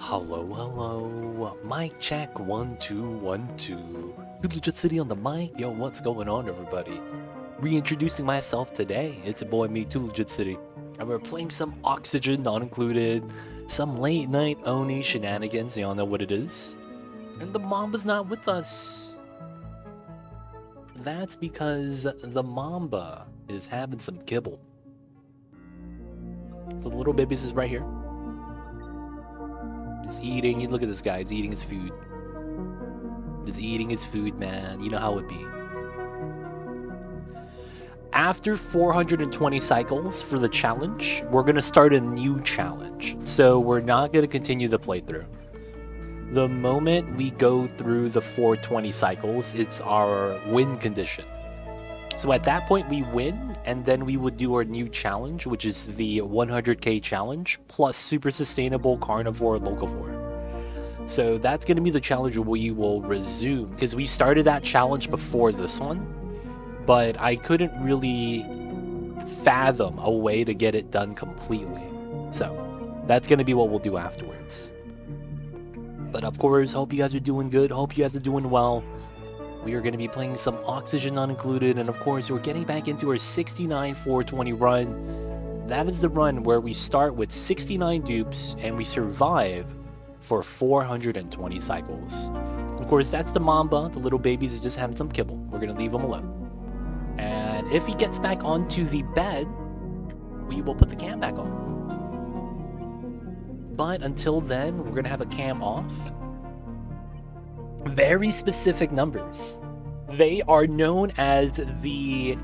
Hello, hello. Mic check 1 2 1 2. Duplicate City on the mic. Yo, what's going on, everybody? Reintroducing myself today. It's your boy me, Too Legit City, and we're playing some Oxygen, not included, some late night Oni shenanigans. Y'all know what it is. And the Mamba's not with us. That's because the Mamba is having some kibble. The little babies is right here. Just eating. Look at this guy. He's eating his food. Just eating his food, man. You know how it be. After 420 cycles for the challenge, we're going to start a new challenge. So we're not going to continue the playthrough. The moment we go through the 420 cycles, it's our win condition. So at that point, we win, and then we would do our new challenge, which is the 100k challenge, plus super sustainable carnivore locavore. So that's going to be the challenge we will resume, because we started that challenge before this one, but I couldn't really fathom a way to get it done completely. So that's going to be what we'll do afterwards. But of course, hope you guys are doing good, hope you guys are doing well. We are going to be playing some Oxygen Not Included, and of course, we're getting back into our 69 420 run. That is the run where we start with 69 dupes, and we survive for 420 cycles. Of course, that's the Mamba. The little babies are just having some kibble. We're going to leave him alone. And if he gets back onto the bed, we will put the cam back on. But until then, we're going to have a cam off. Very specific numbers. They are known as the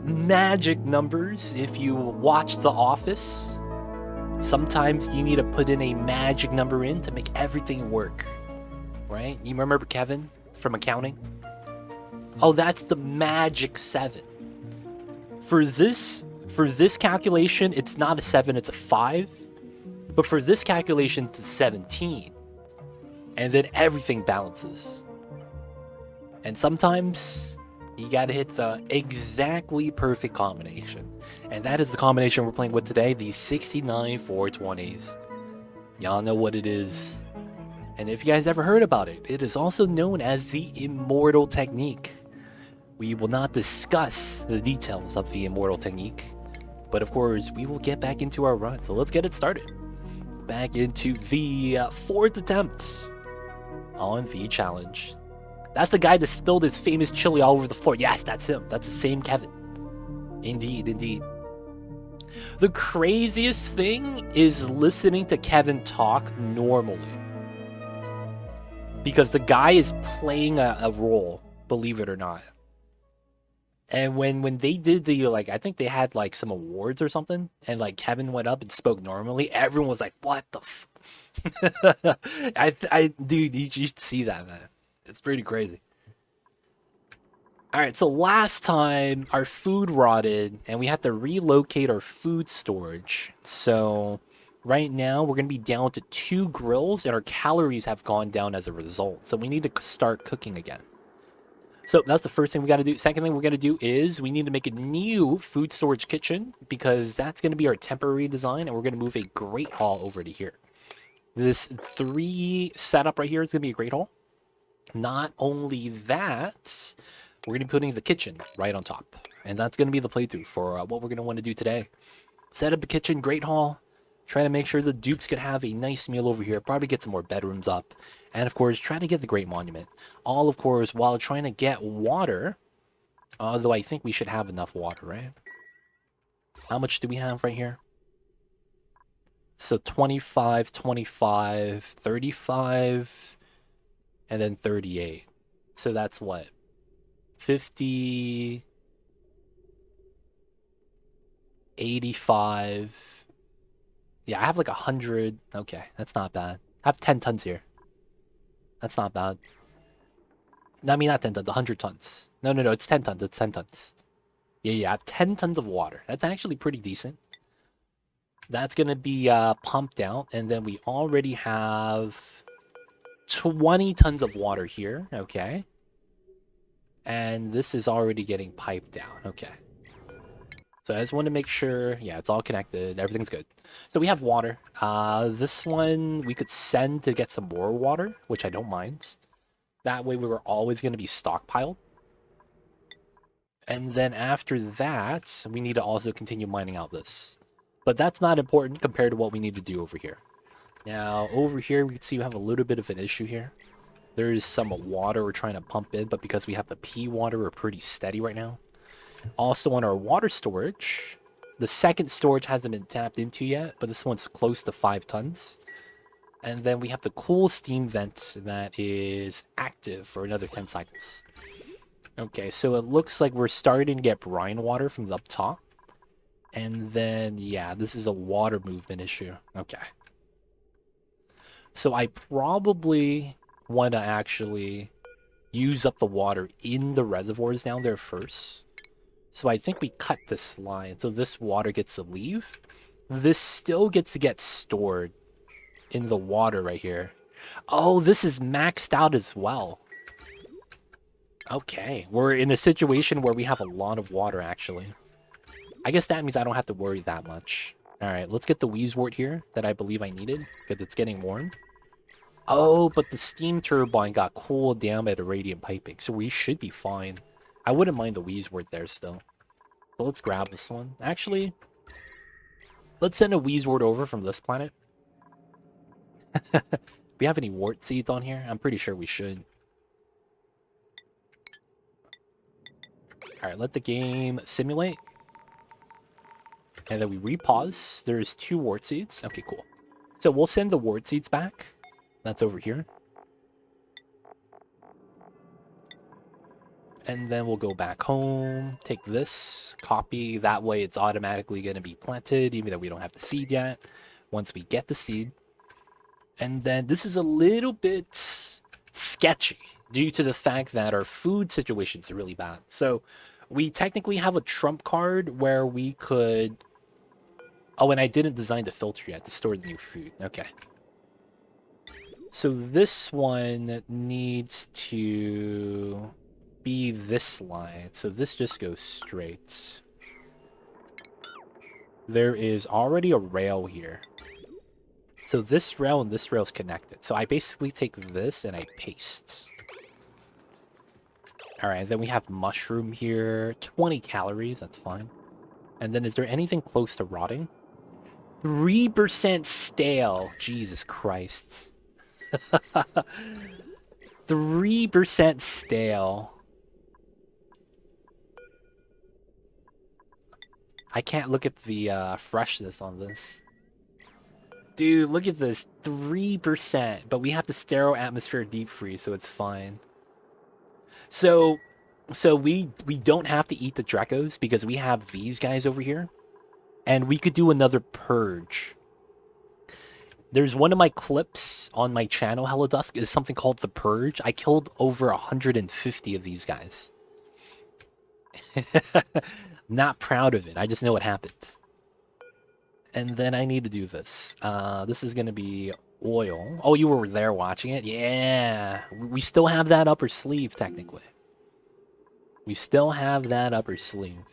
magic numbers. If you watch The Office, sometimes you need to put in a magic number in to make everything work, right? You remember Kevin from accounting? Oh, that's the magic 7. For this calculation, it's not a 7, it's a 5. But for this calculation, it's a 17. And then everything balances. And sometimes you gotta hit the exactly perfect combination. And that is the combination we're playing with today, the 69 420s. Y'all know what it is. And if you guys ever heard about it, it is also known as the Immortal Technique. We will not discuss the details of the Immortal Technique, but of course, we will get back into our run. So let's get it started. Back into the 4th attempt on the challenge. That's the guy that spilled his famous chili all over the floor. Yes, that's him. That's the same Kevin. Indeed, indeed. The craziest thing is listening to Kevin talk normally. Because the guy is playing a role, believe it or not. And when they did the, I think they had, some awards or something, and, Kevin went up and spoke normally, everyone was like, what the dude, you should see that, man. It's pretty crazy. All right, so last time our food rotted and we had to relocate our food storage. So right now we're going to be down to 2 grills and our calories have gone down as a result. So we need to start cooking again. So that's the first thing we got to do. Second thing we're going to do is we need to make a new food storage kitchen because that's going to be our temporary design, and we're going to move a Great Hall over to here. This 3 setup right here is going to be a Great Hall. Not only that, we're going to be putting the kitchen right on top. And that's going to be the playthrough for what we're going to want to do today. Set up the kitchen, Great Hall. Try to make sure the dupes could have a nice meal over here. Probably get some more bedrooms up. And of course, try to get the Great Monument. All, of course, while trying to get water. Although I think we should have enough water, right? How much do we have right here? So 25, 25, 35, and then 38. So that's what? 50, 85. Yeah, I have 100. Okay, that's not bad. I have 10 tons here. That's not bad. No, I mean, not 10 tons, 100 tons. No, it's 10 tons. It's 10 tons. Yeah, I have 10 tons of water. That's actually pretty decent. That's going to be pumped out, and then we already have 20 tons of water here. Okay. And this is already getting piped down. Okay. So I just want to make sure, yeah, it's all connected. Everything's good. So we have water. This one we could send to get some more water, which I don't mind. That way we were always going to be stockpiled. And then after that, we need to also continue mining out this. But that's not important compared to what we need to do over here. Now, over here, we can see we have a little bit of an issue here. There is some water we're trying to pump in, but because we have the P water, we're pretty steady right now. Also on our water storage, the second storage hasn't been tapped into yet, but this one's close to 5 tons. And then we have the cool steam vent that is active for another 10 cycles. Okay, so it looks like we're starting to get brine water from the up top. And then, yeah, this is a water movement issue. Okay. So I probably want to actually use up the water in the reservoirs down there first. So I think we cut this line, so this water gets to leave. This still gets to get stored in the water right here. Oh, this is maxed out as well. Okay, we're in a situation where we have a lot of water, actually. I guess that means I don't have to worry that much. All right, let's get the Wheezewort here that I believe I needed, because it's getting warm. Oh, but the steam turbine got cooled down by the radiant piping, so we should be fine. I wouldn't mind the Wheezewort there still. So let's grab this one. Actually, let's send a Wheezewort over from this planet. Do we have any wart seeds on here? I'm pretty sure we should. Alright, let the game simulate. And then we repause. There's 2 wart seeds. Okay, cool. So we'll send the wart seeds back. That's over here. And then we'll go back home, take this, copy. That way it's automatically going to be planted, even though we don't have the seed yet. Once we get the seed. And then this is a little bit sketchy due to the fact that our food situations are really bad. So we technically have a trump card where we could... Oh, and I didn't design the filter yet to store the new food. Okay. So this one needs to be this line. So this just goes straight. There is already a rail here. So this rail and this rail is connected. So I basically take this and I paste. Alright, then we have mushroom here. 20 calories, that's fine. And then is there anything close to rotting? 3% stale. Jesus Christ. 3% stale. I can't look at the freshness on this. Dude, look at this. 3%. But we have the sterile atmosphere deep freeze, so it's fine. So we don't have to eat the Drecos because we have these guys over here. And we could do another purge. There's one of my clips on my channel, Hello Dusk, is something called The Purge. I killed over 150 of these guys. Not proud of it. I just know it happens. And then I need to do this. This is going to be oil. Oh, you were there watching it? Yeah. We still have that upper sleeve, technically. We still have that upper sleeve.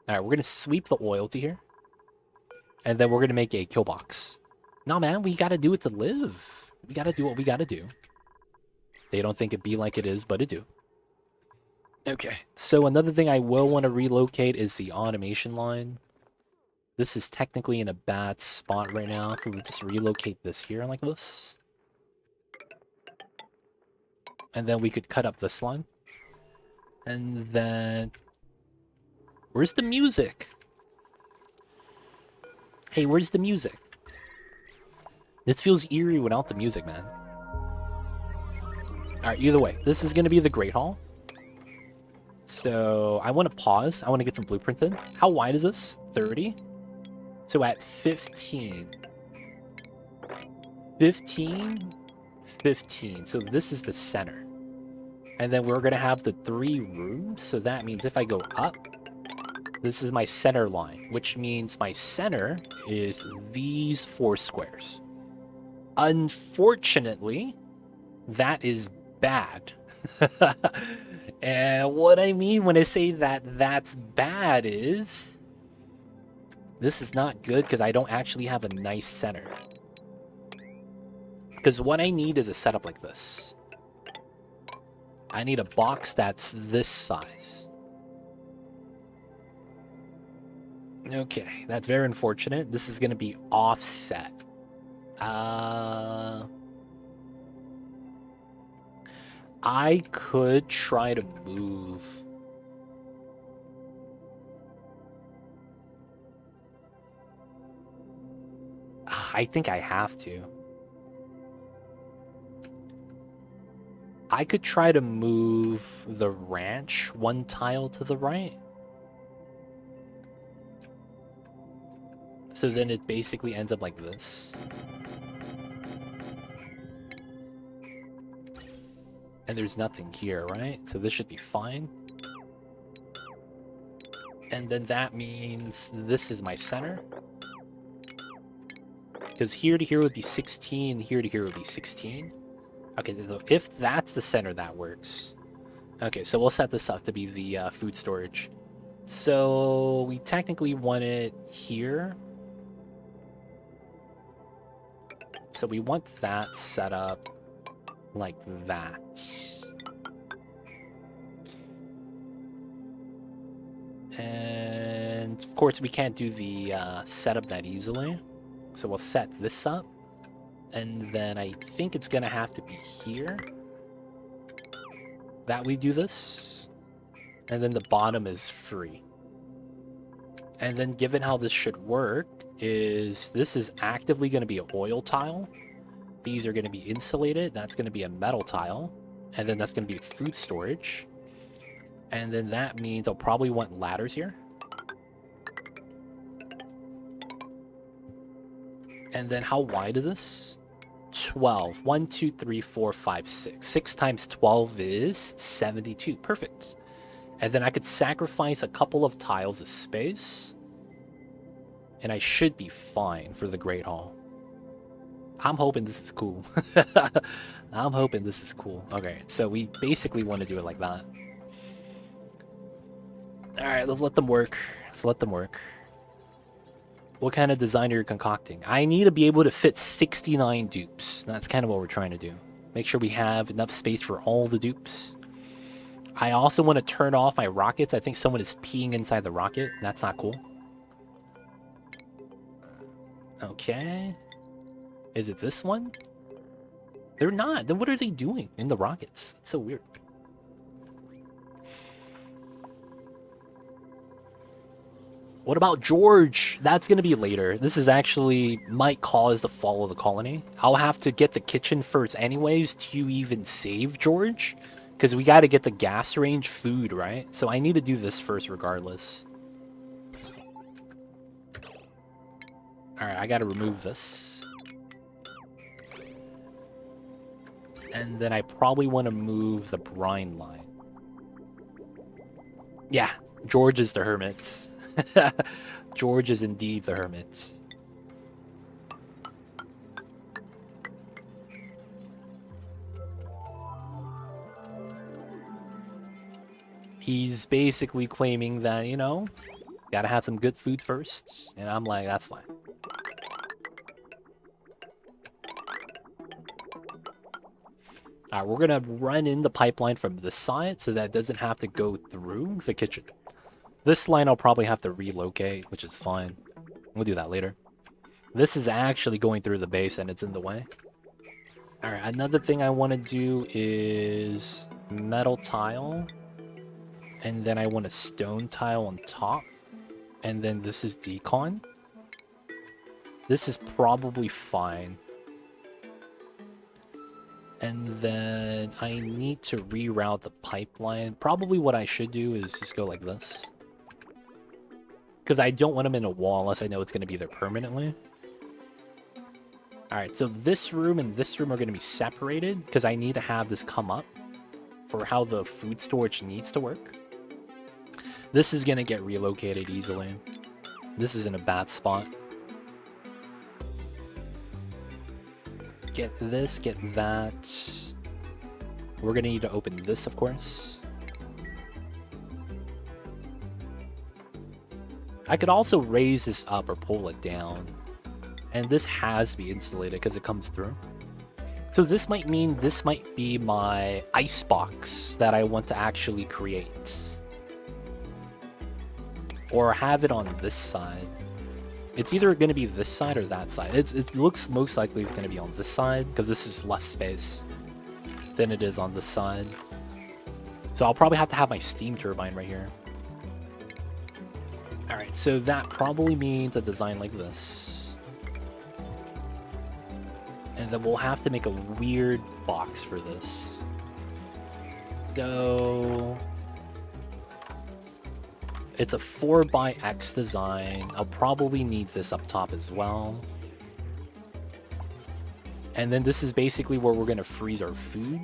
All right, we're going to sweep the oil to here. And then we're going to make a kill box. No, man, we got to do it to live. We got to do what we got to do. They don't think it be like it is, but it do. Okay, so another thing I will want to relocate is the automation line. This is technically in a bad spot right now, so we'll just relocate this here like this. And then we could cut up this line. And then... Where's the music? Hey, where's the music? This feels eerie without the music, man. Alright, either way, this is going to be the Great Hall. So, I want to pause. I want to get some blueprinted. How wide is this? 30? So at 15. 15? 15. So this is the center. And then we're going to have the 3 rooms. So that means if I go up, this is my center line, which means my center is these 4 squares. Unfortunately, that is bad. And what I mean when I say that that's bad is This is not good because I don't actually have a nice center. Because what I need is a setup like this. I need a box that's this size. Okay, that's very unfortunate. This is going to be offset. I could try to move. I think I have to. I could try to move the ranch one tile to the right. So then it basically ends up like this. And there's nothing here, right? So this should be fine. And then that means this is my center. Because here to here would be 16, here to here would be 16. Okay, if that's the center, that works. Okay, so we'll set this up to be the food storage. So we technically want it here. So we want that set up like that. And of course we can't do the setup that easily. So we'll set this up. And then I think it's gonna have to be here that we do this. And then the bottom is free. And then given how this should work is this is actively going to be an oil tile. These are going to be insulated. That's going to be a metal tile. And then that's going to be food storage. And then that means I'll probably want ladders here. And then how wide is this? 12. 1, 2, 3, 4, 5, 6. 6 times 12 is 72. Perfect. And then I could sacrifice a couple of tiles of space. And I should be fine for the Great Hall. I'm hoping this is cool. I'm hoping this is cool. Okay, so we basically want to do it like that. Alright, let's let them work. Let's let them work. What kind of design are you concocting? I need to be able to fit 69 dupes. That's kind of what we're trying to do. Make sure we have enough space for all the dupes. I also want to turn off my rockets. I think someone is peeing inside the rocket. That's not cool. Okay. Is it this one? They're not. Then what are they doing in the rockets? It's so weird. What about George? That's going to be later. This is actually might cause the fall of the colony. I'll have to get the kitchen first anyways to even save George. Because we got to get the gas range food, right? So I need to do this first regardless. Alright, I got to remove this. And then I probably want to move the brine line. Yeah, George is the hermit. George is indeed the hermit. He's basically claiming that, you know, gotta have some good food first. And I'm like, that's fine. Alright, we're gonna run in the pipeline from this side so that it doesn't have to go through the kitchen. This line I'll probably have to relocate, which is fine. We'll do that later. This is actually going through the base and it's in the way. Alright, another thing I want to do is metal tile. And then I want a stone tile on top. And then this is decon. This is probably fine. And then I need to reroute the pipeline. Probably what I should do is just go like this. Because I don't want them in a wall unless I know it's going to be there permanently. Alright, so this room and this room are going to be separated. Because I need to have this come up for how the food storage needs to work. This is going to get relocated easily. This is in a bad spot. Get this, get that. We're going to need to open this, of course. I could also raise this up or pull it down. And this has to be insulated because it comes through. So this might mean this might be my ice box that I want to actually create. Or have it on this side. It's either going to be this side or that side. It looks most likely it's going to be on this side because this is less space than it is on this side. So I'll probably have to have my steam turbine right here. Alright, so that probably means a design like this. And then we'll have to make a weird box for this. So it's a 4x design. I'll probably need this up top as well. And then this is basically where we're going to freeze our food.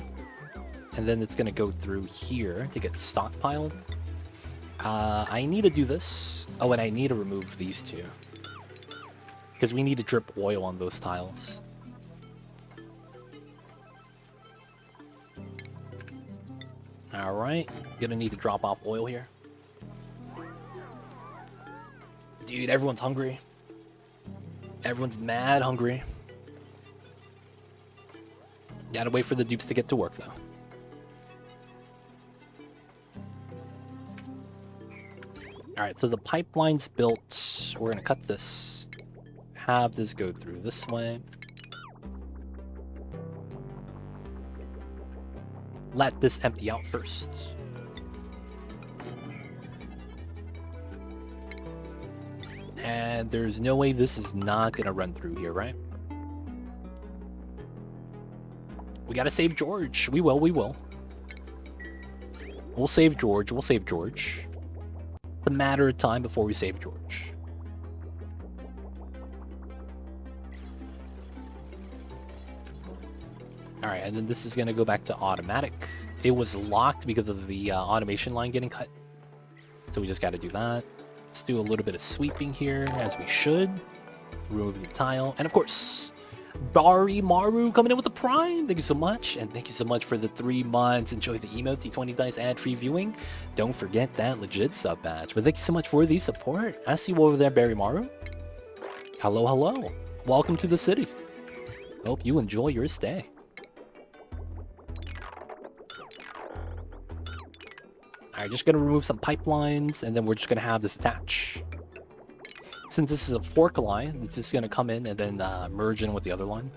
And then it's going to go through here to get stockpiled. I need to do this. Oh, and I need to remove these two. Because we need to drip oil on those tiles. Alright, gonna need to drop off oil here. Dude, everyone's hungry. Everyone's mad hungry. Gotta wait for the dupes to get to work, though. Alright, so the pipeline's built. We're gonna cut this. Have this go through this way. Let this empty out first. And there's no way this is not gonna run through here, right? We gotta save George. We will, we will. We'll save George, we'll save George. It's a matter of time before we save George. Alright, and then this is going to go back to automatic. It was locked because of the automation line getting cut. So we just got to do that. Let's do a little bit of sweeping here, as we should. Remove the tile. And of course, Bari Maru coming in with the Prime. Thank you so much. And thank you so much for the 3 months. Enjoy the emote, T20 Dice ad-free viewing. Don't forget that legit sub badge. But thank you so much for the support. I see you over there, Bari Maru. Hello, hello. Welcome to the city. Hope you enjoy your stay. Alright, just gonna remove some pipelines, and then we're just gonna have this attach. Since this is a fork line, it's just gonna come in and then merge in with the other line.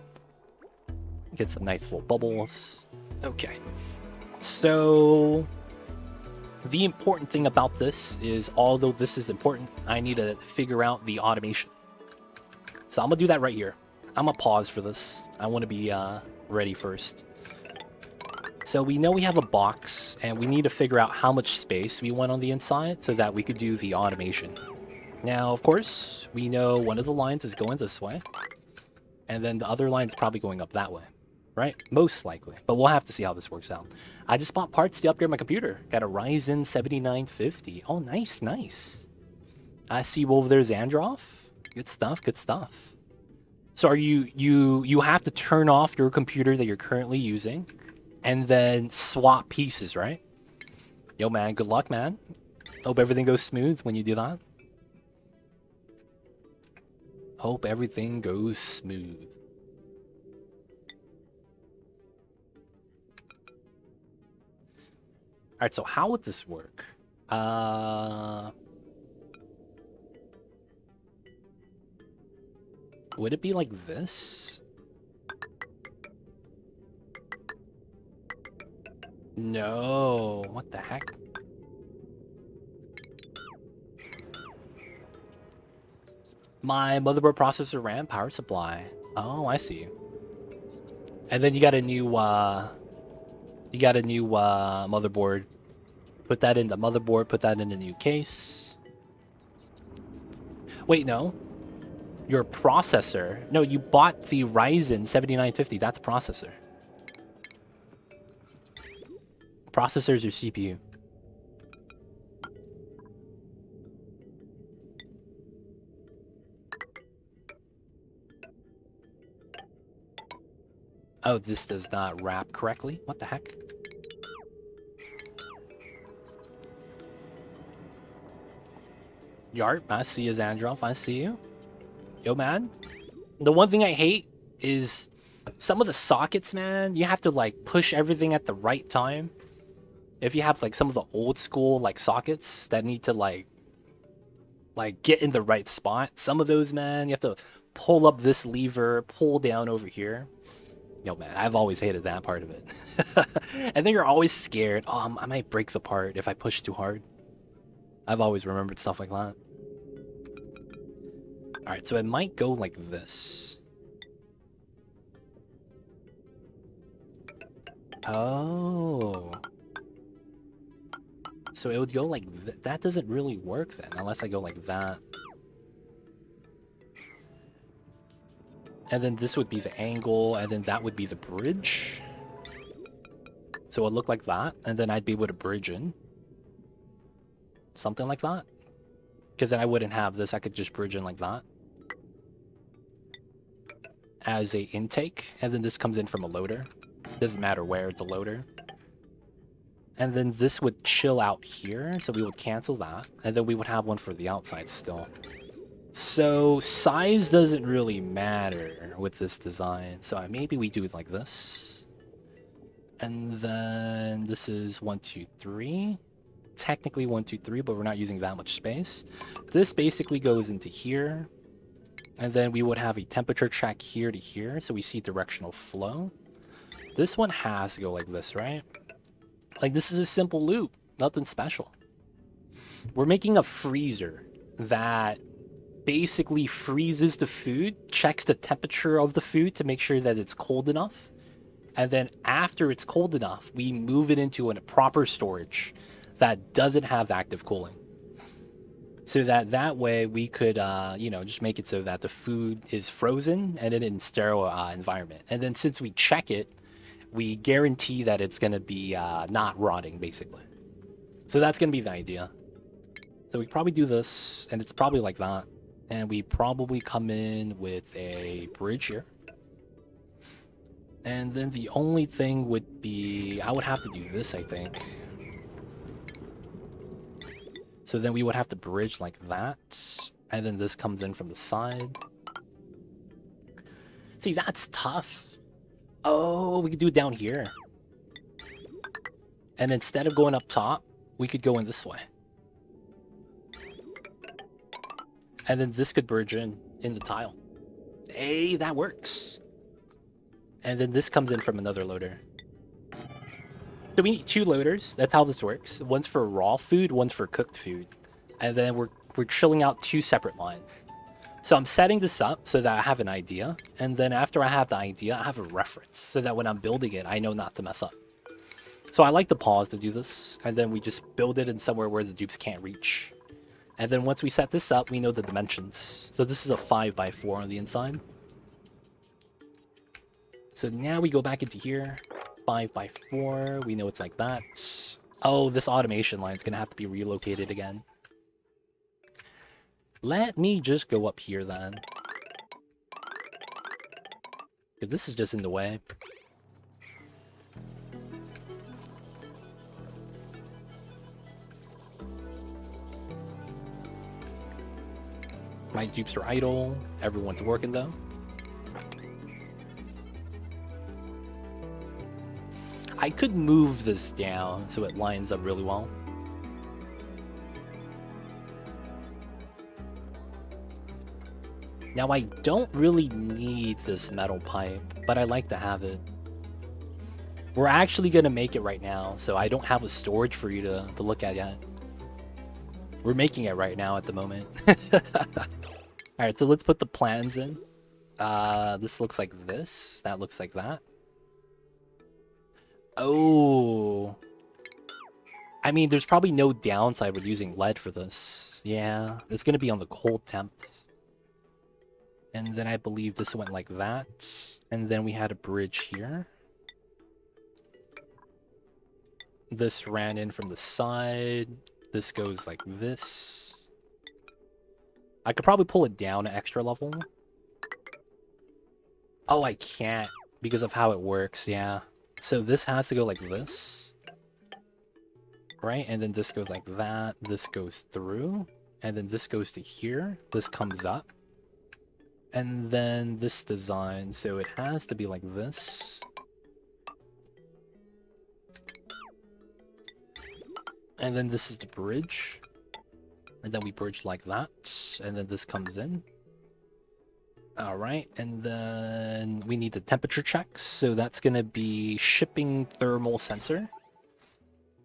Get some nice full bubbles. Okay. So the important thing about this is, although this is important, I need to figure out the automation. So I'm gonna do that right here. I'm gonna pause for this. I want to be ready first. So we know we have a box, and we need to figure out how much space we want on the inside so that we could do the automation. Now, of course, we know one of the lines is going this way, and then the other line is probably going up that way, right? Most likely, but we'll have to see how this works out. I just bought parts to upgrade my computer. Got a Ryzen 7950. Oh, nice, nice. I see you over there, Xandroff. Good stuff, good stuff. So are you have to turn off your computer that you're currently using, and then swap pieces, right? Yo, man, good luck, man. Hope everything goes smooth when you do that. Hope everything goes smooth. Alright, so how would this work? Would it be like this? No, what the heck? My motherboard, processor, RAM, power supply. Oh, I see. And then you got a new motherboard. Put that in the motherboard, put that in a new case. Wait, no. Your processor. No, you bought the Ryzen 7950. That's a processor. Processors or CPU? Oh, this does not wrap correctly? What the heck? Yarp, I see you, Zandroff. I see you. Yo, man. The one thing I hate is some of the sockets, man. You have to like push everything at the right time. If you have like some of the old school like sockets that need to like get in the right spot, some of those, man, you have to pull up this lever, pull down over here. Yo, man, I've always hated that part of it. And then you're always scared. I might break the part if I push too hard. I've always remembered stuff like that. Alright, so it might go like this. Oh. So it would go like that doesn't really work then, unless I go like that. And then this would be the angle, and then that would be the bridge. So it would look like that, and then I'd be able to bridge in. Something like that. Because then I wouldn't have this, I could just bridge in like that. As a intake, and then this comes in from a loader. Doesn't matter where, it's a loader. And then this would chill out here, so we would cancel that. And then we would have one for the outside still. So size doesn't really matter with this design. So maybe we do it like this. And then this is 1, 2, 3. Technically 1, 2, 3, but we're not using that much space. This basically goes into here. And then we would have a temperature check here to here, so we see directional flow. This one has to go like this, right? Like, this is a simple loop. Nothing special. We're making a freezer that basically freezes the food, checks the temperature of the food to make sure that it's cold enough. And then after it's cold enough, we move it into a proper storage that doesn't have active cooling. So that way we could, you know, just make it so that the food is frozen and in a sterile environment. And then since we check it, we guarantee that it's going to be not rotting, basically. So that's going to be the idea. So we probably do this, and it's probably like that. And we probably come in with a bridge here. And then the only thing would be, I would have to do this, I think. So then we would have to bridge like that. And then this comes in from the side. See, that's tough. Oh, we could do it down here. And instead of going up top, we could go in this way. And then this could bridge in the tile. Hey, that works. And then this comes in from another loader. So we need 2 loaders. That's how this works. One's for raw food, one's for cooked food. And then we're chilling out 2 separate lines. So I'm setting this up so that I have an idea. And then after I have the idea, I have a reference. So that when I'm building it, I know not to mess up. So I like to pause to do this. And then we just build it in somewhere where the dupes can't reach. And then once we set this up, we know the dimensions. So this is a 5x4 on the inside. So now we go back into here. 5x4. We know it's like that. Oh, this automation line is going to have to be relocated again. Let me just go up here then. This is just in the way. My dupes are idle. Everyone's working though. I could move this down so it lines up really well. Now I don't really need this metal pipe, but I like to have it. We're actually gonna make it right now, so I don't have a storage for you to look at yet. We're making it right now at the moment. Alright, so let's put the plans in. This looks like this. That looks like that. Oh. I mean, there's probably no downside with using lead for this. Yeah, it's going to be on the cold temps. And then I believe this went like that. And then we had a bridge here. This ran in from the side. This goes like this. I could probably pull it down an extra level. Oh, I can't because of how it works, yeah. So this has to go like this. Right? And then this goes like that. This goes through. And then this goes to here. This comes up. And then this design, so it has to be like this. And then this is the bridge. And then we bridge like that. And then this comes in. Alright, and then we need the temperature checks. So that's going to be shipping thermal sensor.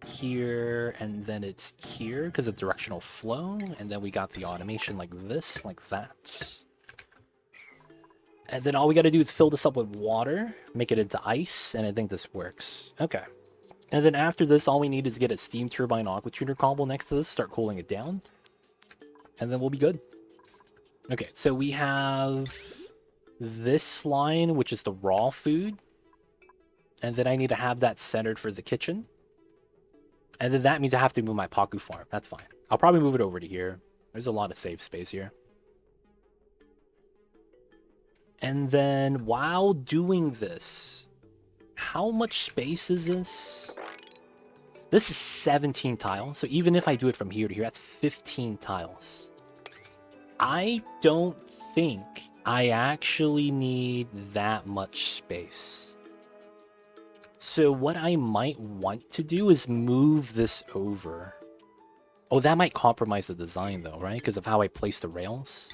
Here, and then it's here because of directional flow. And then we got the automation like this, like that. And then all we got to do is fill this up with water, make it into ice, and I think this works. Okay. And then after this, all we need is get a steam turbine aqua tuner combo next to this, start cooling it down. And then we'll be good. Okay, so we have this line, which is the raw food. And then I need to have that centered for the kitchen. And then that means I have to move my Pacu farm. That's fine. I'll probably move it over to here. There's a lot of safe space here. And then while doing this, how much space is this? This is 17 tiles. So even if I do it from here to here, that's 15 tiles. I don't think I actually need that much space. So what I might want to do is move this over. Oh, that might compromise the design though, right? Because of how I place the rails.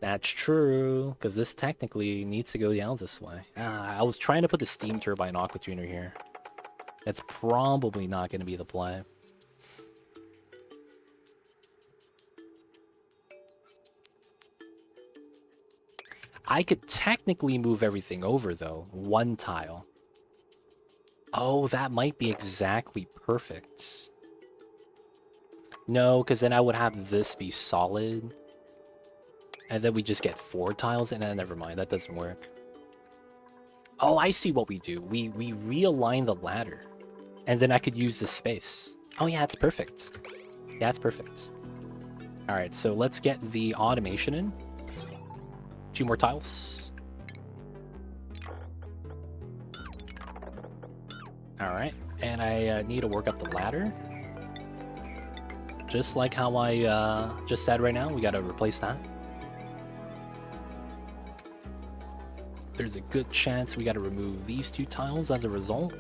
That's true, because this technically needs to go down this way. I was trying to put the steam turbine aqua tuner here. That's probably not going to be the play. I could technically move everything over, though. One tile. Oh, that might be exactly perfect. No, because then I would have this be solid. And then we just get 4 tiles, and then never mind, that doesn't work. Oh, I see what we do. We realign the ladder. And then I could use this space. Oh yeah, it's perfect. Yeah, it's perfect. Alright, so let's get the automation in. 2 more tiles. Alright, and I need to work up the ladder. Just like how I just said right now, we gotta replace that. There's a good chance we got to remove these 2 tiles as a result.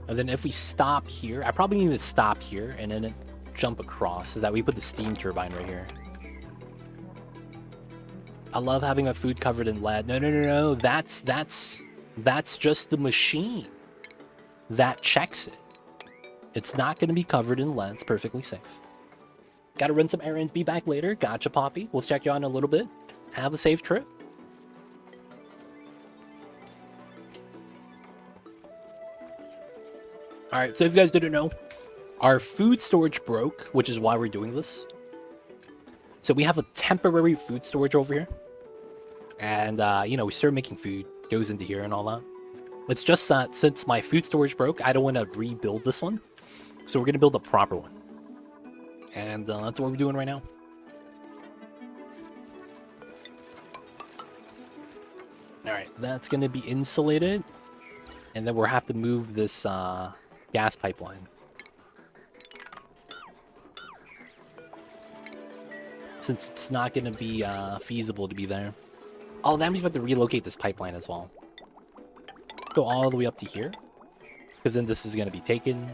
And then if we stop here, I probably need to stop here and then jump across so that we put the steam turbine right here. I love having my food covered in lead. No. That's just the machine that checks it. It's not going to be covered in lead. It's perfectly safe. Got to run some errands. Be back later. Gotcha, Poppy. We'll check you on in a little bit. Have a safe trip. Alright, so if you guys didn't know, our food storage broke, which is why we're doing this. So we have a temporary food storage over here. And, you know, we started making food, goes into here and all that. It's just that since my food storage broke, I don't want to rebuild this one. So we're going to build a proper one. And that's what we're doing right now. Alright, that's going to be insulated. And then we'll have to move this gas pipeline. Since it's not going to be feasible to be there. Oh, that means we have to relocate this pipeline as well. Go all the way up to here. Because then this is going to be taken.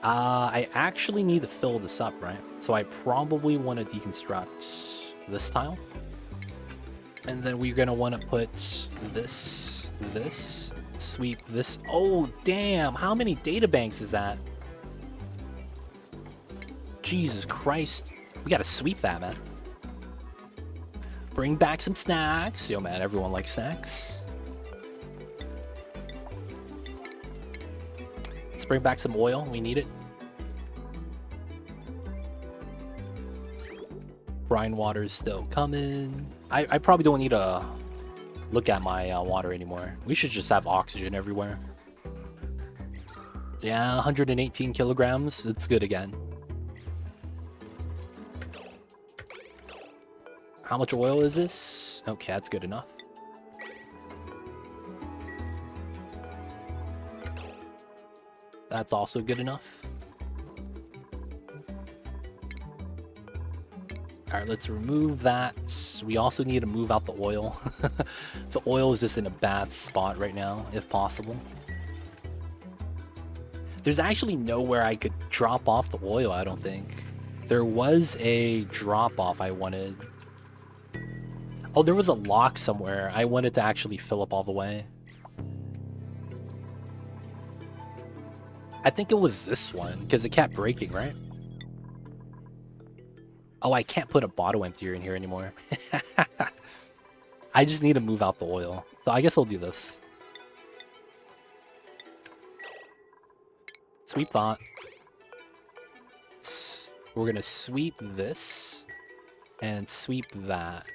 I actually need to fill this up, right? So I probably want to deconstruct this tile. And then we're going to want to put this, sweep this. Oh, damn. How many data banks is that? Jesus Christ. We got to sweep that, man. Bring back some snacks. Yo, man, everyone likes snacks. Let's bring back some oil. We need it. Brine water is still coming. I probably don't need to look at my water anymore. We should just have oxygen everywhere. Yeah, 118 kilograms. It's good again. How much oil is this? Okay, that's good enough. That's also good enough. Alright, let's remove that. We also need to move out the oil. The oil is just in a bad spot right now, if possible. There's actually nowhere I could drop off the oil, I don't think. There was a drop-off I wanted. Oh, there was a lock somewhere. I wanted to actually fill up all the way. I think it was this one, because it kept breaking, right? Oh, I can't put a bottle emptier in here anymore. I just need to move out the oil. So I guess I'll do this. Sweep that. We're going to sweep this. And sweep that.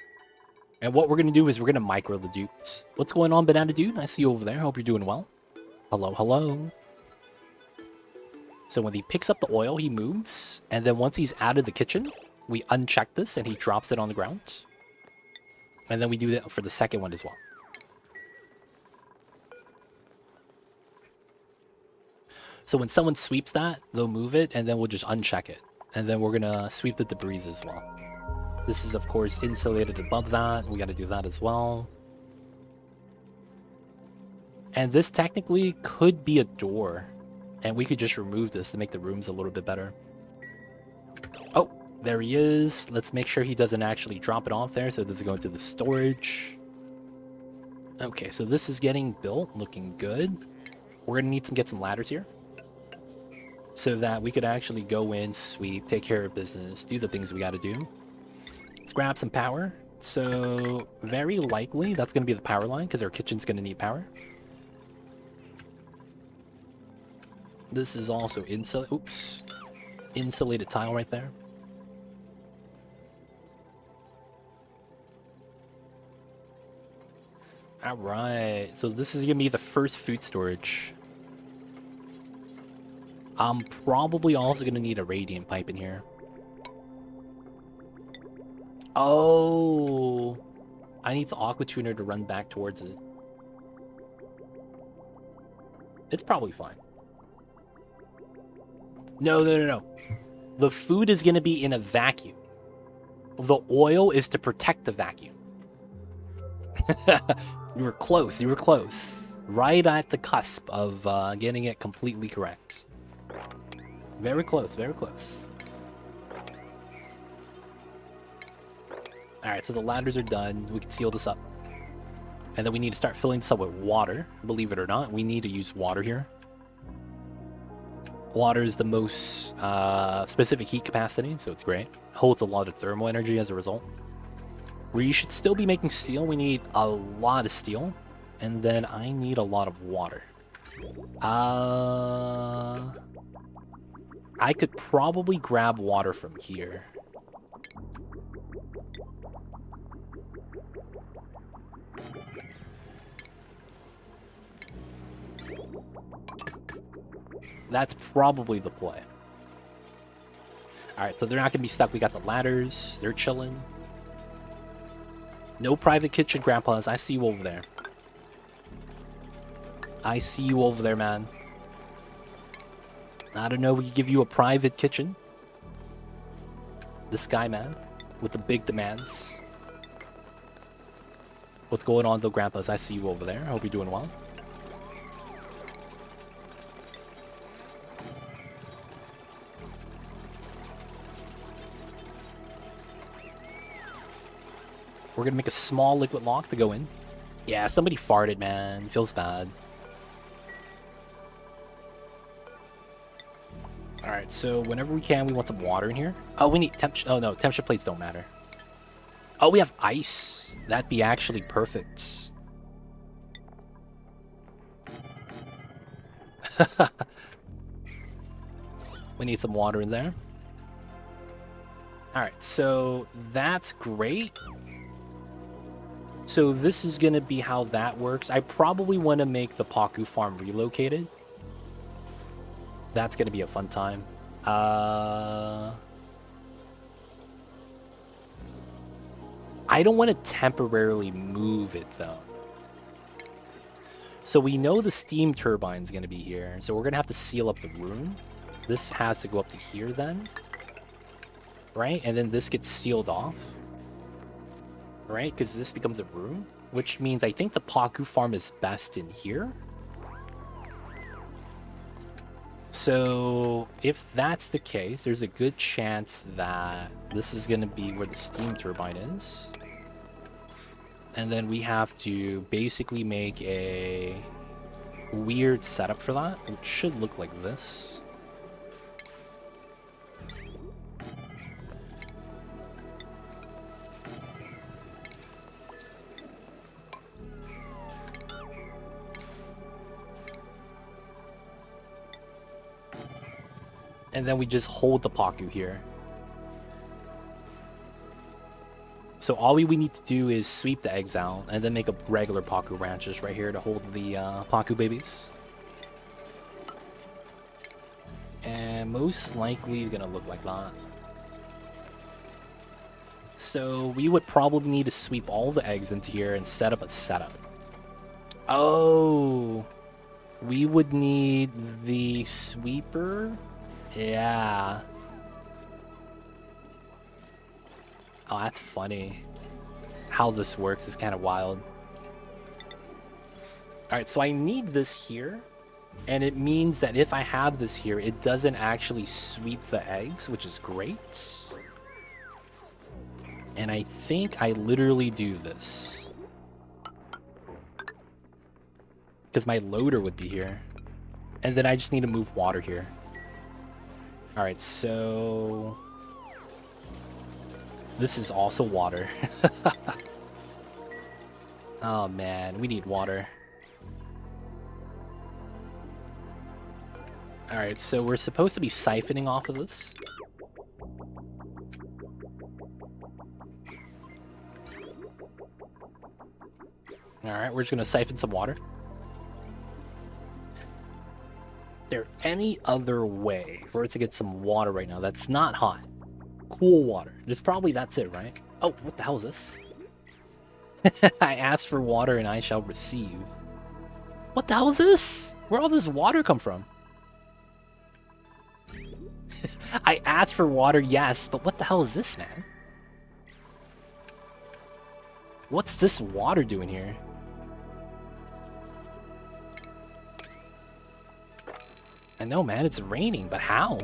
And what we're going to do is we're going to micro the dupes. What's going on, Banana Dude? I see you over there. Hope you're doing well. Hello, hello. So when he picks up the oil, he moves. And then once he's out of the kitchen, we uncheck this and he drops it on the ground. And then we do that for the second one as well. So when someone sweeps that, they'll move it, and then we'll just uncheck it. And then we're going to sweep the debris as well. This is, of course, insulated above that. We got to do that as well. And this technically could be a door. And we could just remove this to make the rooms a little bit better. Oh, there he is. Let's make sure he doesn't actually drop it off there. So this is going to the storage. Okay, so this is getting built. Looking good. We're going to need to get some ladders here. So that we could actually go in, sweep, take care of business, do the things we got to do. Let's grab some power. So very likely that's going to be the power line because our kitchen's going to need power. This is also insulated tile right there. All right, so this is going to be the first food storage. I'm probably also going to need a radiant pipe in here. Oh, I need the aqua tuner to run back towards it. It's probably fine. No. The food is going to be in a vacuum. The oil is to protect the vacuum. You were close. You were close. Right at the cusp of getting it completely correct. Very close. Very close. Alright, so the ladders are done. We can seal this up. And then we need to start filling this up with water. Believe it or not, we need to use water here. Water is the most specific heat capacity, so it's great. Holds a lot of thermal energy as a result. We should still be making steel. We need a lot of steel. And then I need a lot of water. I could probably grab water from here. That's probably the play. Alright, so they're not going to be stuck. We got the ladders. They're chilling. No private kitchen, Grandpas. I see you over there. I see you over there, man. I don't know, we could give you a private kitchen. This guy, man, with the big demands. What's going on, though, Grandpas? I see you over there. I hope you're doing well. We're gonna make a small liquid lock to go in. Yeah, somebody farted, man. Feels bad. Alright, so whenever we can, we want some water in here. Oh, we need temp... Oh, no, temperature plates don't matter. Oh, we have ice. That'd be actually perfect. We need some water in there. Alright, so that's great. So this is going to be how that works. I probably want to make the Pacu farm relocated. That's going to be a fun time. I don't want to temporarily move it, though. So we know the steam turbine's going to be here. So we're going to have to seal up the room. This has to go up to here, then. right? And then this gets sealed off, right? Because this becomes a room, which means I think the Pacu farm is best in here. So if that's the case, there's a good chance that this is going to be where the steam turbine is. And then we have to basically make a weird setup for that, which should look like this. And then we just hold the Pacu here. So all we need to do is sweep the eggs out and then make a regular Pacu ranch just right here to hold the Pacu babies. And most likely it's gonna look like that. So we would probably need to sweep all the eggs into here and set up a setup. Oh, we would need the sweeper. Yeah. Oh, that's funny. How this works is kind of wild. Alright, so I need this here. And it means that if I have this here, it doesn't actually sweep the eggs, which is great. And I think I literally do this. Because my loader would be here. And then I just need to move water here. Alright, so... this is also water. Oh man, we need water. Alright, so we're supposed to be siphoning off of this. Alright, we're just gonna siphon some water. Is there any other way for us to get some water right now that's not hot? Cool water. That's it, right? Oh, what the hell is this? I asked for water and I shall receive. What the hell is this? Where all this water come from? I asked for water, yes, but what the hell is this, man? What's this water doing here? I know, man, it's raining, but how?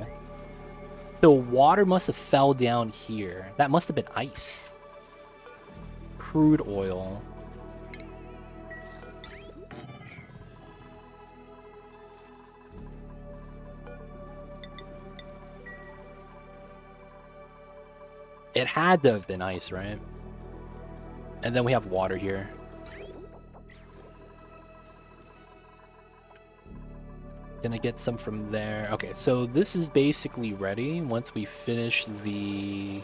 The water must have fell down here. That must have been ice. Crude oil. It had to have been ice, right? And then we have water here. Gonna get some from there. Okay, so this is basically ready once we finish the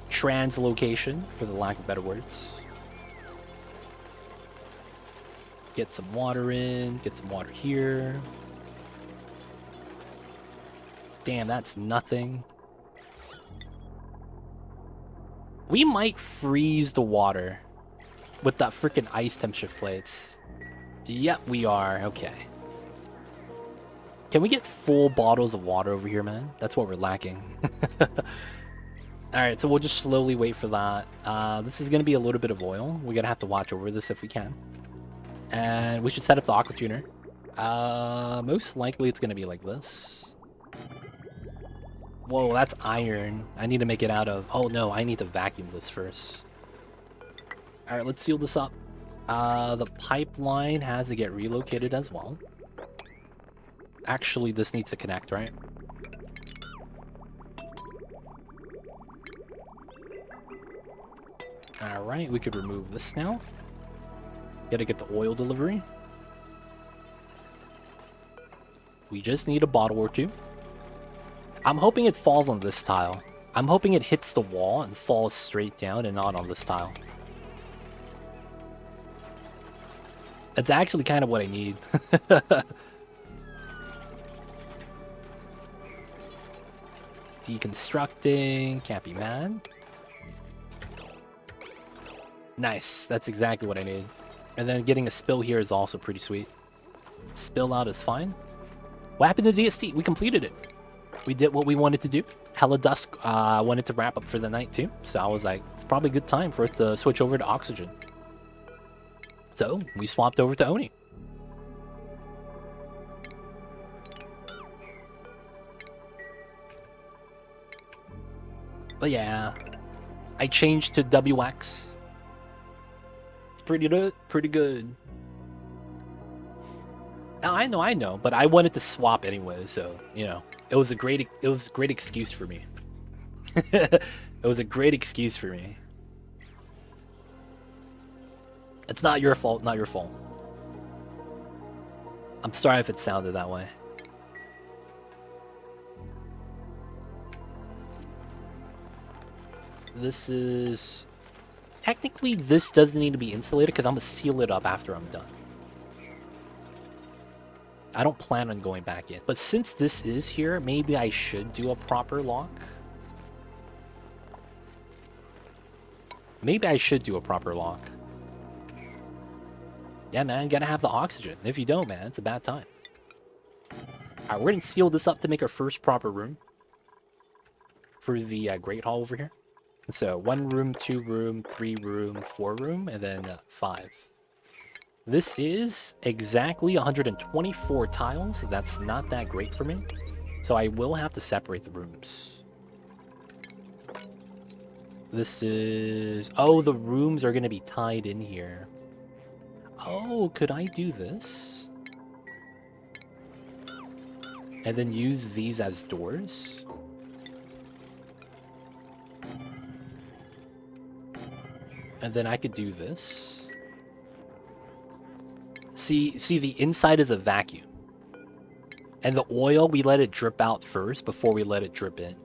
translocation, for the lack of better words. Get some water in, get some water here. Damn, that's nothing. We might freeze the water with that freaking ice temp shift plates. Yep, we are. Okay. Can we get full bottles of water over here, man? That's what we're lacking. Alright, so we'll just slowly wait for that. This is going to be a little bit of oil. We're going to have to watch over this if we can. And we should set up the aqua tuner. Most likely it's going to be like this. Whoa, that's iron. I need to make it out of... oh no, I need to vacuum this first. Alright, let's seal this up. The pipeline has to get relocated as well. Actually, this needs to connect, right? Alright, we could remove this now. Gotta get the oil delivery. We just need a bottle or two. I'm hoping it falls on this tile. I'm hoping it hits the wall and falls straight down and not on this tile. That's actually kind of what I need. Deconstructing, can't be mad. Nice, that's exactly what I need. And then getting a spill here is also pretty sweet. Spill out is fine. What happened to DST? We completed it. we did what we wanted to do. Hella Dusk wanted to wrap up for the night too, so I was like, it's probably a good time for us to switch over to Oxygen. So we swapped over to Oni. But yeah, I changed to WX. It's pretty good. Pretty good. Now, I know, but I wanted to swap anyway, so you know, it was a great excuse for me. It was a great excuse for me. It's not your fault, not your fault. I'm sorry if it sounded that way. This is... Technically, this doesn't need to be insulated because I'm going to seal it up after I'm done. I don't plan on going back in. But since this is here, maybe I should do a proper lock. Maybe I should do a proper lock. Yeah, man, gotta have the oxygen. If you don't, man, it's a bad time. Alright, we're gonna seal this up to make our first proper room. For the Great Hall over here. So, 1 room, 2 room, 3 room, 4 room, and then 5. This is exactly 124 tiles. That's not that great for me. So I will have to separate the rooms. This is... Oh, the rooms are going to be tied in here. Oh, could I do this? And then use these as doors? And then I could do this. See, the inside is a vacuum. And the oil, we let it drip out first before we let it drip in.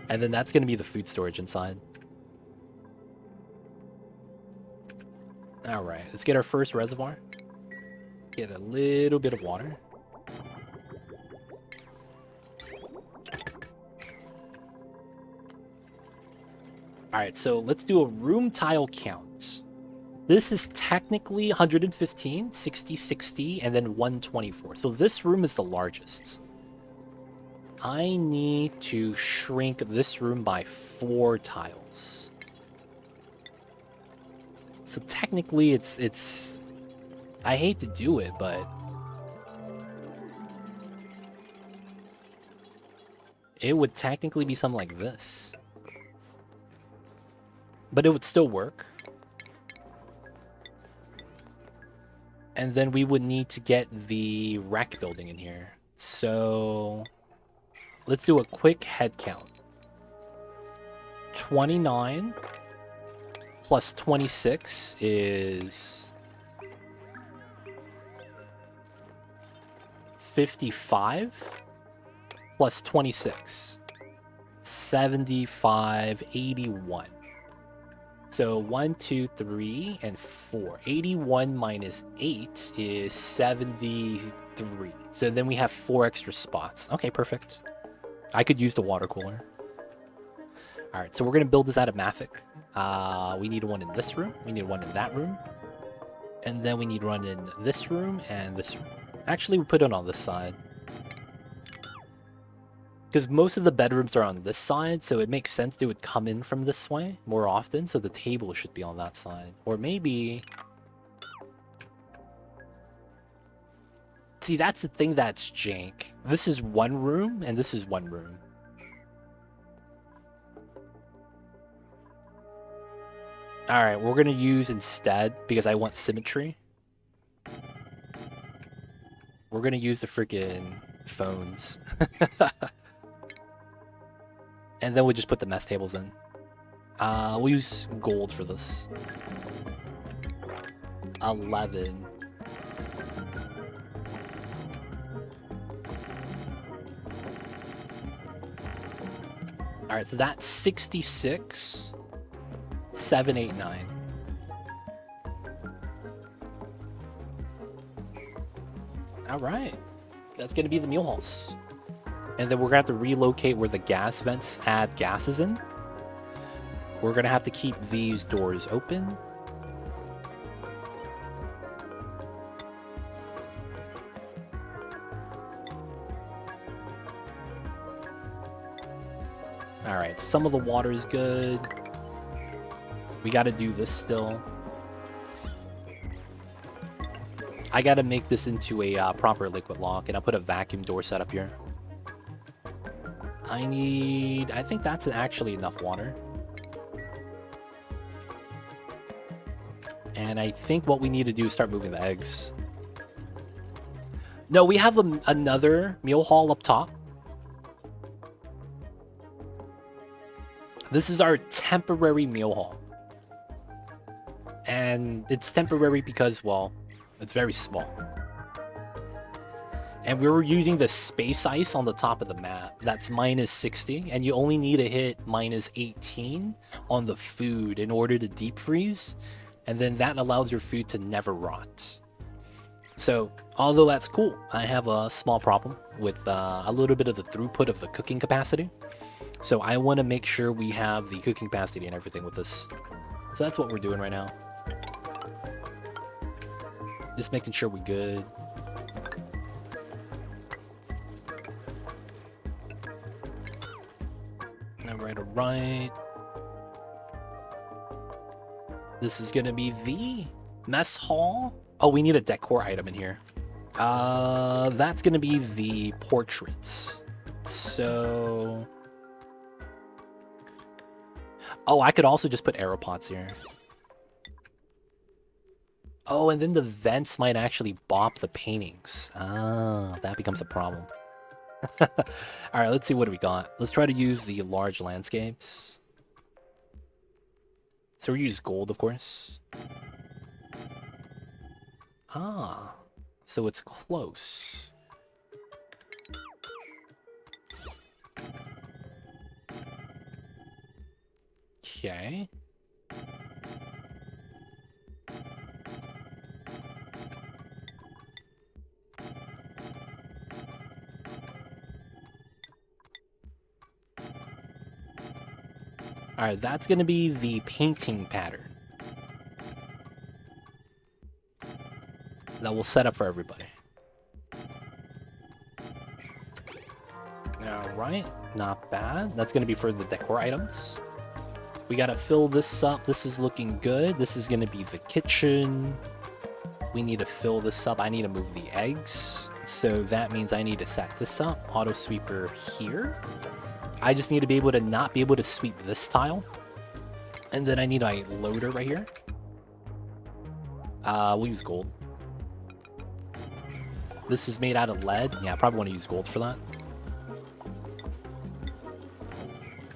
And then that's going to be the food storage inside. Alright, let's get our first reservoir. Get a little bit of water. Alright, so let's do a room tile count. This is technically 115, 60, 60, and then 124. So this room is the largest. I need to shrink this room by 4 tiles. So technically it's... I hate to do it, but... It would technically be something like this. But it would still work. And then we would need to get the rec building in here. So let's do a quick head count. 29 plus 26 is 55 plus 26. 75, 81. So 1, 2, 3, and 4. 81 minus 8 is 73. So then we have 4 extra spots. Okay, perfect. I could use the water cooler. Alright, so we're going to build this out of Mafic. We need one in this room. We need one in that room. And then we need one in this room and this room. Actually, we put it on this side. Because most of the bedrooms are on this side, so it makes sense they would come in from this way more often, so the table should be on that side. Or maybe... See, that's the thing that's jank. This is one room, and this is one room. Alright, we're gonna use instead, because I want symmetry. We're gonna use the freaking phones. And then we'll just put the mess tables in. We'll use gold for this. 11. Alright, so that's 66. 7, 8, 9. Alright. That's gonna be the mule halls. And then we're gonna have to relocate where the gas vents add gases in. We're gonna have to keep these doors open. Alright, some of the water is good. We gotta do this still. I gotta make this into a proper liquid lock, and I'll put a vacuum door set up here. I think that's actually enough water. And I think what we need to do is start moving the eggs. No, we have another meal hall up top. This is our temporary meal hall. And it's temporary because, well, it's very small. And we were using the space ice on the top of the map. That's -60, and you only need to hit -18 on the food in order to deep freeze. And then that allows your food to never rot. So, although that's cool, I have a small problem with a little bit of the throughput of the cooking capacity. So I want to make sure we have the cooking capacity and everything with this. So that's what we're doing right now. Just making sure we're good. Alright. This is gonna be the mess hall. Oh, we need a decor item in here. That's gonna be the portraits. So... Oh, I could also just put aeropods here. Oh, and then the vents might actually bop the paintings. Ah, that becomes a problem. Alright, let's see what we got. Let's try to use the large landscapes. So we use gold, of course. Ah, so it's close. Okay. Alright, that's gonna be the painting pattern that we'll set up for everybody. Alright, not bad. That's gonna be for the decor items. We gotta fill this up. This is looking good. This is gonna be the kitchen. We need to fill this up. I need to move the eggs. So that means I need to set this up. Auto sweeper here. I just need to be able to not be able to sweep this tile. And then I need a loader right here. We'll use gold. This is made out of lead. Yeah, I probably want to use gold for that.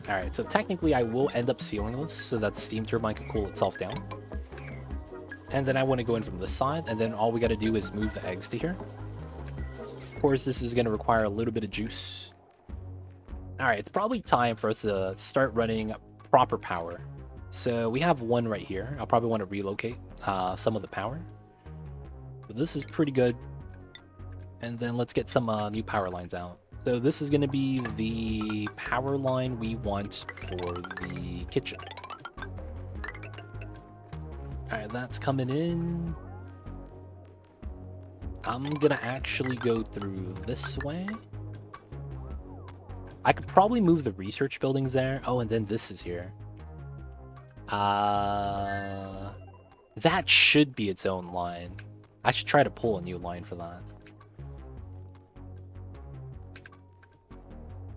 Alright, so technically I will end up sealing this so that the steam turbine can cool itself down. And then I want to go in from this side, and then all we got to do is move the eggs to here. Of course, this is going to require a little bit of juice. Alright, it's probably time for us to start running proper power. So we have one right here. I'll probably want to relocate some of the power. But this is pretty good. And then let's get some new power lines out. So this is going to be the power line we want for the kitchen. Alright, that's coming in. I'm going to actually go through this way. I could probably move the research buildings there. Oh, and then this is here. That should be its own line. I should try to pull a new line for that.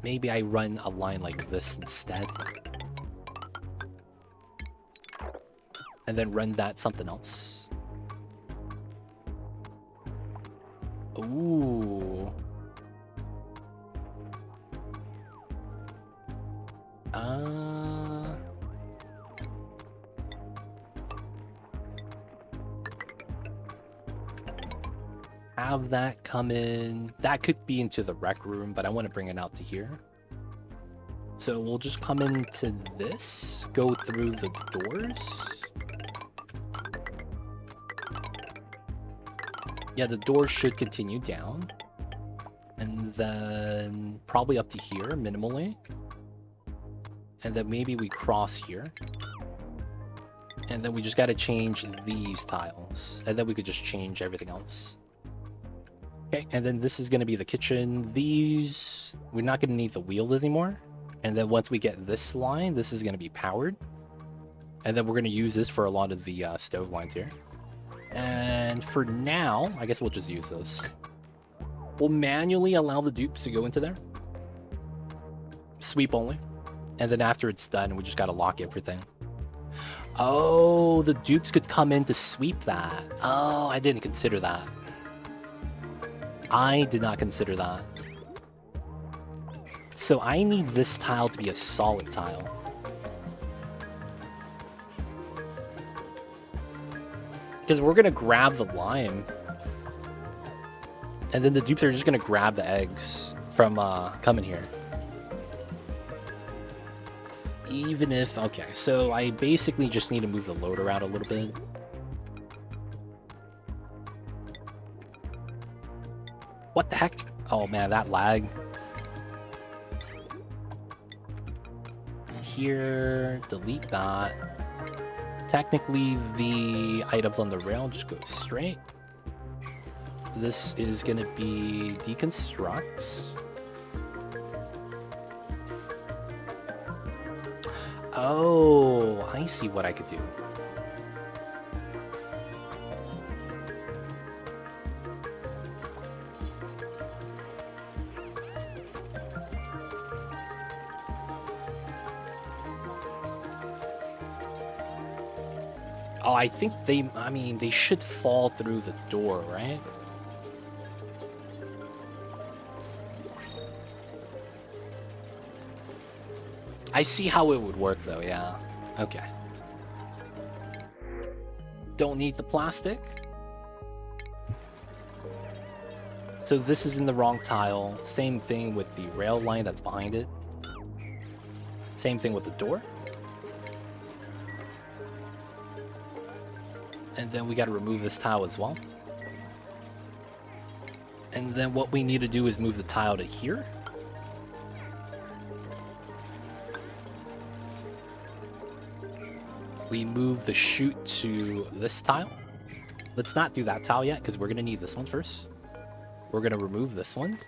Maybe I run a line like this instead. And then run that something else. Ooh. Have that come in. That could be into the rec room, but I want to bring it out to here. So we'll just come into this, go through the doors. Yeah, the doors should continue down. And then probably up to here, minimally. And then maybe we cross here. And then we just got to change these tiles. And then we could just change everything else. Okay, and then this is going to be the kitchen. These, we're not going to need the wheels anymore. And then once we get this line, this is going to be powered. And then we're going to use this for a lot of the stove lines here. And for now, I guess we'll just use this. We'll manually allow the dupes to go into there. Sweep only. And then after it's done, we just got to lock everything. Oh, the dupes could come in to sweep that. Oh, I didn't consider that. I did not consider that. So I need this tile to be a solid tile. Because we're going to grab the lime. And then the dupes are just going to grab the eggs from coming here. Even if... Okay, so I basically just need to move the loader out a little bit. What the heck? Oh man, that lag. Here, delete that. Technically, the items on the rail just go straight. This is going to be deconstruct. Oh, I see what I could do. Oh, I think they should fall through the door, right? I see how it would work, though, yeah. Okay. Don't need the plastic. So this is in the wrong tile. Same thing with the rail line that's behind it. Same thing with the door. And then we got to remove this tile as well. And then what we need to do is move the tile to here. We move the chute to this tile. Let's not do that tile yet, because we're going to need this one first. We're going to remove this one.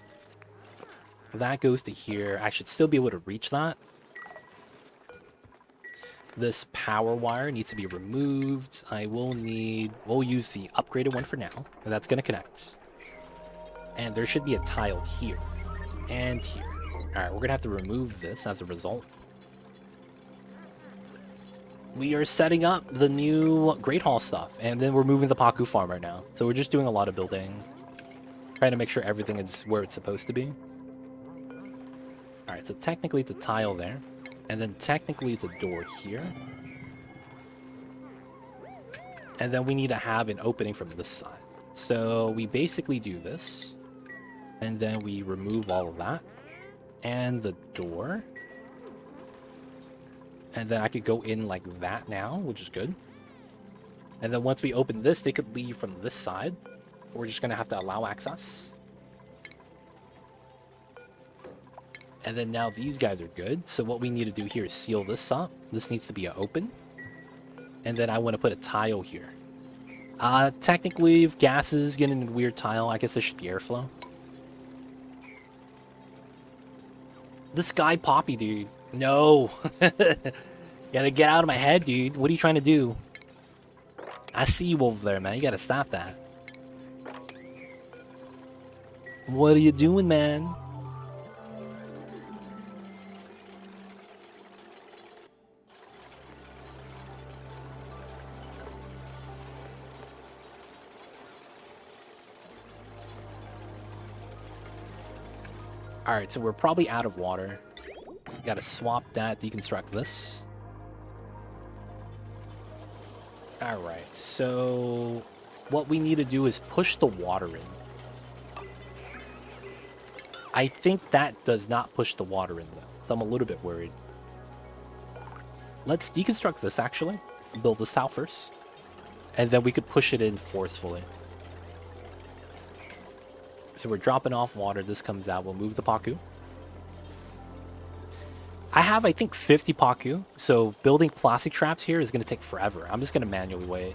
That goes to here. I should still be able to reach that. This power wire needs to be removed. We'll use the upgraded one for now. And that's going to connect. And there should be a tile here. And here. Alright, we're going to have to remove this as a result. We are setting up the new Great Hall stuff. And then we're moving the Pacu farm right now. So we're just doing a lot of building. Trying to make sure everything is where it's supposed to be. Alright, so technically it's a tile there. And then technically it's a door here. And then we need to have an opening from this side. So we basically do this. And then we remove all of that. And the door. And then I could go in like that now, which is good. And then once we open this, they could leave from this side. We're just going to have to allow access. And then now these guys are good. So what we need to do here is seal this up. This needs to be open. And then I want to put a tile here. Technically, if gas is getting a weird tile, I guess there should be airflow. This guy Poppy, dude. No. Gotta get out of my head, dude. What are you trying to do? I see you over there, man. You gotta stop that. What are you doing, man? Alright, so we're probably out of water. Gotta swap that, deconstruct this. Alright, so what we need to do is push the water in. I think that does not push the water in, though, so I'm a little bit worried. Let's deconstruct this, actually. Build this tile first. And then we could push it in forcefully. So we're dropping off water. This comes out. We'll move the Pacu. I have, I think, 50 Pacu. So building plastic traps here is going to take forever. I'm just going to manually wait.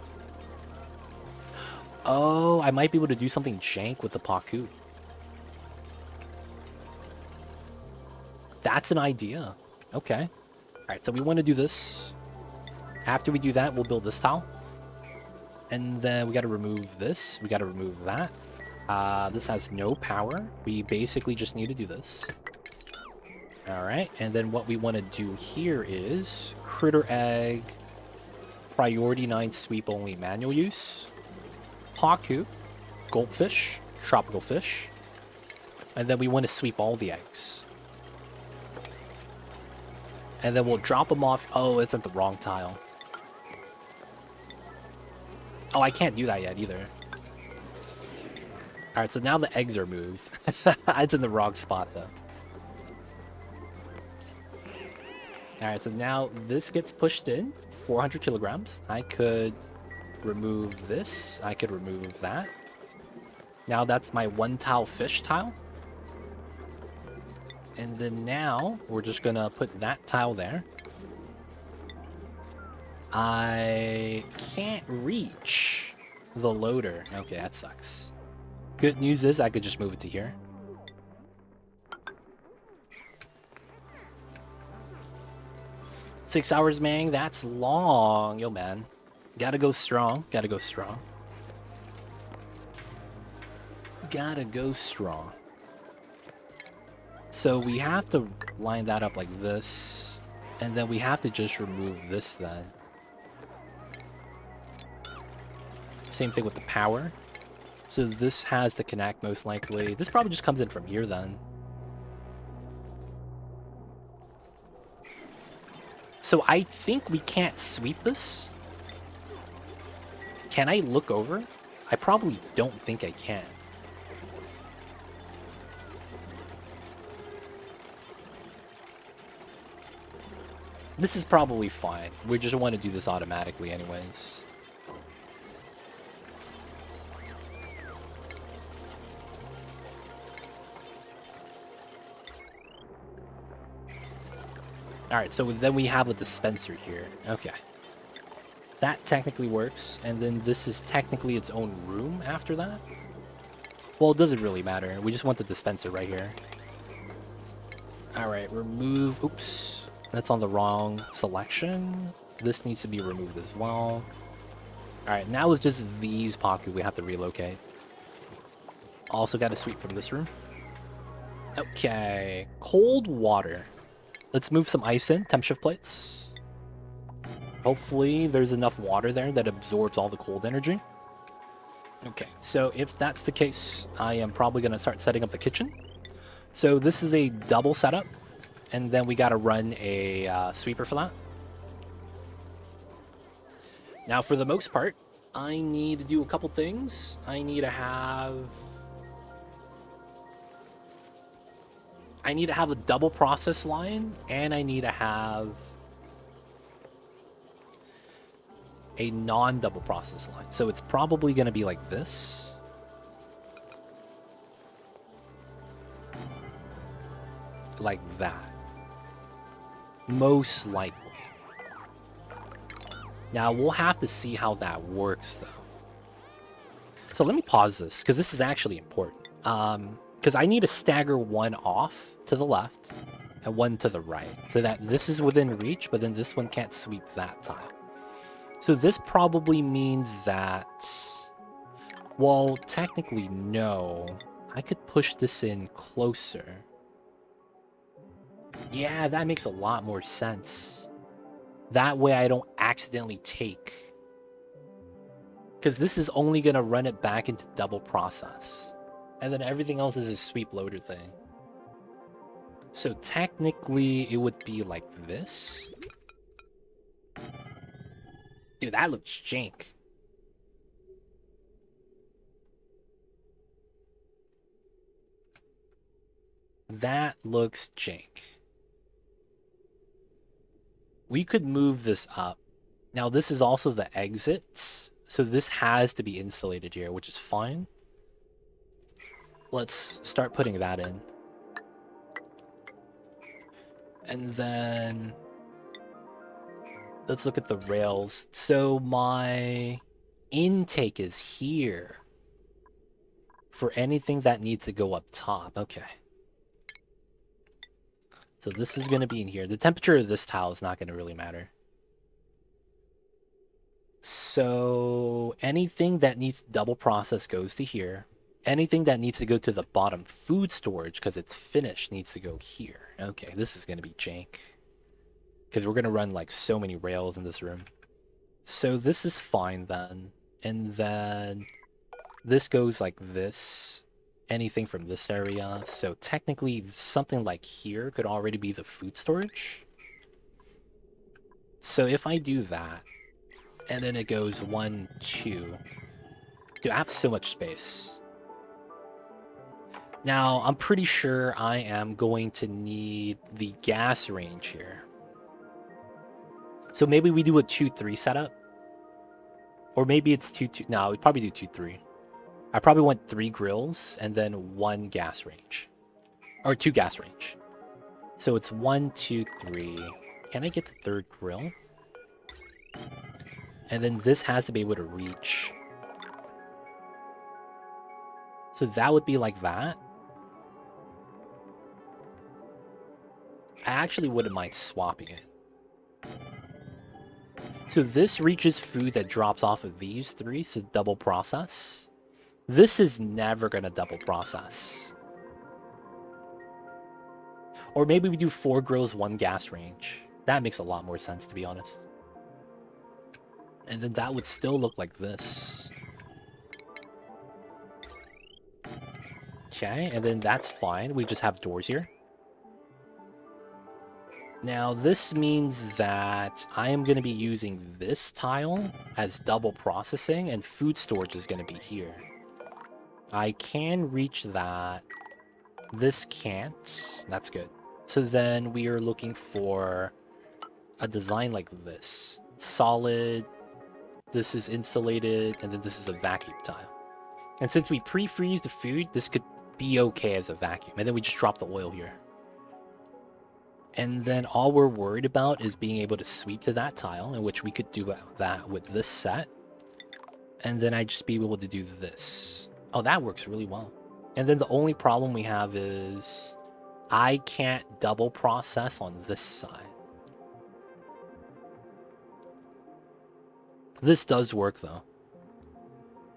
Oh, I might be able to do something jank with the Pacu. That's an idea. Okay. Alright, so we want to do this. After we do that, we'll build this tile. And then we got to remove this. We got to remove that. This has no power. We basically just need to do this. Alright, and then what we want to do here is critter egg, priority 9 sweep only manual use, Pacu, goldfish, tropical fish, and then we want to sweep all the eggs. And then we'll drop them off. Oh, it's at the wrong tile. Oh, I can't do that yet either. Alright, so now the eggs are moved. It's in the wrong spot, though. Alright, so now this gets pushed in. 400 kilograms. I could remove this. I could remove that. Now that's my 1 tile fish tile. And then now we're just gonna put that tile there. I can't reach the loader. Okay, that sucks. Good news is I could just move it to here. Six hours, man. That's long. Yo, man. Gotta go strong. Gotta go strong. Gotta go strong. So we have to line that up like this. And then we have to just remove this then. Same thing with the power. So this has to connect most likely. This probably just comes in from here then. So I think we can't sweep this. Can I look over? I probably don't think I can. This is probably fine. We just want to do this automatically anyways. Alright, so then we have a dispenser here. Okay. That technically works, and then this is technically its own room after that. Well, it doesn't really matter. We just want the dispenser right here. Alright, remove... Oops. That's on the wrong selection. This needs to be removed as well. Alright, now it's just these Pacu we have to relocate. Also got to sweep from this room. Okay. Cold water. Let's move some ice in. Temp shift plates. Hopefully there's enough water there that absorbs all the cold energy. Okay, so if that's the case, I am probably going to start setting up the kitchen. So this is a double setup. And then we got to run a sweeper for that. Now, for the most part, I need to do a couple things. I need to have a double process line, and I need to have a non-double process line. So it's probably going to be like this. Like that. Most likely. Now, we'll have to see how that works, though. So let me pause this, because this is actually important. Because I need to stagger one off to the left and one to the right, so that this is within reach, but then this one can't sweep that tile. So this probably means that... Well, technically, no. I could push this in closer. Yeah, that makes a lot more sense. That way I don't accidentally take. Because this is only going to run it back into double process. And then everything else is a sweep loader thing. So technically it would be like this. Dude, that looks jank. That looks jank. We could move this up. Now, this is also the exit, so this has to be insulated here, which is fine. Let's start putting that in. And then... let's look at the rails. So my intake is here. For anything that needs to go up top. Okay. So this is going to be in here. The temperature of this tile is not going to really matter. So anything that needs double process goes to here. Anything that needs to go to the bottom food storage because it's finished needs to go here. Okay, this is going to be jank. Because we're going to run like so many rails in this room. So this is fine then. And then this goes like this. Anything from this area. So technically something like here could already be the food storage. So if I do that, and then it goes 1, 2. Dude, I have so much space. Now, I'm pretty sure I am going to need the gas range here. So maybe we do a 2-3 setup. Or maybe it's 2-2. No, we probably do 2-3. I probably want 3 grills and then 1 gas range. Or 2 gas range. So it's 1, 2, 3. Can I get the 3rd grill? And then this has to be able to reach. So that would be like that. I actually wouldn't mind swapping it. So this reaches food that drops off of these 3, so double process. This is never going to double process. Or maybe we do 4 grills, 1 gas range. That makes a lot more sense, to be honest. And then that would still look like this. Okay, and then that's fine. We just have doors here. Now, this means that I am going to be using this tile as double processing, and food storage is going to be here. I can reach that. This can't. That's good. So then we are looking for a design like this. Solid. This is insulated, and then this is a vacuum tile. And since we pre-freeze the food, this could be okay as a vacuum. And then we just drop the oil here. And then all we're worried about is being able to sweep to that tile, in which we could do that with this set. And then I'd just be able to do this. Oh, that works really well. And then the only problem we have is I can't double process on this side. This does work, though.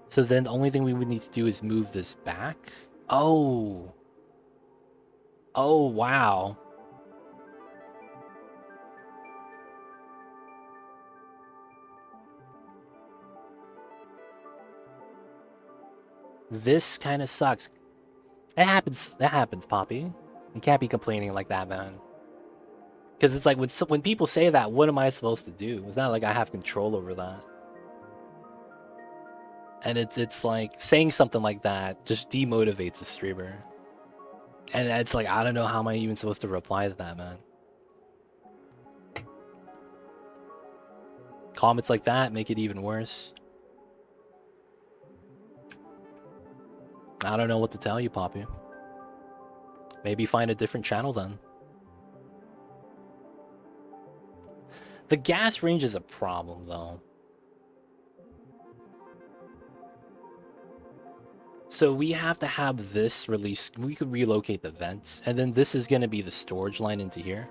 So then the only thing we would need to do is move this back. Oh. Oh, wow. This kind of sucks. It happens. That happens, Poppy. You can't be complaining like that, man. Because it's like when people say that, what am I supposed to do? It's not like I have control over that. And it's like saying something like that just demotivates the streamer. And it's like, I don't know how am I even supposed to reply to that, man. Comments like that make it even worse. I don't know what to tell you, Poppy. Maybe find a different channel then. The gas range is a problem, though. So we have to have this release. We could relocate the vents. And then this is going to be the storage line into here.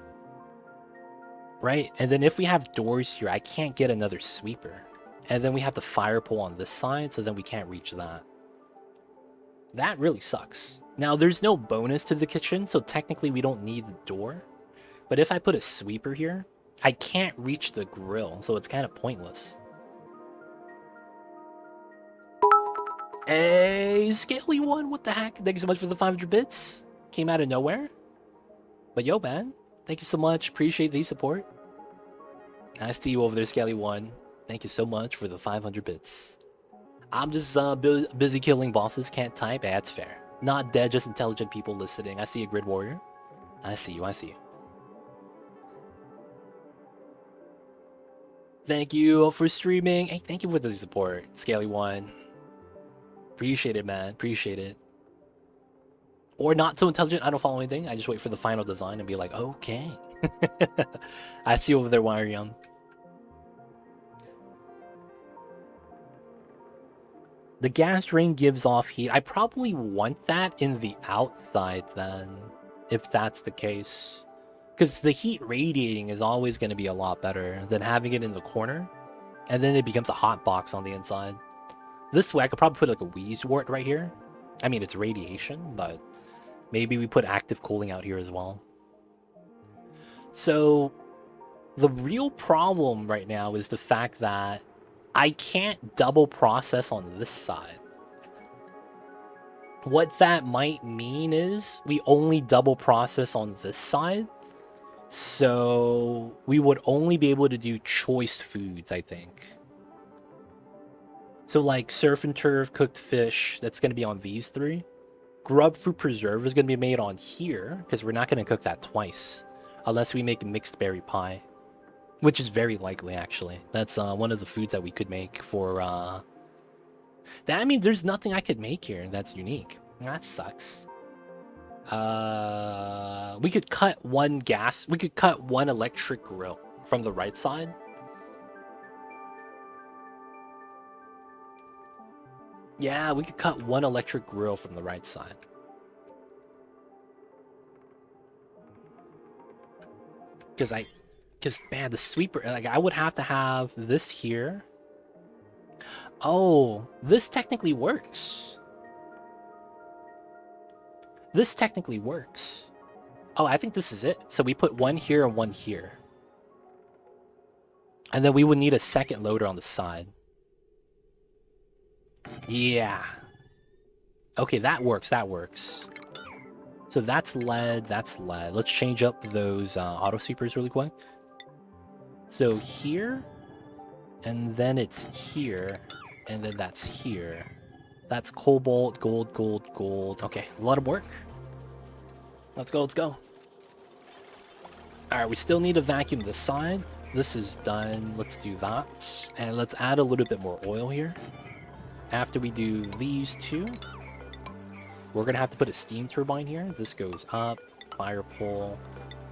Right? And then if we have doors here, I can't get another sweeper. And then we have the fire pole on this side, so then we can't reach that. That really sucks. Now, there's no bonus to the kitchen, so technically we don't need the door. But if I put a sweeper here, I can't reach the grill, so it's kind of pointless. Hey, Scaly One, what the heck? Thank you so much for the 500 bits. Came out of nowhere. But yo, man, thank you so much. Appreciate the support. Nice to you over there, Scaly One. Thank you so much for the 500 bits. I'm just busy killing bosses, can't type. Yeah, that's fair. Not dead, just intelligent people listening. I see you, Grid Warrior. I see you, I see you. Thank you for streaming. Hey, thank you for the support, Scaly One. Appreciate it, man. Appreciate it. Or not so intelligent, I don't follow anything. I just wait for the final design and be like, okay. I see you over there, Wire. The gas drain gives off heat. I probably want that in the outside then, if that's the case. Because the heat radiating is always going to be a lot better than having it in the corner, and then it becomes a hot box on the inside. This way, I could probably put like a wheeze wart right here. I mean, it's radiation, but maybe we put active cooling out here as well. So the real problem right now is the fact that I can't double process on this side. What that might mean is we only double process on this side. So we would only be able to do choice foods, I think. So like surf and turf, cooked fish, that's going to be on these three. Grub fruit preserve is going to be made on here because we're not going to cook that twice. Unless we make mixed berry pie. Which is very likely, actually. That's one of the foods that we could make for... That means there's nothing I could make here that's unique. That sucks. We could cut one gas... We could cut one electric grill from the right side. Yeah, we could cut one electric grill from the right side. Because, man, the sweeper... Like, I would have to have this here. Oh, this technically works. This technically works. Oh, I think this is it. So we put one here and one here. And then we would need a second loader on the side. Yeah. Okay, that works, that works. So that's lead, that's lead. Let's change up those auto sweepers really quick. So here, and then it's here, and then that's here. That's cobalt, gold, gold, gold. Okay, a lot of work. Let's go, let's go. Alright, we still need to vacuum this side. This is done. Let's do that. And let's add a little bit more oil here. After we do these two, we're going to have to put a steam turbine here. This goes up, fire pole,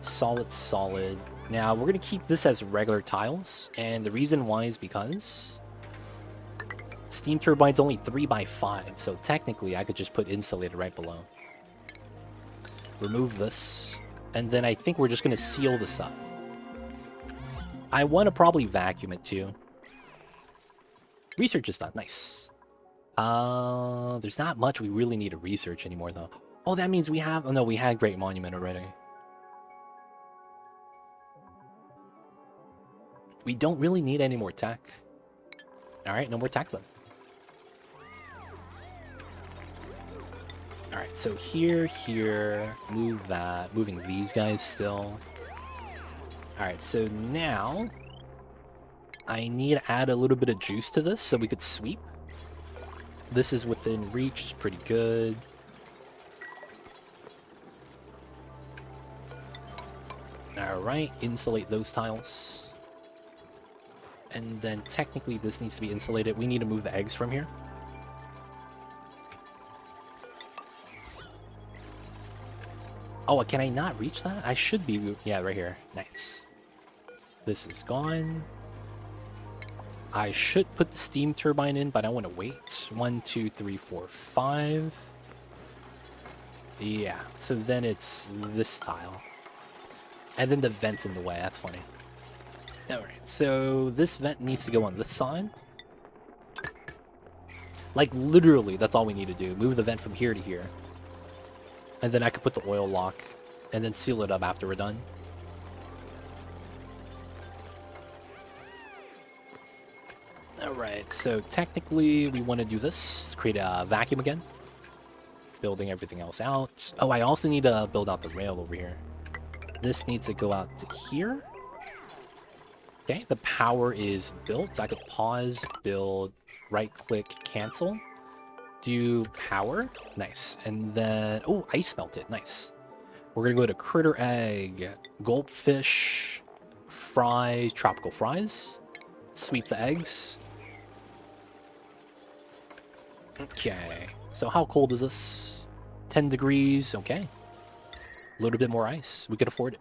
solid, solid. Now, we're going to keep this as regular tiles. And the reason why is because steam turbine's only 3x5. So technically, I could just put insulated right below. Remove this. And then I think we're just going to seal this up. I want to probably vacuum it too. Research is done. Nice. There's not much we really need to research anymore, though. Oh, that means we have... Oh, no, we had Great Monument already. We don't really need any more tech. Alright, no more tech, then. Alright, so here, here, move that. Moving these guys still. Alright, so now... I need to add a little bit of juice to this so we could sweep. This is within reach, it's pretty good. Alright, insulate those tiles. And then technically this needs to be insulated. We need to move the eggs from here. Oh, can I not reach that? I should be... Yeah, right here. Nice. This is gone. I should put the steam turbine in, but I want to wait. 1, 2, 3, 4, 5. Yeah, so then it's this tile. And then the vent's in the way. That's funny. Alright, so this vent needs to go on this side. Like, literally, that's all we need to do. Move the vent from here to here. And then I could put the oil lock and then seal it up after we're done. Alright, so technically we want to do this. Create a vacuum again. Building everything else out. Oh, I also need to build out the rail over here. This needs to go out to here. Okay, the power is built. So I could pause, build, right-click, cancel. Do power. Nice. And then... Oh, ice melted. Nice. We're going to go to critter egg, goldfish, fries, tropical fries. Sweep the eggs. Okay. So how cold is this? 10 degrees. Okay. A little bit more ice. We could afford it.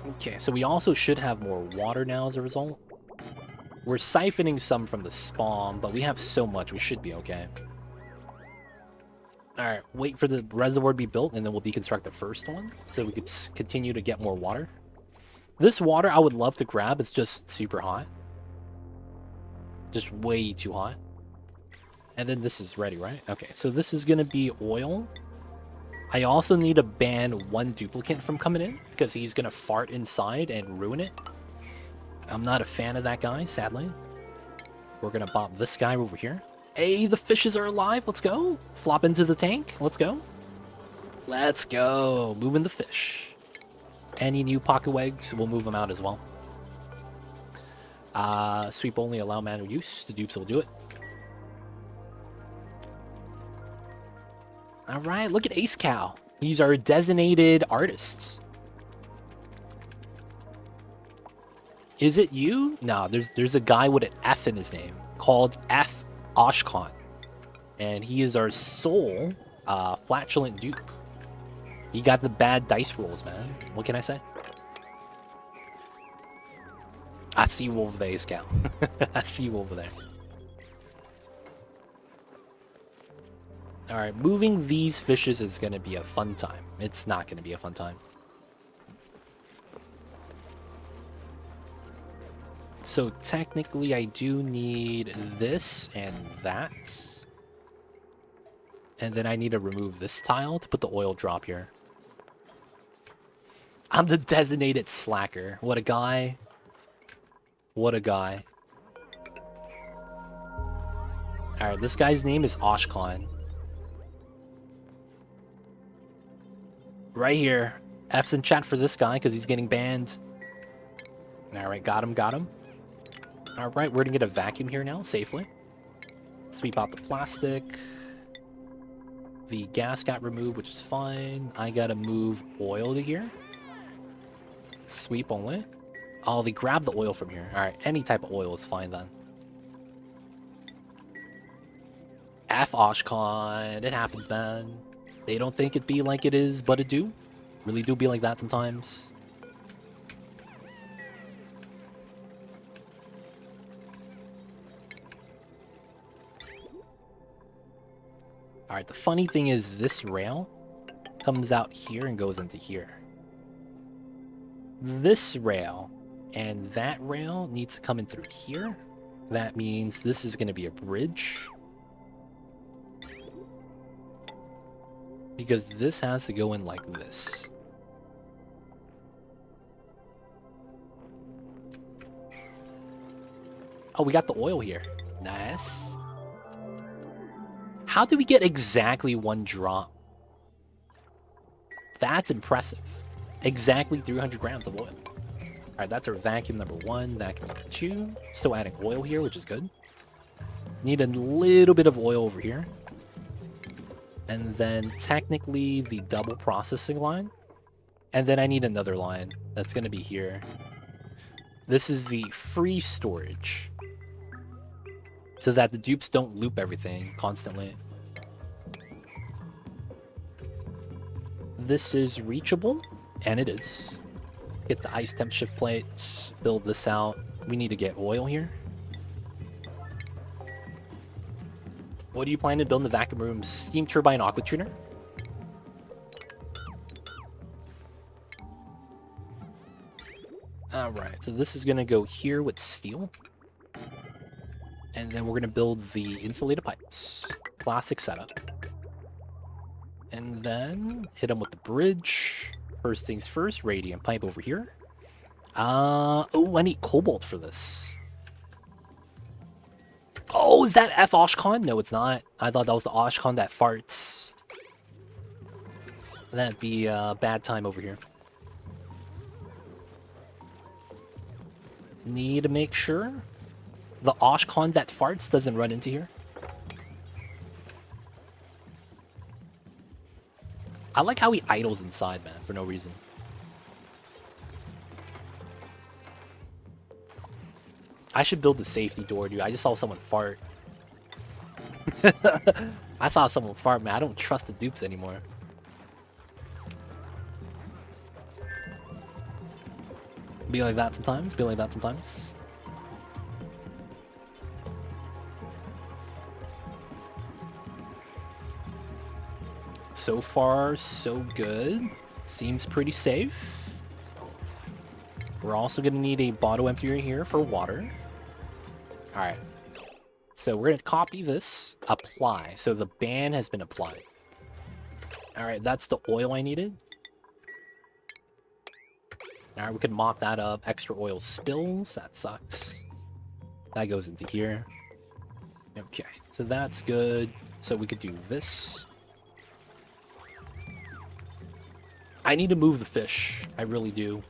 Okay, so we also should have more water now as a result. We're siphoning some from the spawn, but we have so much, we should be okay. Alright, wait for the reservoir to be built, and then we'll deconstruct the first one, so we could continue to get more water. This water I would love to grab, it's just super hot. Just way too hot. And then this is ready, right? Okay, so this is gonna be oil. I also need to ban one duplicant from coming in, because he's gonna fart inside and ruin it. I'm not a fan of that guy, sadly. We're gonna pop this guy over here. Hey, the fishes are alive. Let's go. Flop into the tank. Let's go. Let's go. Moving the fish. Any new Pacu eggs, we'll move them out as well. Sweep only, allow manual use. The dupes will do it. Alright, look at Ace Cow. He's our designated artist. Is it you? No, there's a guy with an F in his name called F Oshkon. And he is our sole flatulent dupe. He got the bad dice rolls, man. What can I say? I see you over there, Scout. I see you over there. Alright, moving these fishes is going to be a fun time. It's not going to be a fun time. So technically I do need this and that. And then I need to remove this tile to put the oil drop here. I'm the designated slacker. What a guy. What a guy. Alright, this guy's name is Oshkon. Right here. F's in chat for this guy because he's getting banned. Alright, got him, got him. Alright, we're gonna get a vacuum here now, safely. Sweep out the plastic. The gas got removed, which is fine. I gotta move oil to here. Sweep only. Oh, they grab the oil from here. Alright, any type of oil is fine then. F Oshkon. It happens, man. They don't think it be like it is, but it do. Really do be like that sometimes. Alright, the funny thing is this rail comes out here and goes into here. This rail and that rail needs to come in through here. That means this is going to be a bridge. Because this has to go in like this. Oh, we got the oil here. Nice. How did we get exactly one drop? That's impressive. Exactly 300 grams of oil. Alright, that's our vacuum number 1, vacuum number 2. Still adding oil here, which is good. Need a little bit of oil over here. And then technically the double processing line. And then I need another line that's going to be here. This is the free storage. So that the dupes don't loop everything constantly. This is reachable, and it is. Get the ice temp shift plates, build this out. We need to get oil here. What do you plan to build in the vacuum room? Steam turbine aqua tuner? Alright, so this is going to go here with steel. And then we're going to build the insulated pipes. Classic setup. And then hit them with the bridge. First things first, radiant pipe over here. Oh, I need cobalt for this. Oh, is that F Oshkon? No, it's not. I thought that was the Oshkon that farts. That'd be a bad time over here. Need to make sure the Oshkon that farts doesn't run into here. I like how he idles inside, man, for no reason. I should build the safety door, dude. I just saw someone fart. I saw someone fart, man. I don't trust the dupes anymore. Be like that sometimes. Be like that sometimes. So far, so good. Seems pretty safe. We're also going to need a bottle emptier here for water. Alright. So we're going to copy this. Apply. So the ban has been applied. Alright, that's the oil I needed. Alright, we can mop that up. Extra oil spills. That sucks. That goes into here. Okay, so that's good. So we could do this. I need to move the fish. I really do.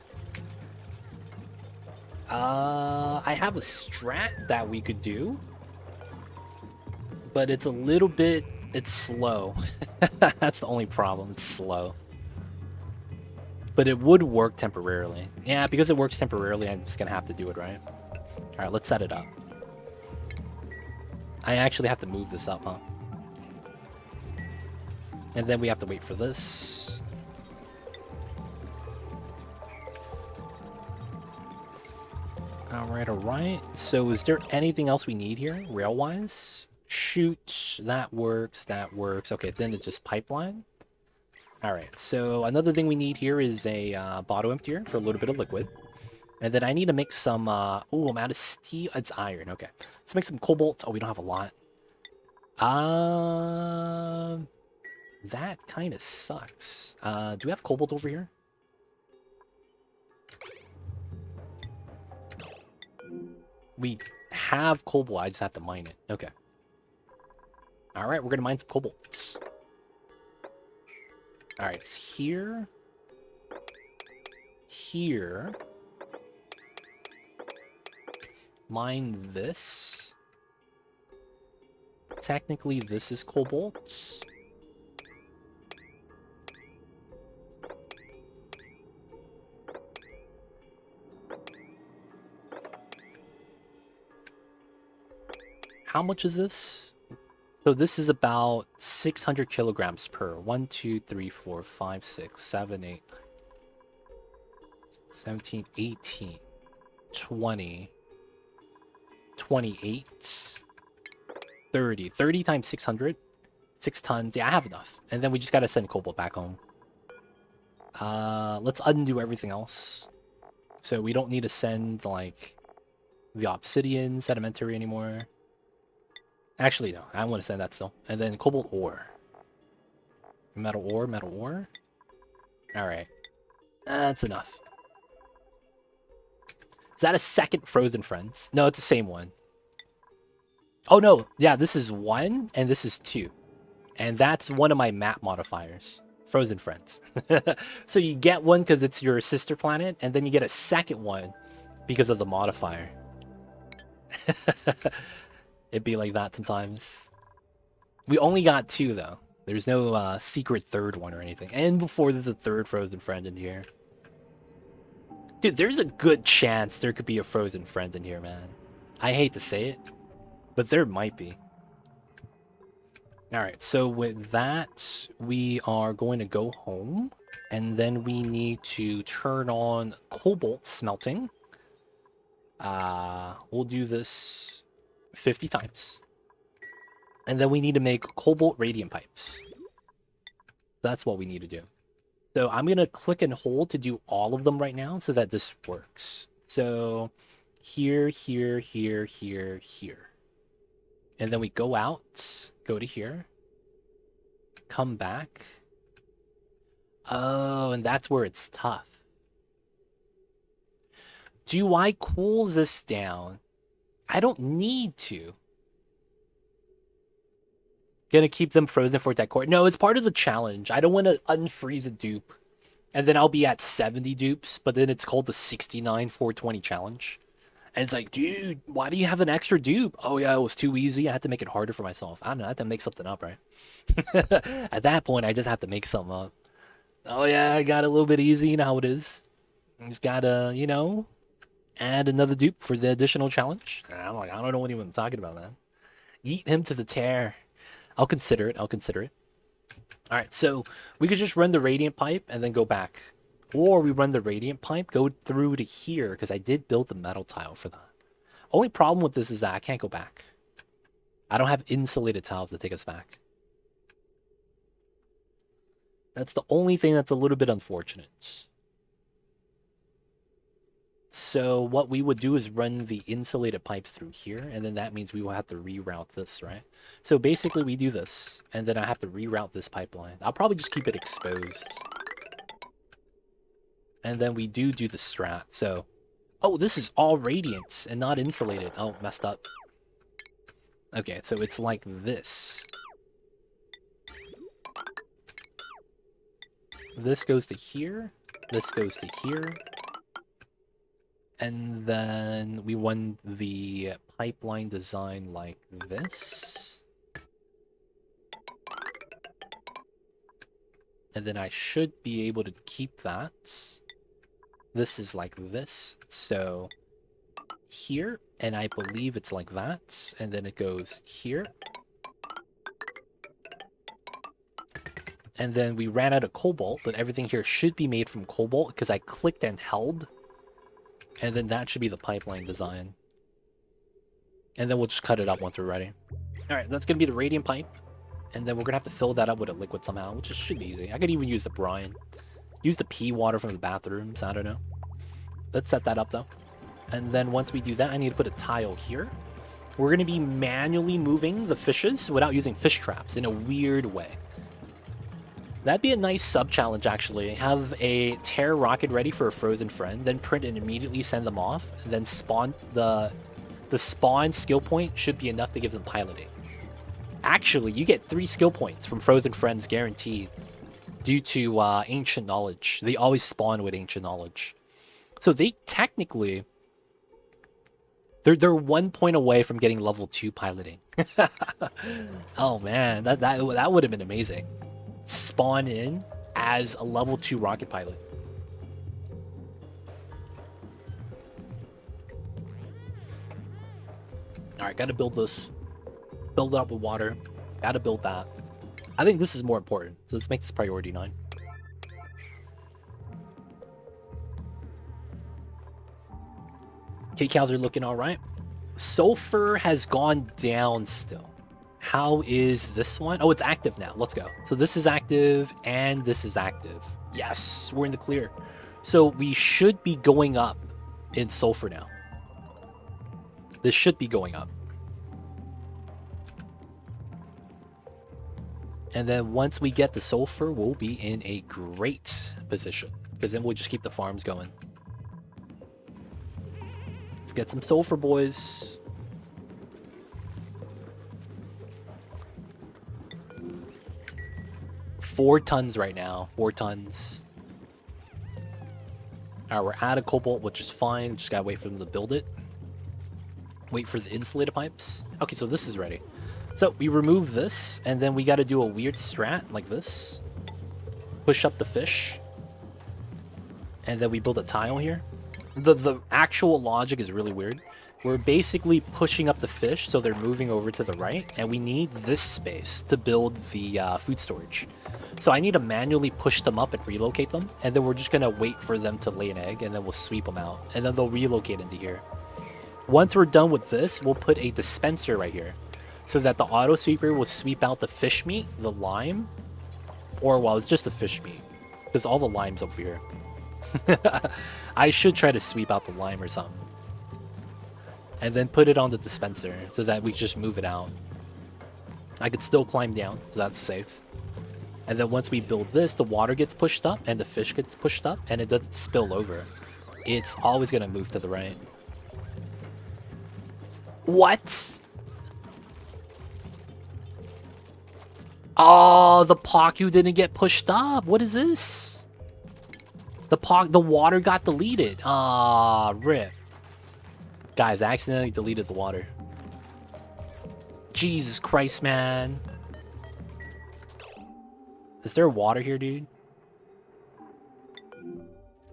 I have a strat that we could do. But it's a little bit... It's slow. That's the only problem. It's slow. But it would work temporarily. Yeah, because it works temporarily, I'm just going to have to do it, right? Alright, let's set it up. I actually have to move this up, huh? And then we have to wait for this. Alright, alright. So is there anything else we need here, rail-wise? Shoot, that works, that works. Okay, then it's just pipeline. Alright, so another thing we need here is a bottle emptier for a little bit of liquid. And then I need to make some, oh, I'm out of steel. It's iron, okay. Let's make some cobalt. Oh, we don't have a lot. That kind of sucks. Do we have cobalt over here? We have cobalt, I just have to mine it. Okay. Alright, we're gonna mine some cobalt. Alright, it's here. Here. Mine this. Technically, this is cobalt. How much is this? So this is about 600 kilograms per. 1, 2, 3, 4, 5, 6, 7, 8, 17, 18, 20, 28, 30. 30 times 600. 6 tons. Yeah, I have enough. And then we just gotta send cobalt back home. Let's undo everything else. So we don't need to send, like, the obsidian sedimentary anymore. Actually, no. I want to send that still. And then cobalt ore. Metal ore, metal ore. Alright. That's enough. Is that a second Frozen Friends? No, it's the same one. Oh, no. Yeah, this is 1, and this is 2. And that's one of my map modifiers. Frozen Friends. So you get one because it's your sister planet, and then you get a second one because of the modifier. It'd be like that sometimes. We only got 2, though. There's no secret third one or anything. And before there's a third Frozen Friend in here. Dude, there's a good chance there could be a Frozen Friend in here, man. I hate to say it, but there might be. Alright, so with that, we are going to go home. And then we need to turn on cobalt smelting. We'll do this 50 times. And then we need to make cobalt radiant pipes. That's what we need to do. So I'm going to click and hold to do all of them right now so that this works. So here, here, here, here, here. And then we go out, go to here, come back. Oh, and that's where it's tough. Do I cool this down? I don't need to. Gonna keep them frozen for decor. No, it's part of the challenge. I don't want to unfreeze a dupe. And then I'll be at 70 dupes, but then it's called the 69 420 challenge. And it's like, dude, why do you have an extra dupe? Oh yeah, it was too easy. I had to make it harder for myself. I don't know, I had to make something up, right? At that point, I just have to make something up. Oh yeah, I got a little bit easy, you know how it is. You just gotta, you know, add another dupe for the additional challenge. I'm like, I don't know what I'm talking about, man. Eat him to the tear. I'll consider it. I'll consider it. All right, so we could just run the radiant pipe and then go back. Or we run the radiant pipe, go through to here, because I did build the metal tile for that. Only problem with this is that I can't go back. I don't have insulated tiles to take us back. That's the only thing that's a little bit unfortunate. So what we would do is run the insulated pipes through here, and then that means we will have to reroute this, right? So basically we do this, and then I have to reroute this pipeline. I'll probably just keep it exposed. And then we do the strat, so... Oh, this is all radiant and not insulated. Oh, messed up. Okay, so it's like this. This goes to here. This goes to here. And then we run the pipeline design like this. And then I should be able to keep that. This is like this. So here, and I believe it's like that. And then it goes here. And then we ran out of cobalt, but everything here should be made from cobalt because I clicked and held. And then that should be the pipeline design. And then we'll just cut it up once we're ready. Alright, that's going to be the radiant pipe. And then we're going to have to fill that up with a liquid somehow, which should be easy. I could even use the brine. Use the pee water from the bathrooms, I don't know. Let's set that up though. And then once we do that, I need to put a tile here. We're going to be manually moving the fishes without using fish traps in a weird way. That'd be a nice sub-challenge, actually. Have a tear rocket ready for a frozen friend, then print and immediately send them off, and then spawn the spawn skill point should be enough to give them piloting. Actually, you get 3 skill points from frozen friends guaranteed due to ancient knowledge. They always spawn with ancient knowledge. So they technically... They're 1 point away from getting level 2 piloting. Oh man, that would have been amazing. Spawn in as a level 2 rocket pilot. Alright, gotta build this. Build it up with water. Gotta build that. I think this is more important, so let's make this priority 9. K-cows are looking alright. Sulfur has gone down still. How is this one? Oh, it's active now. Let's go. So this is active, and this is active. Yes, we're in the clear. So we should be going up in sulfur now. This should be going up. And then once we get the sulfur, we'll be in a great position. Because then we'll just keep the farms going. Let's get some sulfur, boys. 4 tons right now. 4 tons. Alright, we're out of cobalt, which is fine. Just gotta wait for them to build it. Wait for the insulated pipes. Okay, so this is ready. So we remove this, and then we gotta do a weird strat like this. Push up the fish. And then we build a tile here. The actual logic is really weird. We're basically pushing up the fish so they're moving over to the right, and we need this space to build the food storage. So I need to manually push them up and relocate them, and then we're just going to wait for them to lay an egg, and then we'll sweep them out, and then they'll relocate into here. Once we're done with this, we'll put a dispenser right here, so that the auto sweeper will sweep out the fish meat, the lime, or, well, it's just the fish meat, because all the lime's over here. I should try to sweep out the lime or something. And then put it on the dispenser, so that we just move it out. I could still climb down, so that's safe. And then once we build this, the water gets pushed up, and the fish gets pushed up, and it doesn't spill over. It's always going to move to the right. What? Oh, the Pacu didn't get pushed up. What is this? The water got deleted. Ah, rip. Guys, I accidentally deleted the water. Jesus Christ, man. Is there water here, dude?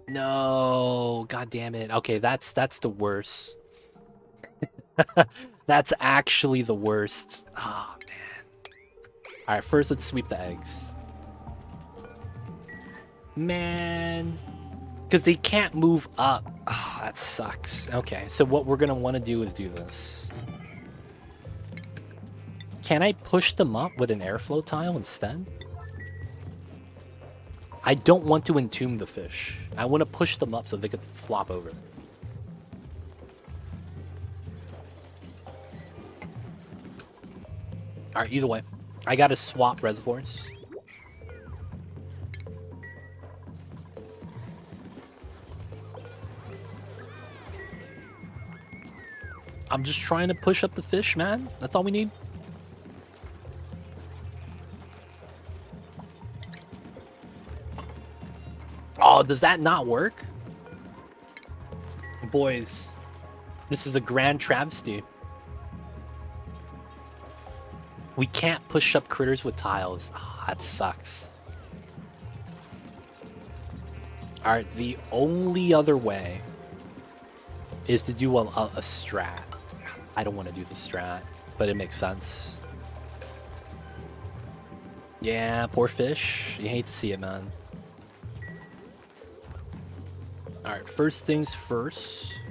No. God damn it. Okay, that's the worst. That's actually the worst. Oh, man. Alright, first let's sweep the eggs. Man. Because they can't move up. Oh, that sucks. Okay, so what we're going to want to do is do this. Can I push them up with an airflow tile instead? I don't want to entomb the fish. I want to push them up so they could flop over. Alright, either way. I gotta swap reservoirs. I'm just trying to push up the fish, man. That's all we need. Oh, does that not work? Boys, this is a grand travesty. We can't push up critters with tiles. Ah, that sucks. Alright, the only other way is to do a strat. I don't want to do the strat, but it makes sense. Yeah, poor fish. You hate to see it, man. Alright, first things first.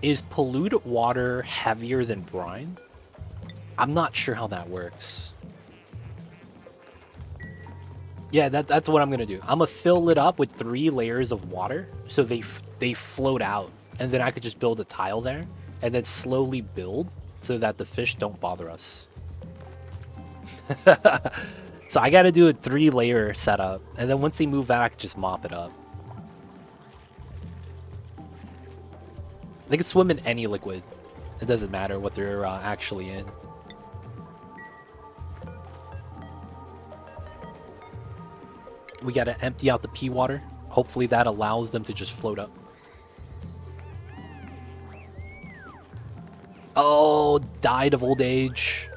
Is polluted water heavier than brine? I'm not sure how that works. Yeah, that's what I'm going to do. I'm going to fill it up with 3 layers of water so they float out. And then I could just build a tile there and then slowly build so that the fish don't bother us. So I got to do a 3-layer setup. And then once they move out, I can just mop it up. They can swim in any liquid. It doesn't matter what they're actually in. We gotta empty out the pea water. Hopefully that allows them to just float up. Oh, died of old age.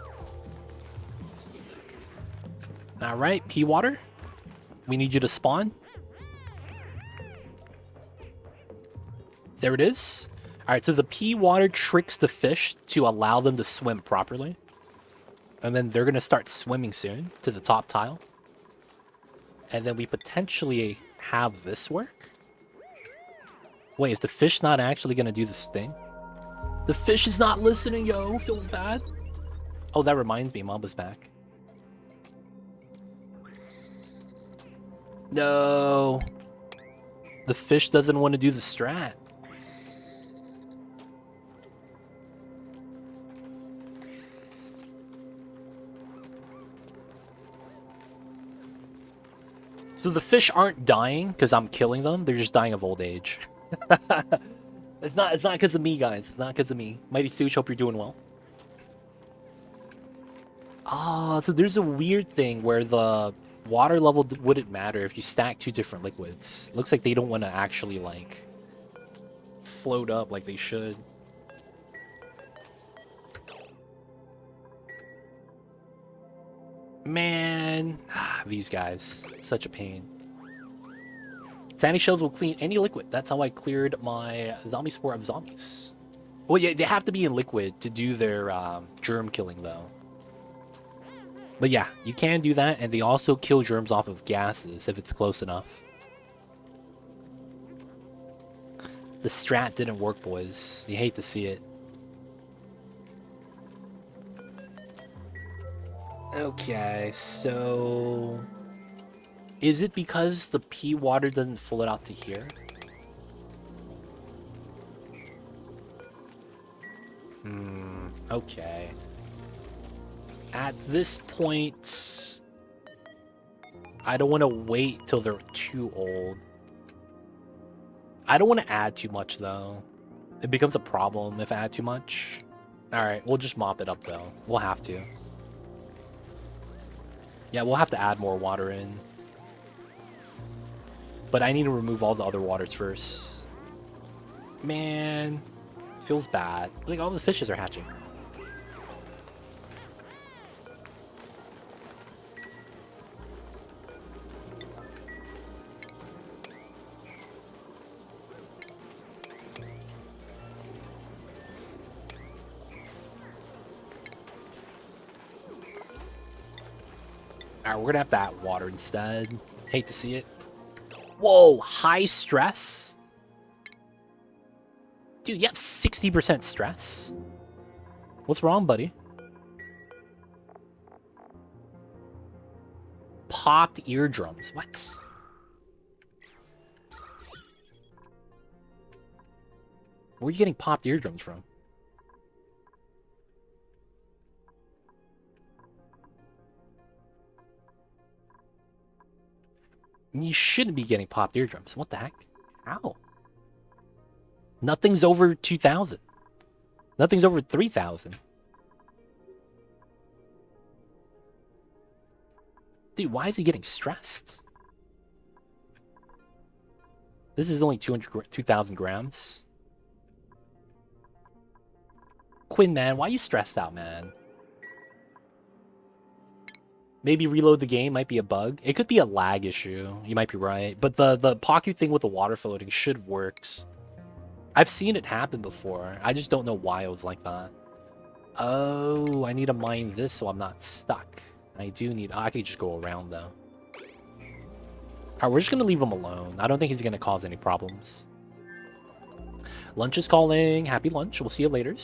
Alright, pea water. We need you to spawn. There it is. Alright, so the pea water tricks the fish to allow them to swim properly. And then they're gonna start swimming soon to the top tile. And then we potentially have this work. Wait, is the fish not actually going to do this thing? The fish is not listening, yo. Feels bad. Oh, that reminds me. Mamba's back. No. The fish doesn't want to do the strat. So the fish aren't dying because I'm killing them. They're just dying of old age. It's not because of me, guys. It's not because of me. Mighty Stooge, hope you're doing well. Ah, so there's a weird thing where the water level wouldn't matter if you stack 2 different liquids. Looks like they don't want to actually, like, float up like they should. Man, these guys, such a pain. Sandy shells will clean any liquid. That's how I cleared my zombie spore of zombies. Well, yeah, they have to be in liquid to do their germ killing, though. But yeah, you can do that, and they also kill germs off of gases if it's close enough. The strat didn't work, boys. You hate to see it. Okay, so... is it because the pea water doesn't float out to here? Okay. At this point... I don't want to wait till they're too old. I don't want to add too much, though. It becomes a problem if I add too much. Alright, we'll just mop it up, though. We'll have to. Yeah, we'll have to add more water in. But I need to remove all the other waters first. Man, feels bad. Like, all the fishes are hatching. Alright, we're gonna have to add water instead. Hate to see it. Whoa, high stress? Dude, you have 60% stress? What's wrong, buddy? popped eardrums. What? Where are you getting popped eardrums from? You shouldn't be getting popped eardrums. What the heck? How? Nothing's over 2,000. Nothing's over 3,000. Dude, why is he getting stressed? This is only 2,000 grams. Quinn, man, why are you stressed out, man? Maybe reload the game might be a bug. It could be a lag issue. You might be right. But the Pacu thing with the water floating should have worked. I've seen it happen before. I just don't know why it was like that. Oh, I need to mine this so I'm not stuck. I do need... Oh, I could just go around, though. Alright, we're just going to leave him alone. I don't think he's going to cause any problems. Lunch is calling. Happy lunch. We'll see you later.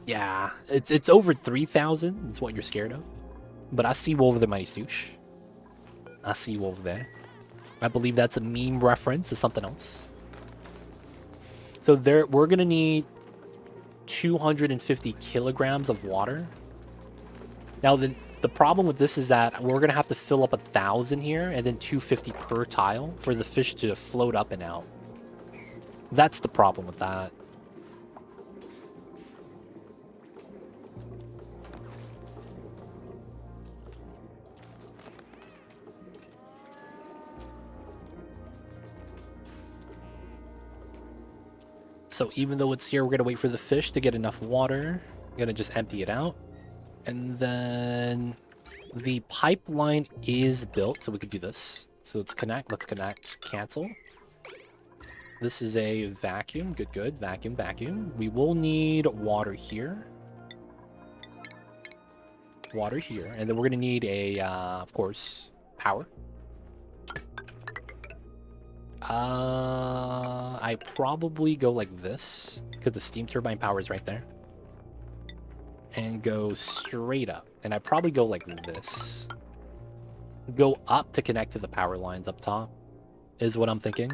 Yeah, it's over 3,000. It's what you're scared of. But I see you over there, Mighty Stoosh. I see you over there. I believe that's a meme reference to something else. So there, we're going to need 250 kilograms of water. Now, the problem with this is that we're going to have to fill up 1,000 here and then 250 per tile for the fish to float up and out. That's the problem with that. So even though it's here, we're going to wait for the fish to get enough water. I'm going to just empty it out. And then the pipeline is built, so we could do this. So let's connect, cancel. This is a vacuum, good, vacuum. We will need water here. Water here, and then we're going to need a, of course, power. I probably go like this, because the steam turbine power is right there. And go straight up. And I probably go like this. Go up to connect to the power lines up top, is what I'm thinking.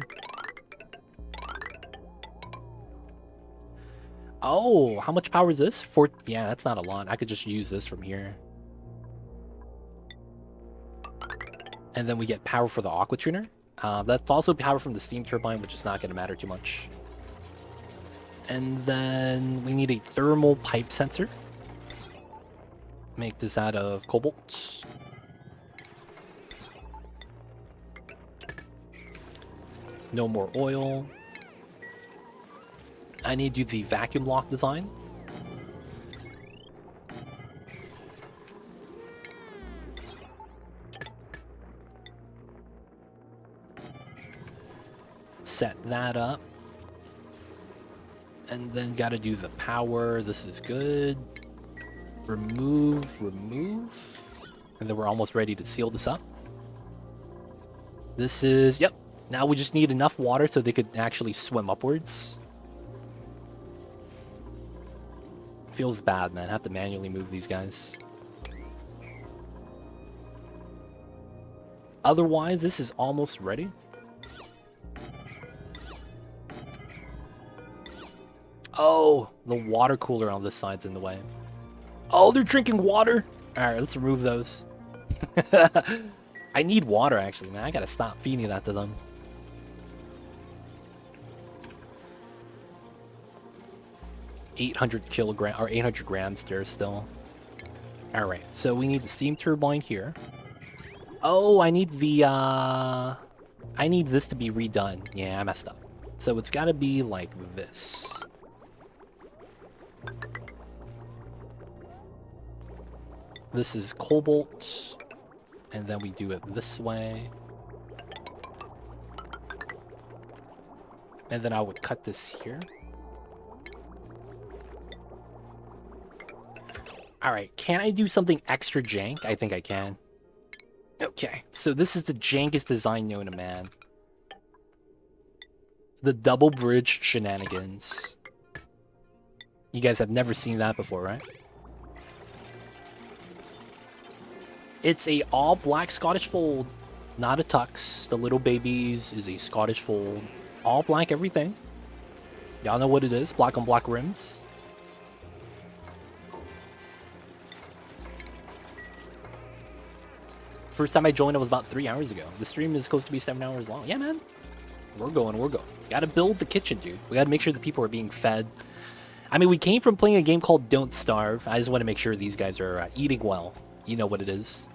Oh, how much power is this? Yeah, that's not a lot. I could just use this from here. And then we get power for the aqua tuner. That's also power from the steam turbine, which is not going to matter too much. And then we need a thermal pipe sensor. Make this out of cobalt. No more oil. I need to do the vacuum lock design. Set that up. And then got to do the power. This is good. Remove. And then we're almost ready to seal this up. This is, yep. Now we just need enough water so they could actually swim upwards. Feels bad, man. I have to manually move these guys. Otherwise, this is almost ready. Oh, the water cooler on this side's in the way. Oh, they're drinking water. All right, let's remove those. I need water, actually, man. I gotta stop feeding that to them. $800 or 800 grams there still. All right, so we need the steam turbine here. Oh, I need the I need this to be redone. Yeah, I messed up. So it's got to be like this. This is cobalt, and then we do it this way. And then I would cut this here. Alright, can I do something extra jank? I think I can. Okay, so this is the jankest design known to man. The double bridge shenanigans. You guys have never seen that before, right? It's a all black Scottish fold, not a tux. The little babies is a Scottish fold, all black everything. Y'all know what it is, black on black rims. First time I joined, it was about 3 hours ago. The stream is supposed to be 7 hours long. Yeah, man. We're going. Gotta build the kitchen, dude. We gotta make sure the people are being fed. I mean, we came from playing a game called Don't Starve. I just want to make sure these guys are eating well. You know what it is.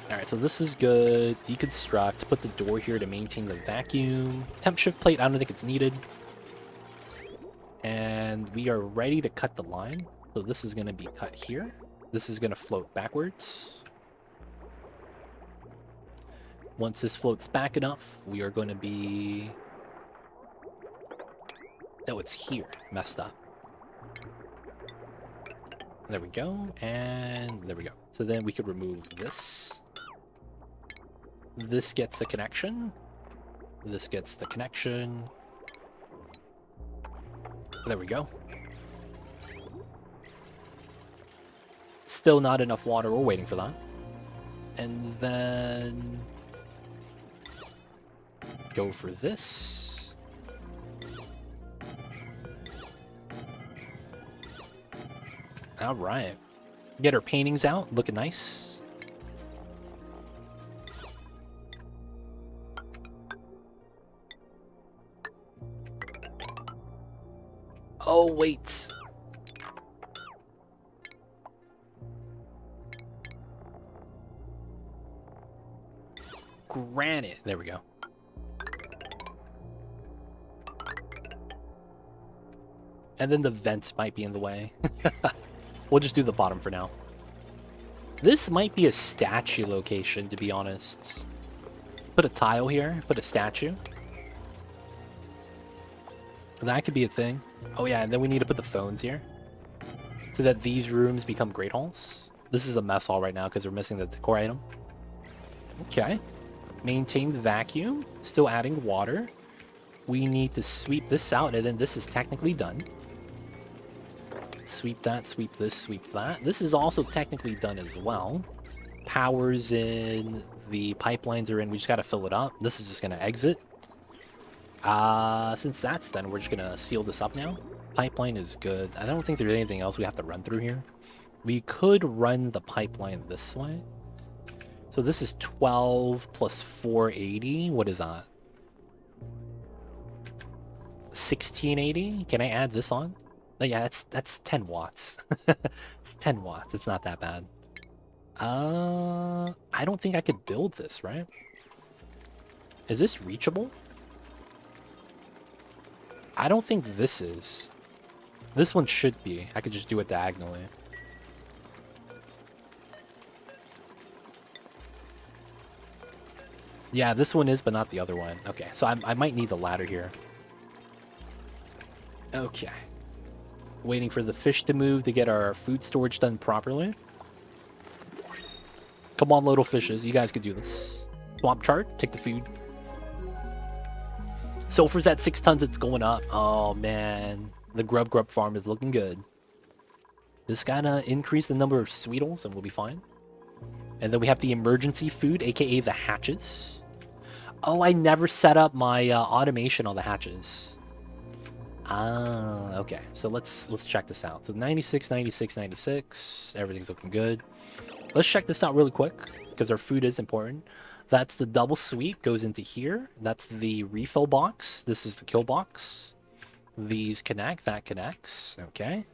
Alright, so this is good. Deconstruct. Put the door here to maintain the vacuum. Temp shift plate, I don't think it's needed. And we are ready to cut the line. So this is going to be cut here. This is going to float backwards. Once this floats back enough, we are going to be... No, it's here. Messed up. There we go. And there we go. So then we could remove this. This gets the connection. This gets the connection. There we go. Still not enough water. We're waiting for that. And then... go for this. Alright. Get our paintings out. Looking nice. Oh, wait. Granite. There we go. And then the vents might be in the way. We'll just do the bottom for now. This might be a statue location, to be honest. Put a tile here. Put a statue. That could be a thing. Oh yeah, and then we need to put the phones here. So that these rooms become great halls. This is a mess hall right now because we're missing the decor item. Okay. Maintain the vacuum. Still adding water. We need to sweep this out, and then this is technically done. Sweep that, sweep this, sweep that. This is also technically done as well. Power's in. The pipelines are in. We just got to fill it up. This is just going to exit. Since that's done, we're just going to seal this up now. Pipeline is good. I don't think there's anything else we have to run through here. We could run the pipeline this way. So this is 12 plus 480. What is that? 1680? Can I add this on? Oh, yeah, that's 10 watts. It's 10 watts. It's not that bad. I don't think I could build this, right? Is this reachable? I don't think this is. This one should be. I could just do it diagonally. Yeah, this one is, but not the other one. Okay, so I might need the ladder here. Okay. Waiting for the fish to move to get our food storage done properly. Come on, little fishes. You guys could do this. Swamp chart. Take the food. Sulfur's at 6 tons. It's going up. Oh, man. The grub farm is looking good. Just gotta increase the number of sweetles and we'll be fine. And then we have the emergency food, aka the hatches. Oh, I never set up my automation on the hatches. Ah, okay. So let's check this out. So 96, 96, 96. Everything's looking good. Let's check this out really quick because our food is important. That's the double sweep goes into here. That's the refill box. This is the kill box. These connect. That connects. Okay.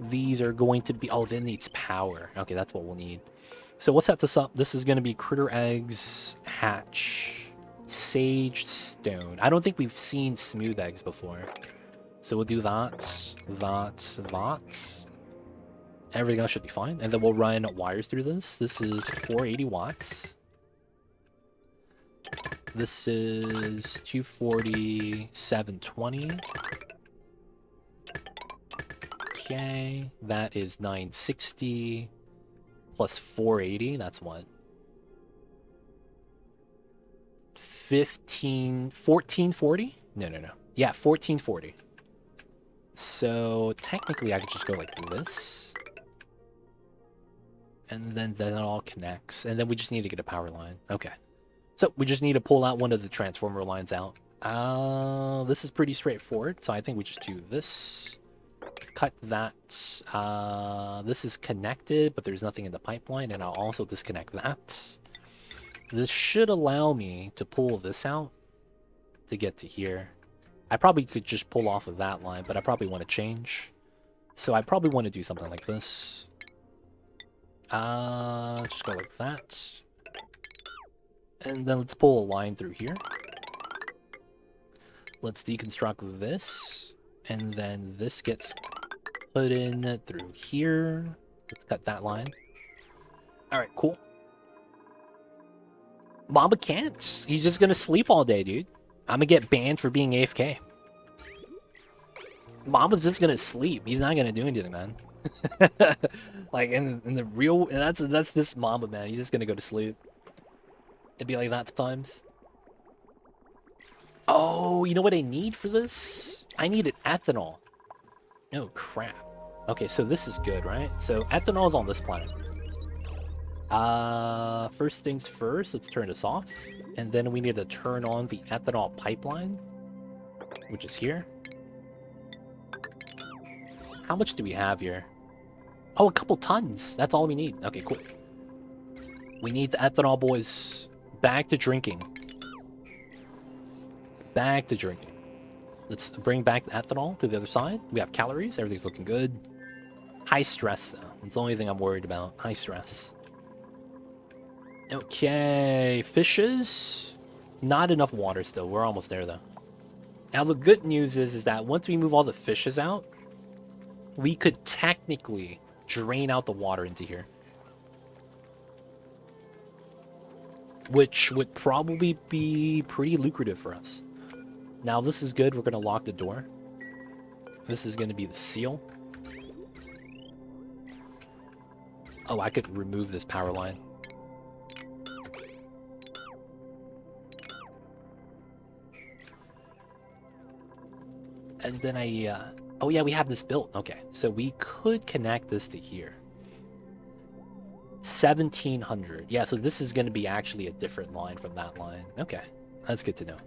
These are going to be... Oh, then needs power. Okay, that's what we'll need. So let's set this up. This is going to be critter eggs, hatch, sage, stone. I don't think we've seen smooth eggs before. So we'll do that. Everything else should be fine. And then we'll run wires through this. This is 480 watts. This is 240, 720. Okay, that is 960 plus 480. That's what? 1440? No. Yeah, 1440. So technically I could just go like this. And then that all connects. And then we just need to get a power line. Okay. So we just need to pull out one of the transformer lines out. This is pretty straightforward. So I think we just do this. Cut that. This is connected, but there's nothing in the pipeline. And I'll also disconnect that. This should allow me to pull this out to get to here. I probably could just pull off of that line, but I probably want to change. So I probably want to do something like this. Just go like that. And then let's pull a line through here. Let's deconstruct this. And then this gets put in through here. Let's cut that line. Alright, cool. Mamba can't. He's just gonna sleep all day, dude. I'm gonna get banned for being AFK. Mamba's just gonna sleep. He's not gonna do anything, man. Like in the real, that's just Mamba, man. He's just gonna go to sleep. It'd be like that sometimes. Oh, you know what I need for this? I needed ethanol. Oh crap. Okay, so this is good, right? So ethanol is on this planet. First things first, let's turn this off. And then we need to turn on the ethanol pipeline, which is here. How much do we have here? Oh, a couple tons. That's all we need. Okay, cool. We need the ethanol, boys. Back to drinking. Back to drinking. Let's bring back the ethanol to the other side. We have calories. Everything's looking good. High stress, though. That's the only thing I'm worried about. High stress. Okay, fishes. Not enough water still. We're almost there, though. Now, the good news is that once we move all the fishes out, we could technically drain out the water into here. Which would probably be pretty lucrative for us. Now, this is good. We're going to lock the door. This is going to be the seal. Oh, I could remove this power line. And then oh yeah, we have this built. Okay, so we could connect this to here. 1700. Yeah, so this is going to be actually a different line from that line. Okay, that's good to know.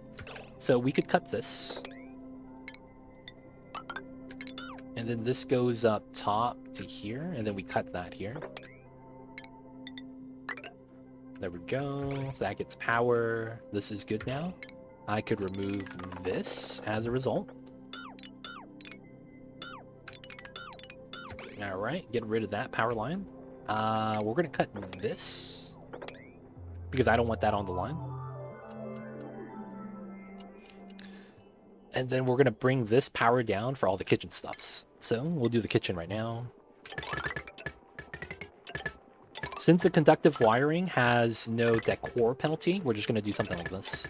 So we could cut this. And then this goes up top to here, and then we cut that here. There we go. So that gets power. This is good now. I could remove this as a result. Alright, get rid of that power line. We're going to cut this, because I don't want that on the line. And then we're going to bring this power down for all the kitchen stuffs. So, we'll do the kitchen right now. Since the conductive wiring has no decor penalty, we're just going to do something like this.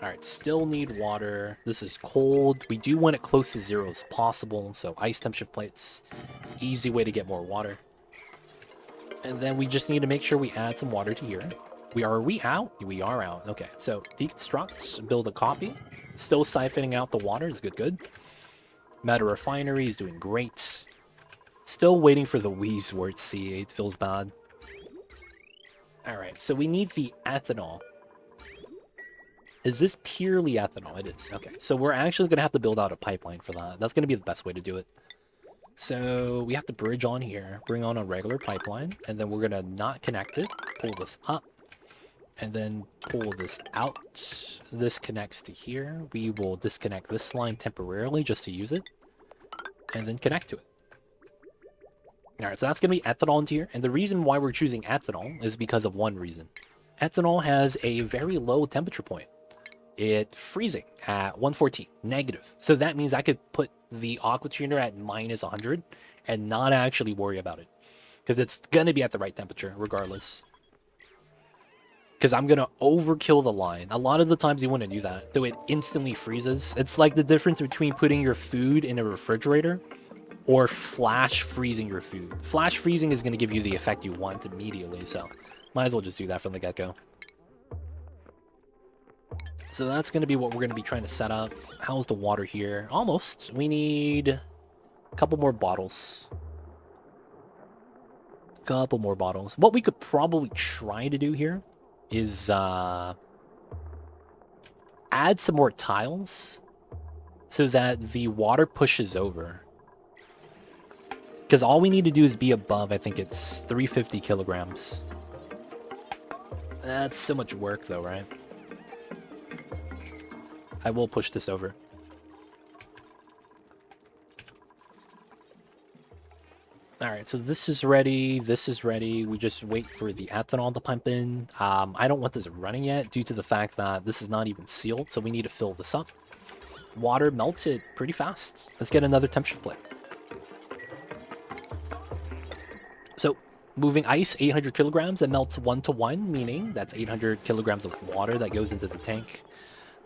Alright, still need water. This is cold. We do want it close to 0 as possible, so ice temp shift plates. Easy way to get more water. And then we just need to make sure we add some water to here. Are we out? We are out. Okay, so deconstruct, build a copy. Still siphoning out the water is good. Meta refinery is doing great. Still waiting for the Wheeze word C. It feels bad. Alright, so we need the ethanol. Is this purely ethanol? It is. Okay, so we're actually going to have to build out a pipeline for that. That's going to be the best way to do it. So we have to bridge on here, bring on a regular pipeline, and then we're going to not connect it, pull this up, and then pull this out. This connects to here. We will disconnect this line temporarily just to use it, and then connect to it. Alright, so that's going to be ethanol into here, and the reason why we're choosing ethanol is because of one reason. Ethanol has a very low temperature point. It's freezing at 114, negative. So that means I could put the aqua tuner at minus 100 and not actually worry about it. Because it's going to be at the right temperature regardless. Because I'm going to overkill the line. A lot of the times you want to do that, so it instantly freezes. It's like the difference between putting your food in a refrigerator or flash freezing your food. Flash freezing is going to give you the effect you want immediately, so might as well just do that from the get-go. So that's going to be what we're going to be trying to set up. How's the water here? Almost. We need a couple more bottles. Couple more bottles. What we could probably try to do here is add some more tiles so that the water pushes over. Because all we need to do is be above, I think it's 350 kilograms. That's so much work though, right? I will push this over. Alright, so this is ready, this is ready. We just wait for the ethanol to pump in. I don't want this running yet due to the fact that this is not even sealed, so we need to fill this up. Water melted pretty fast. Let's get another temperature plate. So, moving ice, 800 kilograms, it melts 1 to 1, meaning that's 800 kilograms of water that goes into the tank.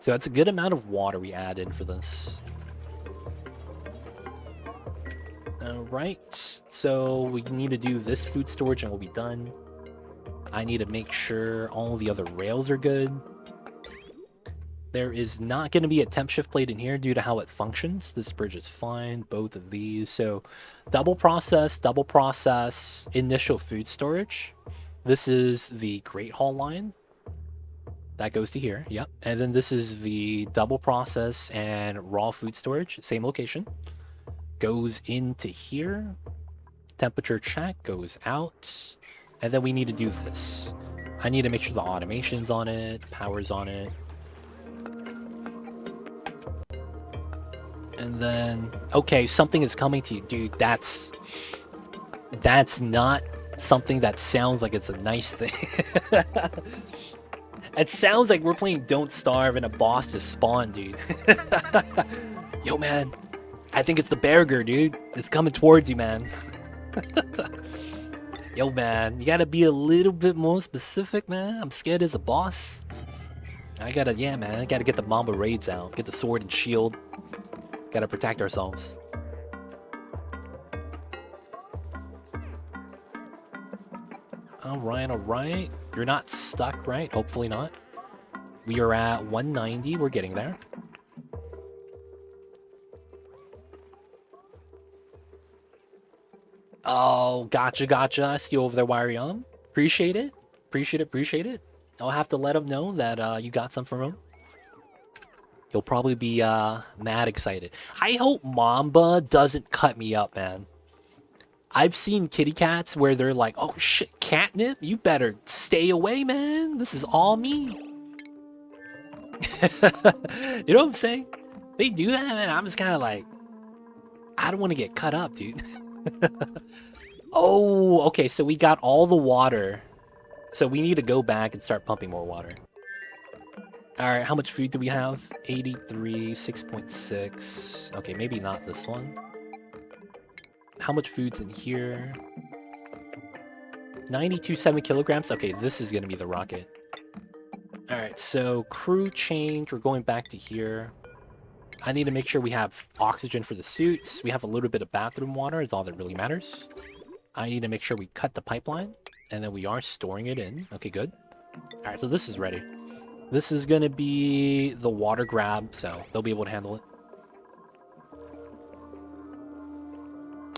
So that's a good amount of water we add in for this. Alright, so we need to do this food storage and we'll be done. I need to make sure all the other rails are good. There is not going to be a temp shift plate in here due to how it functions. This bridge is fine, both of these. So double process, initial food storage. This is the Great Hall line. That goes to here, yep. And then this is the double process and raw food storage, same location. Goes into here. Temperature check goes out. And then we need to do this. I need to make sure the automation's on it, power's on it. And then, okay, something is coming to you, dude. That's not something that sounds like it's a nice thing. It sounds like we're playing Don't Starve and a boss just spawned, dude. Yo, man. I think it's the Berger, dude. It's coming towards you, man. Yo, man. You gotta be a little bit more specific, man. I'm scared as a boss. Yeah, man. I gotta get the Mamba raids out. Get the sword and shield. Gotta protect ourselves. Alright, alright. You're not stuck, right? Hopefully not. We are at 190. We're getting there. Oh, gotcha. I see you over there, Warion. Appreciate it. Appreciate it. I'll have to let him know that you got some from him. He'll probably be mad excited. I hope Mamba doesn't cut me up, man. I've seen kitty cats where they're like, oh shit, catnip? You better stay away, man. This is all me. You know what I'm saying? They do that, man. I'm just kind of like, I don't want to get cut up, dude. Oh, okay, so we got all the water. So we need to go back and start pumping more water. Alright, how much food do we have? 83, 6.6. Okay, maybe not this one. How much food's in here? 92.7 kilograms. Okay, this is going to be the rocket. Alright, so crew change. We're going back to here. I need to make sure we have oxygen for the suits. We have a little bit of bathroom water. It's all that really matters. I need to make sure we cut the pipeline. And then we are storing it in. Okay, good. Alright, so this is ready. This is going to be the water grab, so they'll be able to handle it.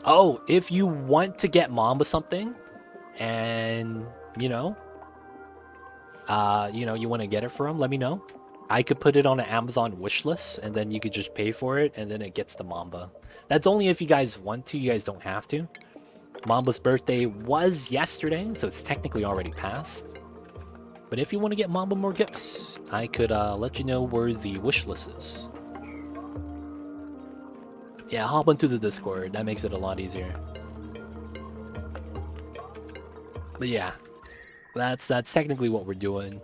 Oh, if you want to get Mamba something, and, you want to get it for him, let me know. I could put it on an Amazon wish list, and then you could just pay for it, and then it gets the Mamba. That's only if you guys want to. You guys don't have to. Mamba's birthday was yesterday, so it's technically already passed. But if you want to get Mamba more gifts, I could let you know where the wish list is. Yeah, hop onto the Discord. That makes it a lot easier. But yeah, that's technically what we're doing.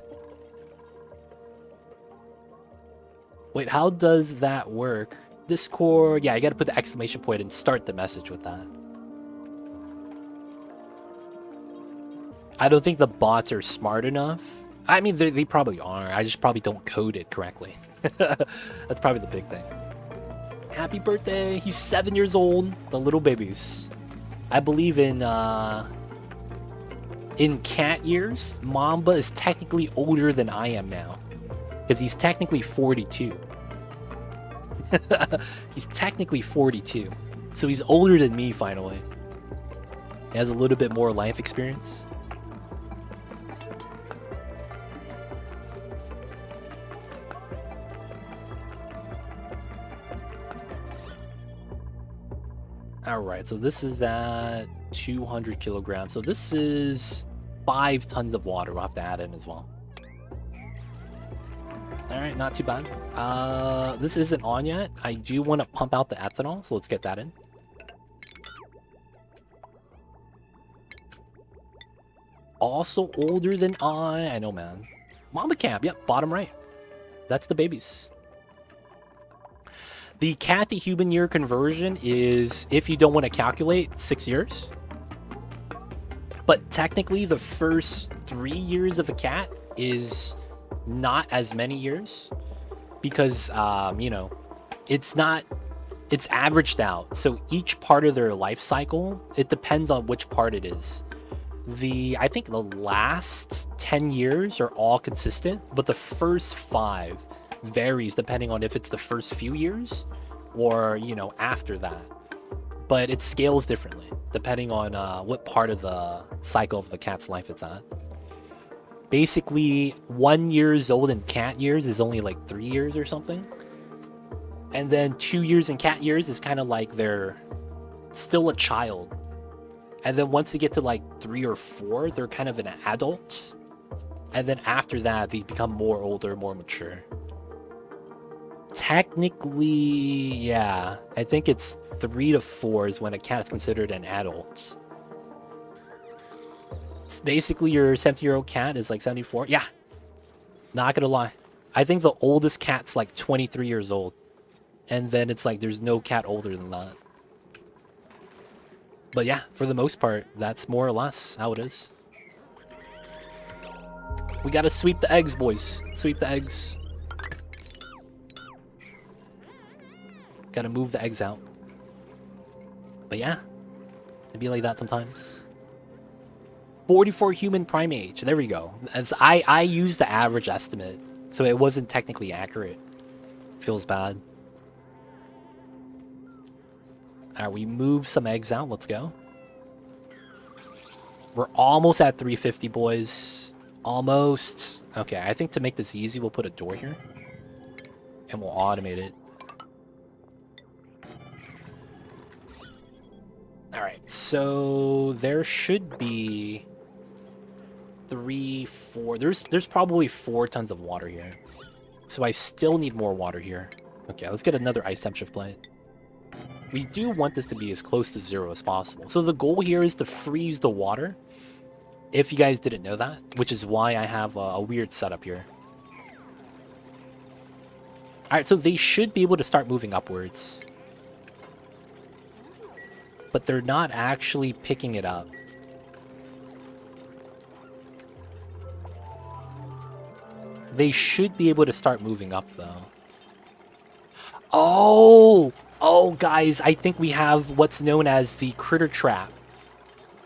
Wait, how does that work? Discord, yeah, you gotta put the exclamation point and start the message with that. I don't think the bots are smart enough. I mean, they probably are. I just probably don't code it correctly. That's probably the big thing. Happy birthday. He's 7 years old. The little babies. I believe in cat years, Mamba is technically older than I am now. Because he's technically 42. He's technically 42. So he's older than me, finally. He has a little bit more life experience. Alright, so this is at 200 kilograms. So this is 5 tons of water. We'll have to add in as well. Alright, not too bad. This isn't on yet. I do want to pump out the ethanol, so let's get that in. Also older than I know, man. Mamba Camp, yep, bottom right. That's the babies. The cat to human year conversion is, if you don't want to calculate, 6 years. But technically, the first 3 years of a cat is not as many years. Because, you know, it's averaged out. So each part of their life cycle, it depends on which part it is. I think the last 10 years are all consistent, but the first 5 varies depending on if it's the first few years or, you know, after that. But it scales differently depending on what part of the cycle of the cat's life it's at. Basically, 1 year old in cat years is only like 3 years or something. And then 2 years in cat years is kind of like they're still a child. And then once they get to like 3 or 4, they're kind of an adult. And then after that, they become more older, more mature. Technically, yeah, I think it's 3 to 4 is when a cat is considered an adult. It's basically, your 70-year-old cat is like 74. Yeah, not gonna lie. I think the oldest cat's like 23 years old. And then it's like there's no cat older than that. But yeah, for the most part, that's more or less how it is. We gotta sweep the eggs, boys. Sweep the eggs. Gotta move the eggs out. But yeah, it'd be like that sometimes. 44 human prime age. There we go. As I used the average estimate, so it wasn't technically accurate. Feels bad. Alright, we move some eggs out. Let's go. We're almost at 350, boys. Almost. Okay, I think to make this easy, we'll put a door here. And we'll automate it. Alright, so there should be 3, 4. There's probably 4 tons of water here. So I still need more water here. Okay, let's get another ice temp shift plate. We do want this to be as close to 0 as possible. So the goal here is to freeze the water. If you guys didn't know that, which is why I have a weird setup here. Alright, so they should be able to start moving upwards. But they're not actually picking it up. They should be able to start moving up, though. Oh, guys, I think we have what's known as the critter trap.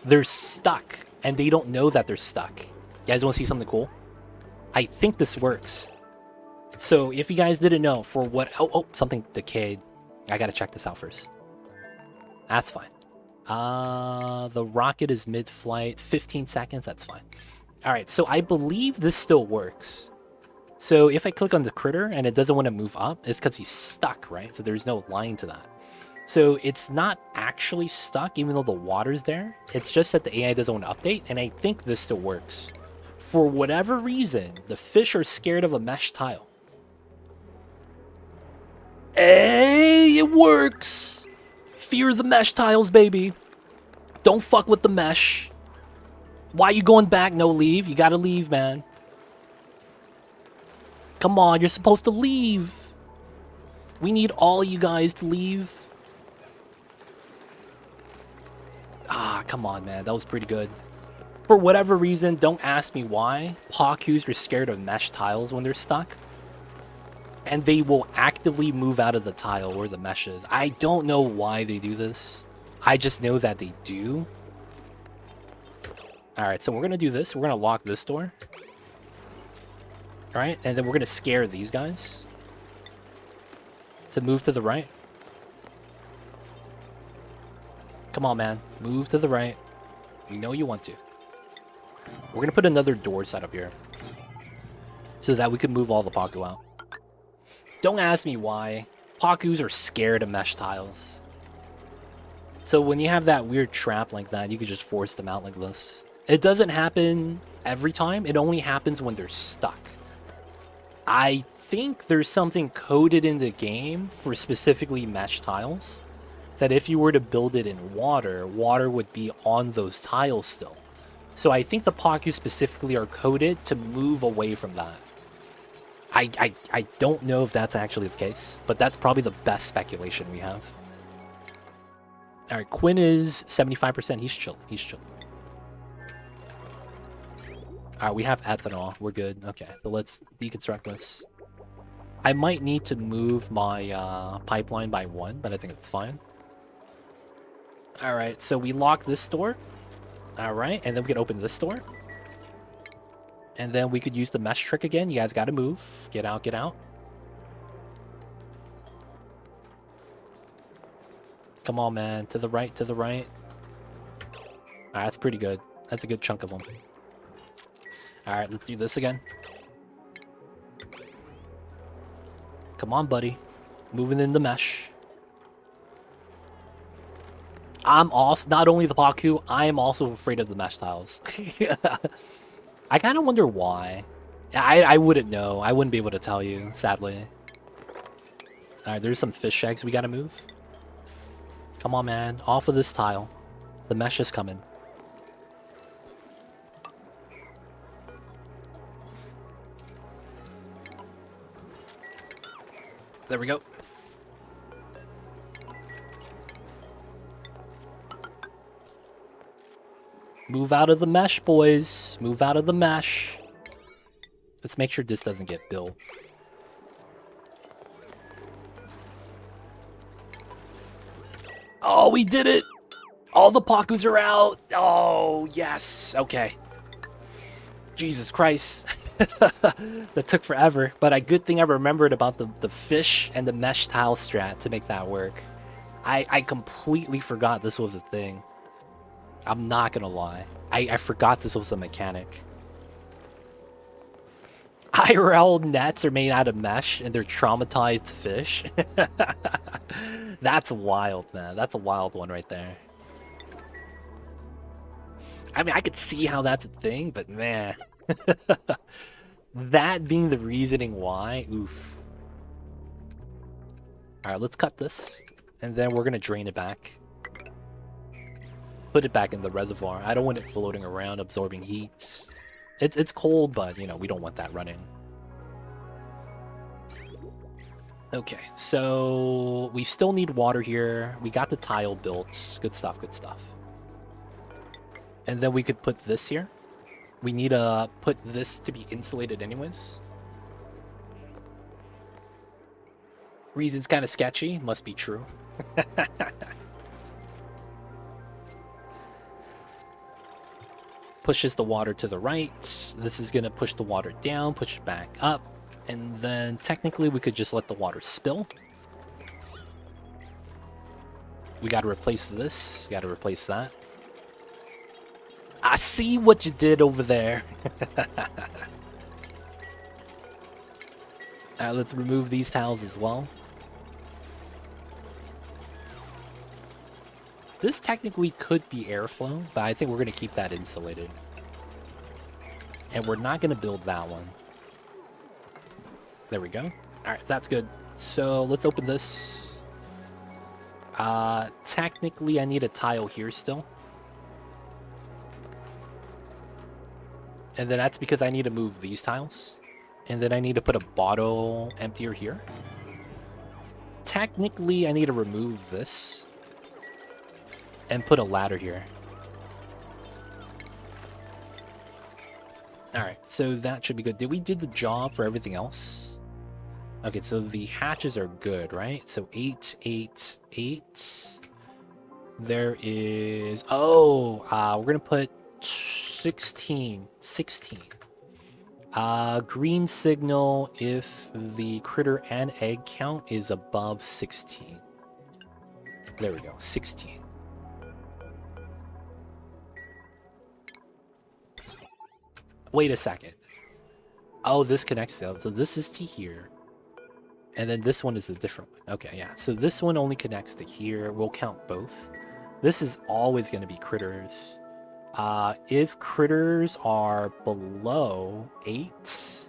They're stuck, and they don't know that they're stuck. You guys want to see something cool? I think this works. So, if you guys didn't know, for what... Oh, something decayed. I gotta check this out first. That's fine. The rocket is mid-flight. 15 seconds, that's fine. Alright, so I believe this still works. So if I click on the critter and it doesn't want to move up, it's because he's stuck, right? So there's no line to that. So it's not actually stuck, even though the water's there. It's just that the AI doesn't want to update, and I think this still works. For whatever reason, the fish are scared of a mesh tile. Hey, it works! Fear the mesh tiles, baby. Don't fuck with the mesh. Why you going back? No, leave. You gotta leave, man. Come on, you're supposed to leave. We need all you guys to leave. Ah, come on, man. That was pretty good. For whatever reason, don't ask me why, Pacus are scared of mesh tiles when they're stuck. And they will actively move out of the tile where the mesh is. I don't know why they do this. I just know that they do. Alright, so we're going to do this. We're going to lock this door. Alright, and then we're going to scare these guys to move to the right. Come on, man. Move to the right. You know you want to. We're going to put another door set up here so that we can move all the Pacu out. Don't ask me why. Pacus are scared of mesh tiles. So when you have that weird trap like that, you can just force them out like this. It doesn't happen every time. It only happens when they're stuck. I think there's something coded in the game for specifically mesh tiles, that if you were to build it in water, water would be on those tiles still. So I think the Pacu specifically are coded to move away from that. I don't know if that's actually the case, but that's probably the best speculation we have. Alright, Quinn is 75%. He's chill. He's chill. Alright, we have ethanol. We're good. Okay, so let's deconstruct this. I might need to move my pipeline by 1, but I think it's fine. Alright, so we lock this door. Alright, and then we can open this door. And then we could use the mesh trick again. You guys gotta move. Get out, get out. Come on, man. To the right, to the right. Alright, that's pretty good. That's a good chunk of them. Alright, let's do this again. Come on, buddy. Moving in the mesh. I'm also, not only the Pacu, I am also afraid of the mesh tiles. I kind of wonder why. I wouldn't know. I wouldn't be able to tell you, sadly. Alright, there's some fish eggs we gotta move. Come on, man. Off of this tile. The mesh is coming. There we go. Move out of the mesh, boys. Move out of the mesh. Let's make sure this doesn't get built. Oh, we did it! All the Pacus are out! Oh, yes. Okay. Jesus Christ. That took forever. But a good thing I remembered about the fish and the mesh tile strat to make that work. I completely forgot this was a thing. I'm not gonna lie. I forgot this was a mechanic. IRL nets are made out of mesh and they're traumatized fish. That's wild, man. That's a wild one right there. I mean, I could see how that's a thing, but man. That being the reasoning why, oof. Alright, let's cut this. And then we're gonna drain it back. Put it back in the reservoir. I don't want it floating around, absorbing heat. It's cold, but, you know, we don't want that running. Okay, so we still need water here. We got the tile built. Good stuff, good stuff. And then we could put this here. We need to put this to be insulated anyways. Reason's kind of sketchy. Must be true. Pushes the water to the right. This is going to push the water down, push it back up. And then technically we could just let the water spill. We got to replace this. Got to replace that. I see what you did over there. Alright, let's remove these tiles as well. This technically could be airflow, but I think we're going to keep that insulated. And we're not going to build that one. There we go. Alright, that's good. So let's open this. Technically I need a tile here still. And then that's because I need to move these tiles. And then I need to put a bottle emptier here. Technically I need to remove this. And put a ladder here. Alright, so that should be good. Did we do the job for everything else? Okay, so the hatches are good, right? So 8, 8, 8. There is... Oh, we're going to put 16. 16. Green signal if the critter and egg count is above 16. There we go, 16. Wait a second. Oh, this connects to... So this is to here. And then this one is a different one. Okay, yeah. So this one only connects to here. We'll count both. This is always going to be critters. If critters are below 8,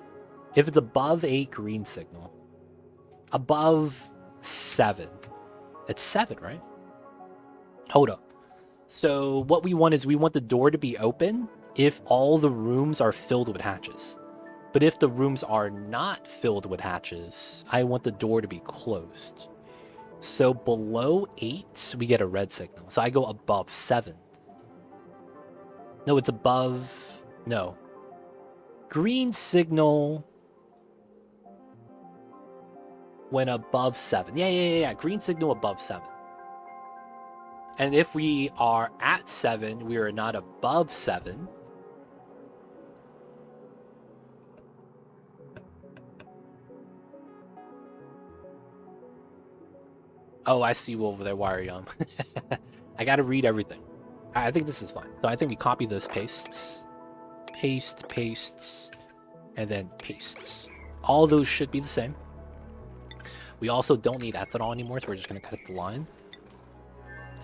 if it's above 8, green signal. Above 7. It's 7, right? Hold up. So what we want is we want the door to be open if all the rooms are filled with hatches. But if the rooms are not filled with hatches, I want the door to be closed. So below 8, we get a red signal. So I go above 7. No, it's above... No. Green signal when above 7. Yeah. Green signal above 7. And if we are at 7, we are not above 7. Oh, I see you over there, Wario. I gotta read everything. I think this is fine. So I think we copy this, paste, and then pastes. All those should be the same. We also don't need ethanol anymore, so we're just gonna cut the line.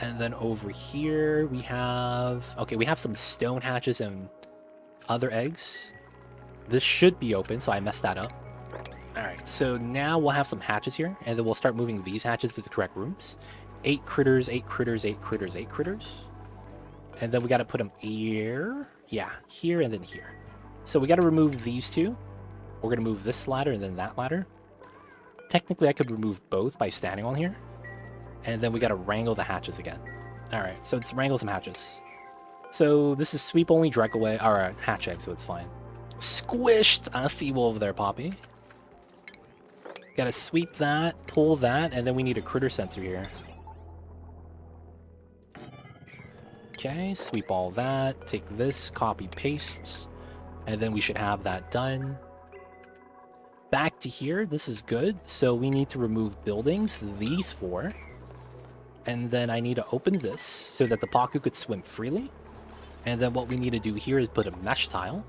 And then over here we have... Okay, we have some stone hatches and other eggs. This should be open, so I messed that up. Alright, so now we'll have some hatches here, and then we'll start moving these hatches to the correct rooms. 8 critters, 8 critters, 8 critters, 8 critters. And then we gotta put them here. Yeah, here and then here. So we gotta remove these two. We're gonna move this ladder and then that ladder. Technically, I could remove both by standing on here. And then we gotta wrangle the hatches again. Alright, so it's wrangle some hatches. So this is sweep only, drag away, or hatch egg, so it's fine. Squished! I see you over there, Poppy. Gotta sweep that, pull that, and then we need a critter sensor here. Okay, sweep all that, take this, copy, paste, and then we should have that done. Back to here, this is good. So we need to remove buildings, these 4. And then I need to open this so that the Pacu could swim freely. And then what we need to do here is put a mesh tile.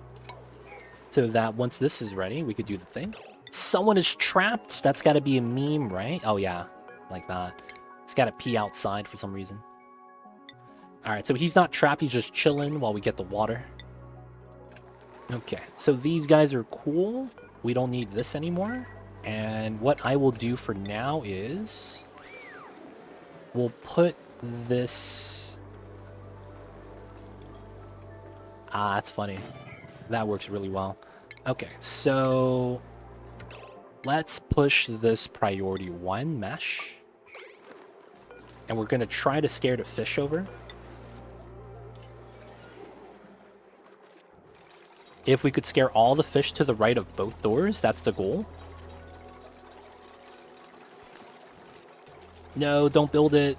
So that once this is ready, we could do the thing. Someone is trapped. That's got to be a meme, right? Oh, yeah. Like that. It's got to pee outside for some reason. Alright, so he's not trapped. He's just chilling while we get the water. Okay, so these guys are cool. We don't need this anymore. And what I will do for now is... We'll put this... Ah, that's funny. That works really well. Okay, so... Let's push this priority 1 mesh. And we're going to try to scare the fish over. If we could scare all the fish to the right of both doors, that's the goal. No, don't build it.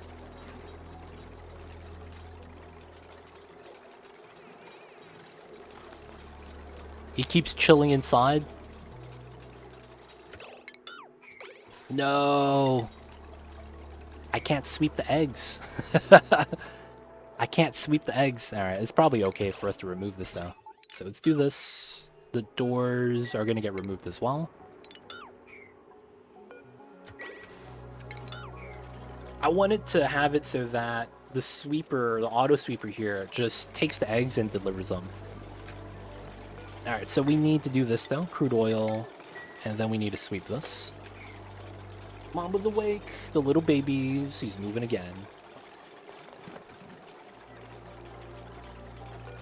He keeps chilling inside. No. I can't sweep the eggs. I can't sweep the eggs. Alright, it's probably okay for us to remove this though. So let's do this. The doors are going to get removed as well. I wanted to have it so that the sweeper, the auto sweeper here, just takes the eggs and delivers them. Alright, so we need to do this though. Crude oil. And then we need to sweep this. Mama's awake. The little babies. He's moving again.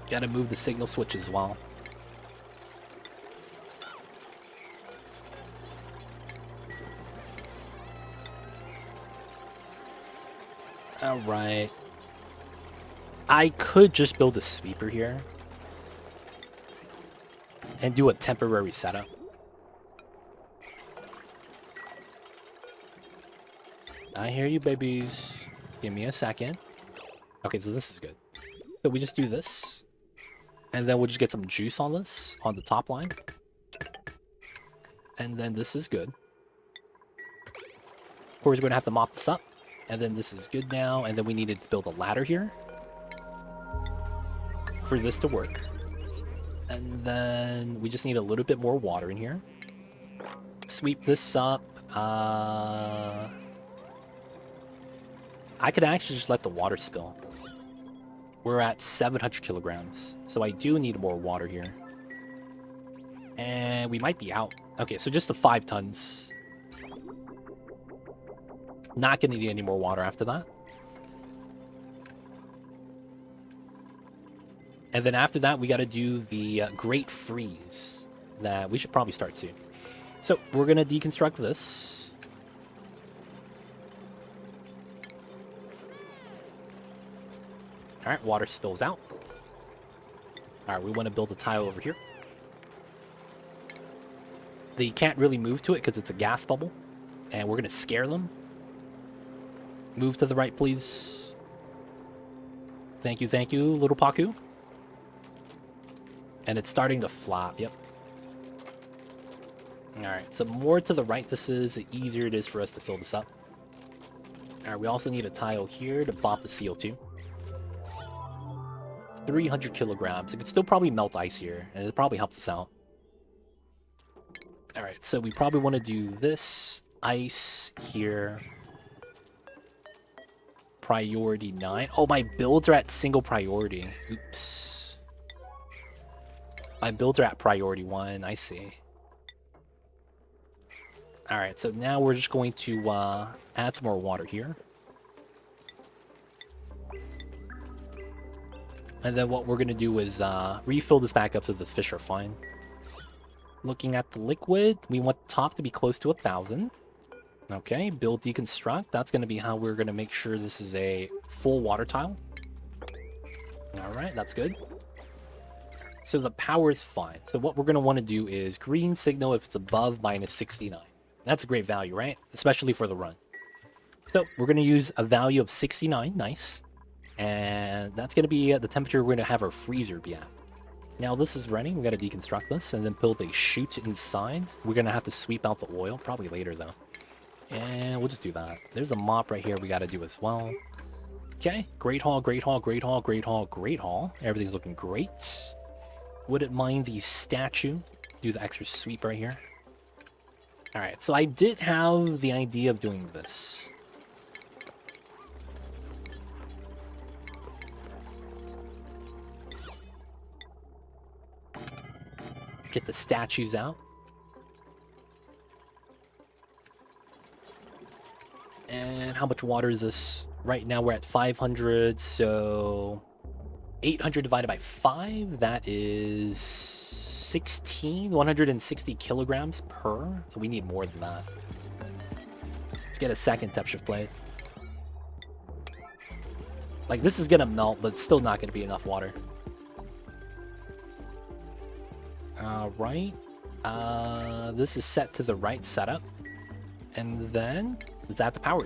Gotta move the signal switch as well. Alright. I could just build a sweeper here. And do a temporary setup. I hear you, babies. Give me a second. Okay, so this is good. So we just do this. And then we'll just get some juice on this, on the top line. And then this is good. Of course, we're going to have to mop this up. And then this is good now. And then we needed to build a ladder here for this to work. And then we just need a little bit more water in here. Sweep this up. I could actually just let the water spill. We're at 700 kilograms. So I do need more water here. And we might be out. Okay, so just the 5 tons. Not going to need any more water after that. And then after that, we got to do the Great Freeze. That we should probably start soon. So we're going to deconstruct this. Alright, water spills out. Alright, we want to build a tile over here. They can't really move to it because it's a gas bubble. And we're going to scare them. Move to the right, please. Thank you, little Pacu. And it's starting to flop, yep. Alright, so more to the right this is, the easier it is for us to fill this up. Alright, we also need a tile here to bop the CO2. 300 kilograms. It could still probably melt ice here, and it probably helps us out. Alright, so we probably want to do this ice here. Priority 9. Oh, my builds are at single priority. Oops. My builds are at priority 1. I see. Alright, so now we're just going to add some more water here. And then what we're going to do is refill this back up so the fish are fine. Looking at the liquid, we want the top to be close to 1,000. Okay, build deconstruct. That's going to be how we're going to make sure this is a full water tile. Alright, that's good. So the power is fine. So what we're going to want to do is green signal if it's above -69. That's a great value, right? Especially for the run. So we're going to use a value of 69. Nice. And that's going to be the temperature we're going to have our freezer be at. Now this is running. We got to deconstruct this and then build a chute inside. We're going to have to sweep out the oil. Probably later, though. And we'll just do that. There's a mop right here we got to do as well. Okay. Great haul, great haul, great haul, great haul, great haul. Everything's looking great. Wouldn't mind the statue. Do the extra sweep right here. Alright, so I did have the idea of doing this. Get the statues out. And how much water is this? Right now we're at 500, so 800 divided by 5, that is 160 kilograms per. So we need more than that. Let's get a second depth shift plate. Like, this is gonna melt, but it's still not gonna be enough water. Alright. This is set to the right setup. And then let's add the power.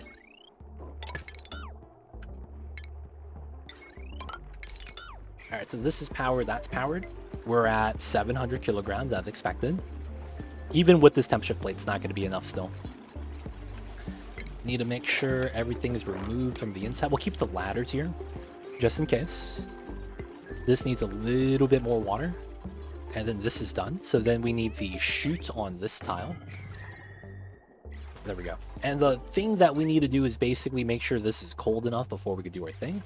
Alright, so this is powered, that's powered. We're at 700 kilograms as expected. Even with this temp shift plate, it's not going to be enough still. Need to make sure everything is removed from the inside. We'll keep the ladders here, just in case. This needs a little bit more water. And then this is done. So then we need the chute on this tile. There we go. And the thing that we need to do is basically make sure this is cold enough before we could do our thing.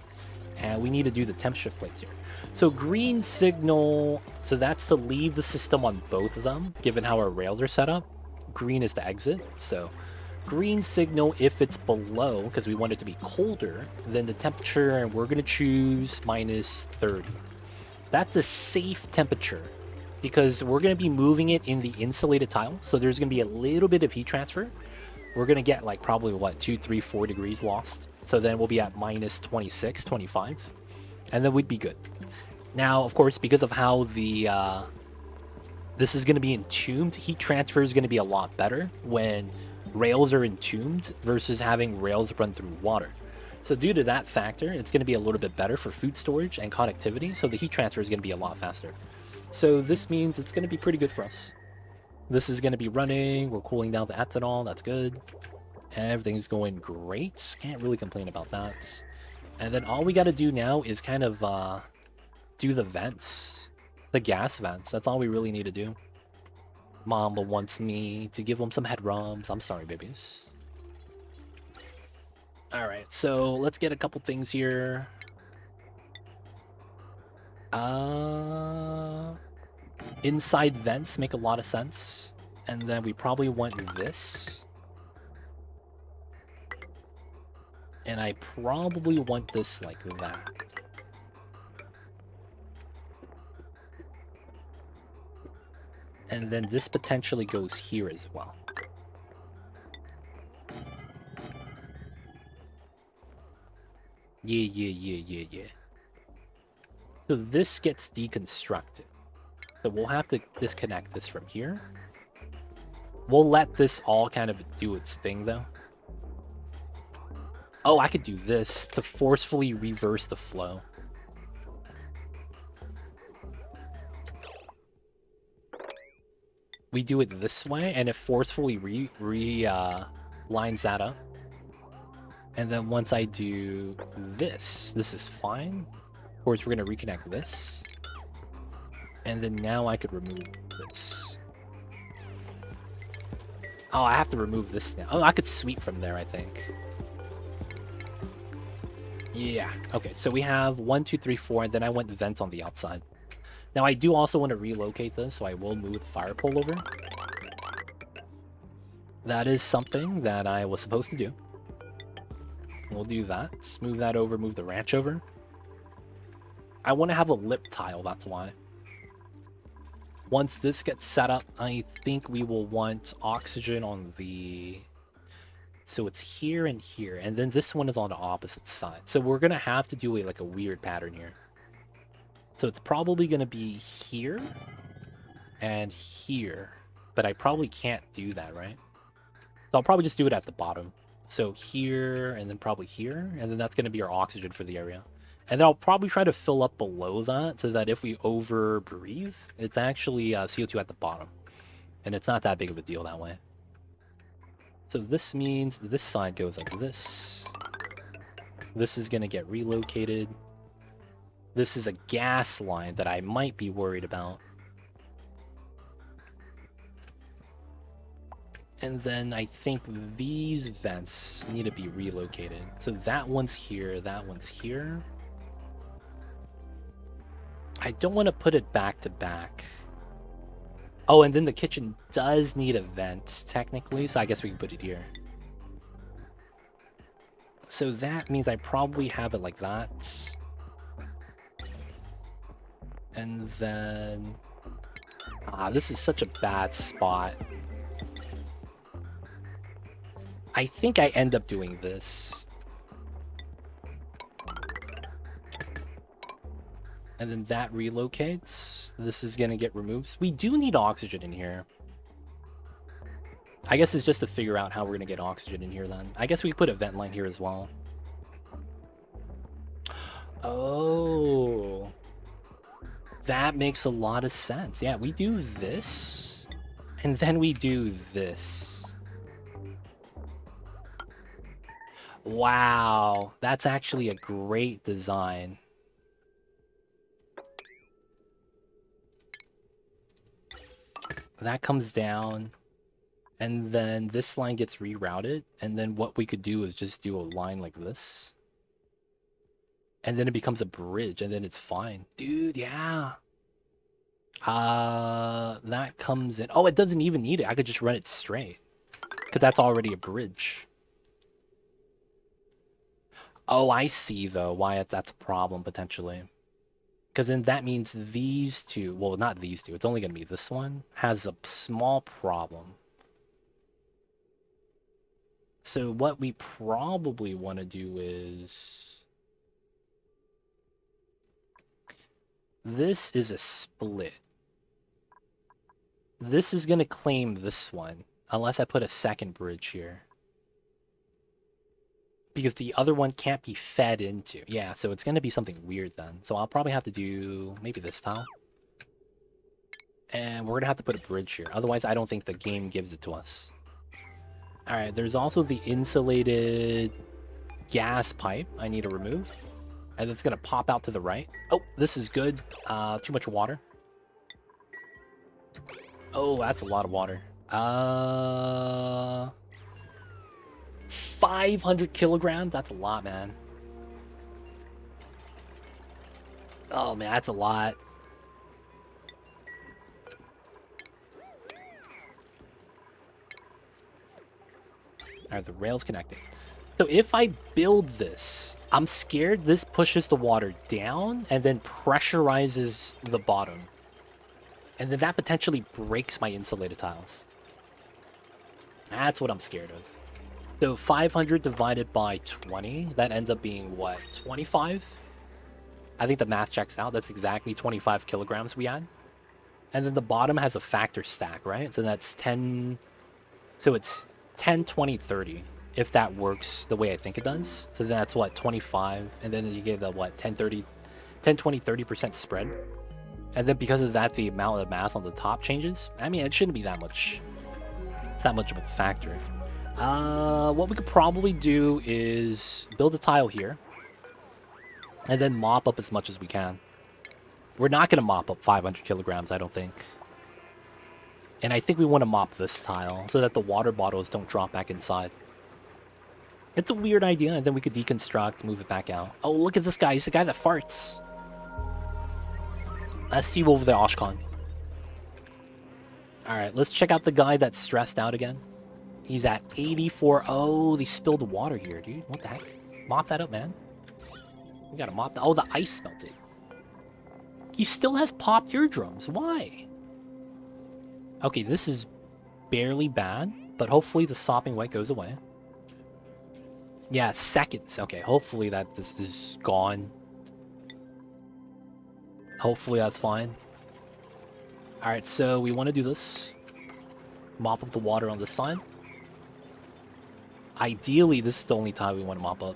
And we need to do the temp shift plates here. So green signal, so that's to leave the system on both of them, given how our rails are set up. Green is to exit. So green signal if it's below, because we want it to be colder, then the temperature, and we're going to choose -30. That's a safe temperature, because we're going to be moving it in the insulated tile. So there's going to be a little bit of heat transfer. We're going to get like probably, what, 2, 3, 4 degrees lost. So then we'll be at -26, 25. And then we'd be good. Now, of course, because of how the this is going to be entombed, heat transfer is going to be a lot better when rails are entombed versus having rails run through water. So due to that factor, it's going to be a little bit better for food storage and connectivity, so the heat transfer is going to be a lot faster. So this means it's going to be pretty good for us. This is going to be running, we're cooling down the ethanol, that's good. Everything's going great, can't really complain about that. And then all we got to do now is kind of do the vents, the gas vents, that's all we really need to do. Mama wants me to give them some head rubs, I'm sorry babies. Alright, so let's get a couple things here. Inside vents make a lot of sense. And then we probably want this. And I probably want this like that. And then this potentially goes here as well. Yeah. So this gets deconstructed. So we'll have to disconnect this from here. We'll let this all kind of do its thing, though. Oh, I could do this to forcefully reverse the flow. We do it this way, and it forcefully lines that up. And then once I do this, this is fine. Of course, we're going to reconnect this. And then now I could remove this. Oh, I have to remove this now. Oh, I could sweep from there, I think. Yeah. Okay, so we have 1, 2, 3, 4, and then I went vent on the outside. Now, I do also want to relocate this, so I will move the fire pole over. That is something that I was supposed to do. We'll do that. Let's move that over, move the ranch over. I want to have a lip tile, that's why. Once this gets set up, I think we will want oxygen on the... So it's here and here, and then this one is on the opposite side. So we're going to have to do like a weird pattern here. So it's probably going to be here and here, but I probably can't do that, right? So I'll probably just do it at the bottom. So here, and then probably here, and then that's going to be our oxygen for the area. And then I'll probably try to fill up below that, so that if we over breathe, it's actually CO2 at the bottom. And it's not that big of a deal that way. So this means this side goes like this. This is going to get relocated. This is a gas line that I might be worried about. And then I think these vents need to be relocated. So that one's here, that one's here. I don't want to put it back to back. Oh, and then the kitchen does need a vent, technically, so I guess we can put it here. So that means I probably have it like that. And then... this is such a bad spot. I think I end up doing this. And then that relocates. This is going to get removed. We do need oxygen in here. I guess it's just to figure out how we're going to get oxygen in here then. I guess we put a vent line here as well. Oh. That makes a lot of sense. Yeah, we do this. And then we do this. Wow, that's actually a great design. That comes down, and then this line gets rerouted, and then what we could do is just do a line like this. And then it becomes a bridge, and then it's fine. Dude, yeah. That comes in. Oh, it doesn't even need it. I could just run it straight. Because that's already a bridge. Oh, I see, though, why that's a problem, potentially. Because then that means these two, well, not these two, it's only going to be this one, has a small problem. So what we probably want to do is... This is a split. This is going to claim this one. Unless I put a second bridge here. Because the other one can't be fed into. Yeah, so it's going to be something weird then. So I'll probably have to do maybe this tile. And we're going to have to put a bridge here. Otherwise, I don't think the game gives it to us. Alright, there's also the insulated gas pipe I need to remove. And it's going to pop out to the right. Oh, this is good. Too much water. Oh, that's a lot of water. 500 kilograms? That's a lot, man. Oh, man, that's a lot. Alright, the rail's connected. So if I build this, I'm scared this pushes the water down and then pressurizes the bottom. And then that potentially breaks my insulated tiles. That's what I'm scared of. So 500 divided by 20, that ends up being what, 25? I think the math checks out. That's exactly 25 kilograms we had. And then the bottom has a factor stack, right? So that's 10... So it's 10, 20, 30, if that works the way I think it does. So that's what, 25? And then you get the, what, 10, 30... 10, 20, 30% spread. And then because of that, the amount of mass on the top changes. I mean, it shouldn't be that much. It's not much of a factor. What we could probably do is build a tile here. And then mop up as much as we can. We're not going to mop up 500 kilograms, I don't think. And I think we want to mop this tile so that the water bottles don't drop back inside. It's a weird idea, and then we could deconstruct, move it back out. Oh, look at this guy. He's the guy that farts. Let's see over there, Ashkan. Alright, let's check out the guy that's stressed out again. He's at 84. Oh, they spilled water here, dude. What the heck? Mop that up, man. We gotta mop that. Oh, the ice melted. He still has popped eardrums. Why? Okay, this is barely bad, but hopefully the sopping wet goes away. Yeah, seconds. Okay, hopefully this is gone. Hopefully that's fine. Alright, so we want to do this. Mop up the water on this side. Ideally, this is the only time we want to mop up.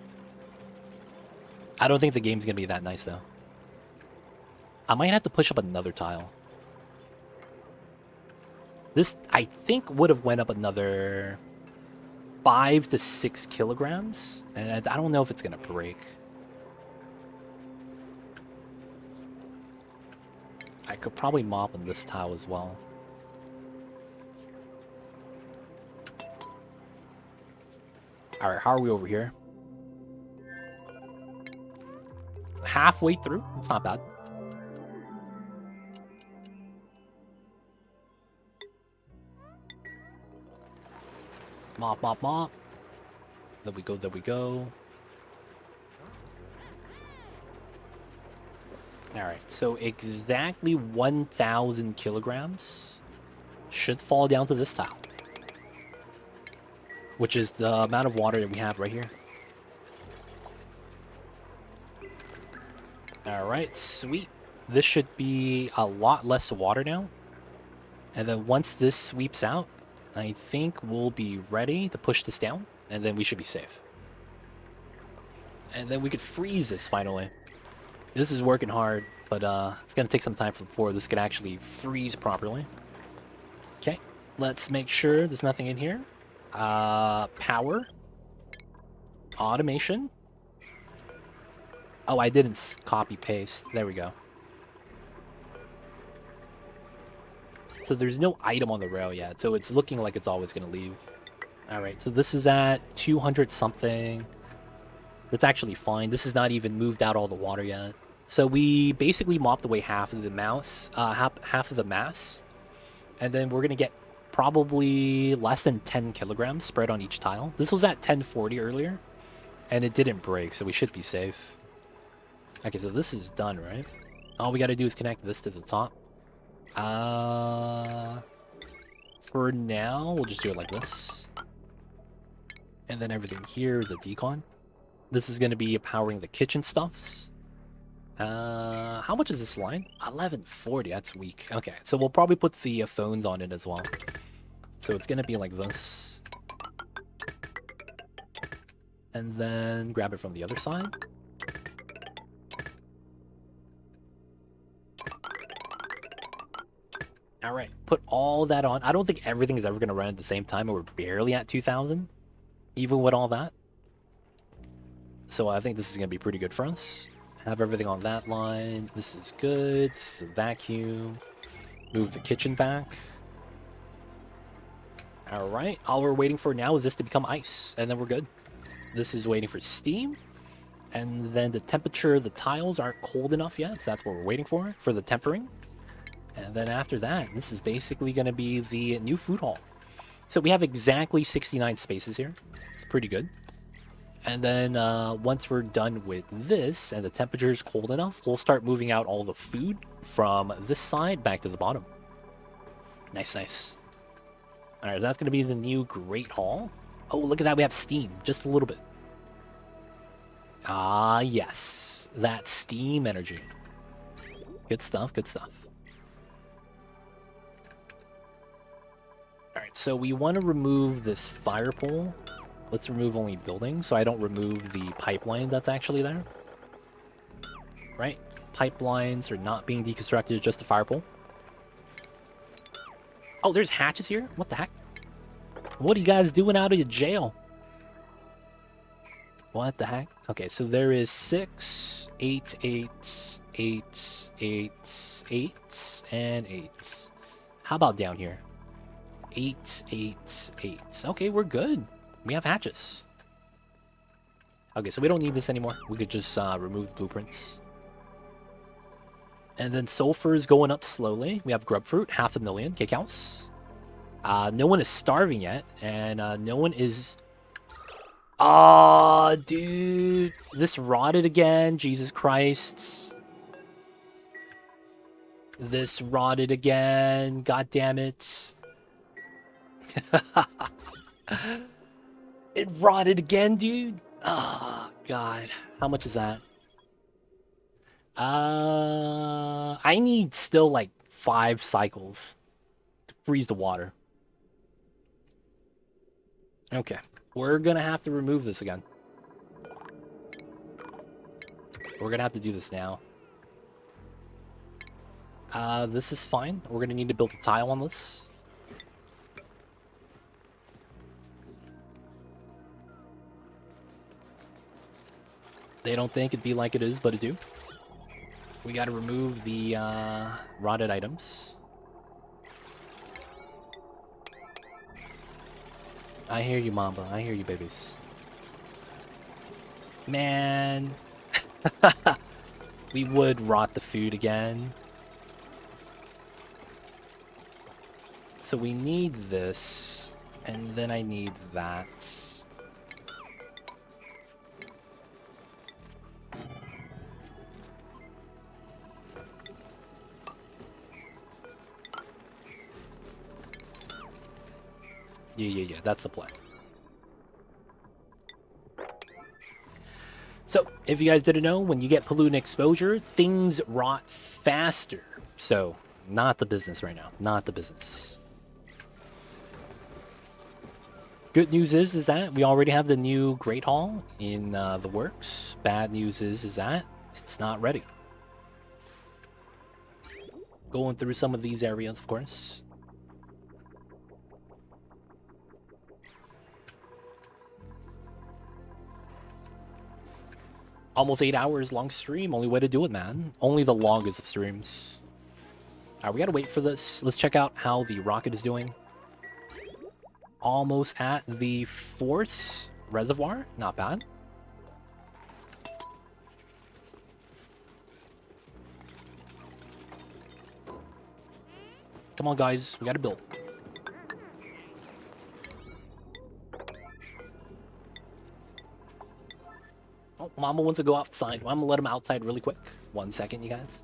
I don't think the game's going to be that nice, though. I might have to push up another tile. This, I think, would have went up another 5 to 6 kilograms. And I don't know if it's going to break. I could probably mop on this tile as well. Alright, how are we over here? Halfway through? It's not bad. Mop, mop, mop. There we go, there we go. Alright, so exactly 1,000 kilograms should fall down to this tile. Which is the amount of water that we have right here. Alright, sweet. This should be a lot less water now. And then once this sweeps out, I think we'll be ready to push this down. And then we should be safe. And then we could freeze this finally. This is working hard, but it's going to take some time before this can actually freeze properly. Okay, let's make sure there's nothing in here. Power. Automation. Oh, I didn't copy paste. There we go. So there's no item on the rail yet, so it's looking like it's always going to leave. Alright, so this is at 200 something. That's actually fine. This is not even moved out all the water yet. So we basically mopped away half of the half of the mass. And then we're going to get probably less than 10 kilograms spread on each tile. This was at 1040 earlier. And it didn't break, so we should be safe. Okay, so this is done, right? All we got to do is connect this to the top. For now, we'll just do it like this. And then everything here, the decon. This is going to be powering the kitchen stuffs. How much is this line? 1140, that's weak. Okay, so we'll probably put the phones on it as well. So it's gonna be like this. And then grab it from the other side. Alright, put all that on. I don't think everything is ever gonna run at the same time, and we're barely at 2,000. Even with all that. So I think this is gonna be pretty good for us. Have everything on that line. This is good. This is a vacuum. Move the kitchen back. Alright, all we're waiting for now is this to become ice, and then we're good. This is waiting for steam, and then the temperature of the tiles aren't cold enough yet, so that's what we're waiting for the tempering. And then after that, this is basically going to be the new food hall. So we have exactly 69 spaces here. It's pretty good. And then once we're done with this, and the temperature is cold enough, we'll start moving out all the food from this side back to the bottom. Nice, nice. Alright, that's going to be the new Great Hall. Oh, look at that, we have steam, just a little bit. Ah, yes. That steam energy. Good stuff, good stuff. Alright, so we want to remove this fire pole. Let's remove only buildings, so I don't remove the pipeline that's actually there. Right? Pipelines are not being deconstructed, just a fire pole. Oh, there's hatches here? What the heck? What are you guys doing out of your jail? What the heck? Okay, so there is 6, 8, 8, 8, 8, 8, and 8. How about down here? 8, 8, 8. Okay, we're good. We have hatches. Okay, so we don't need this anymore. We could just remove the blueprints. And then sulfur is going up slowly. We have grub fruit, 500,000 kcows. No one is starving yet, and no one is... Ah, dude. This rotted again. Jesus Christ. This rotted again. God damn it. It rotted again, dude. Oh, God. How much is that? I need still like 5 cycles to freeze the water. Okay. We're gonna have to remove this again. We're gonna have to do this now. This is fine. We're gonna need to build a tile on this. They don't think it'd be like it is, but it do. We gotta remove the rotted items. I hear you, Mamba. I hear you, babies. Man. We would rot the food again. So we need this, and then I need that. Yeah, that's the plan. So, if you guys didn't know, when you get pollutant exposure, things rot faster. So, not the business right now. Not the business. Good news is that we already have the new Great Hall in the works. Bad news is that it's not ready. Going through some of these areas, of course. Almost 8 hours long stream. Only way to do it, man. Only the longest of streams. Alright, we gotta wait for this. Let's check out how the rocket is doing. Almost at the 4th reservoir. Not bad. Come on, guys. We gotta build. Oh, Mama wants to go outside. I'm gonna let him outside really quick. 1 second, you guys.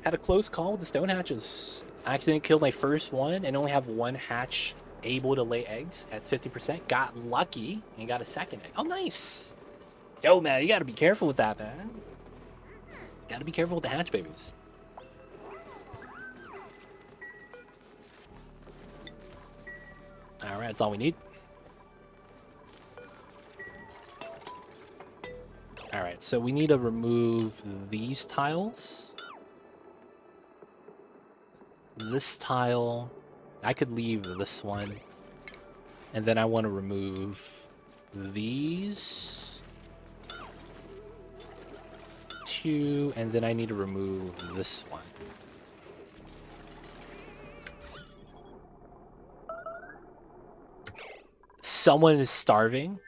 Had a close call with the stone hatches. I accidentally killed my first one and only have 1 hatch able to lay eggs at 50%. Got lucky and got a second egg. Oh, nice. Yo, man, you gotta be careful with that, man. Gotta be careful with the hatch babies. Alright, that's all we need. Alright, so we need to remove these tiles. This tile. I could leave this one. And then I want to remove these. 2, and then I need to remove this one. Someone is starving.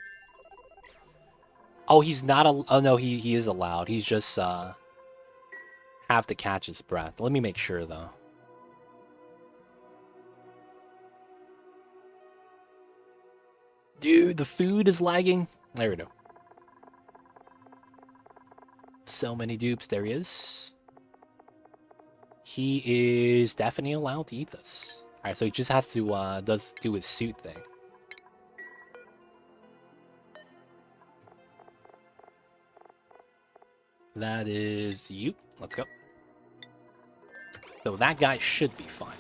Oh, he's not. Oh no, he is allowed. He's just have to catch his breath. Let me make sure though. Dude, the food is lagging. There we go. So many dupes. There he is. He is definitely allowed to eat this. All right, so he just has to do his suit thing. That is you. Let's go. So that guy should be fine.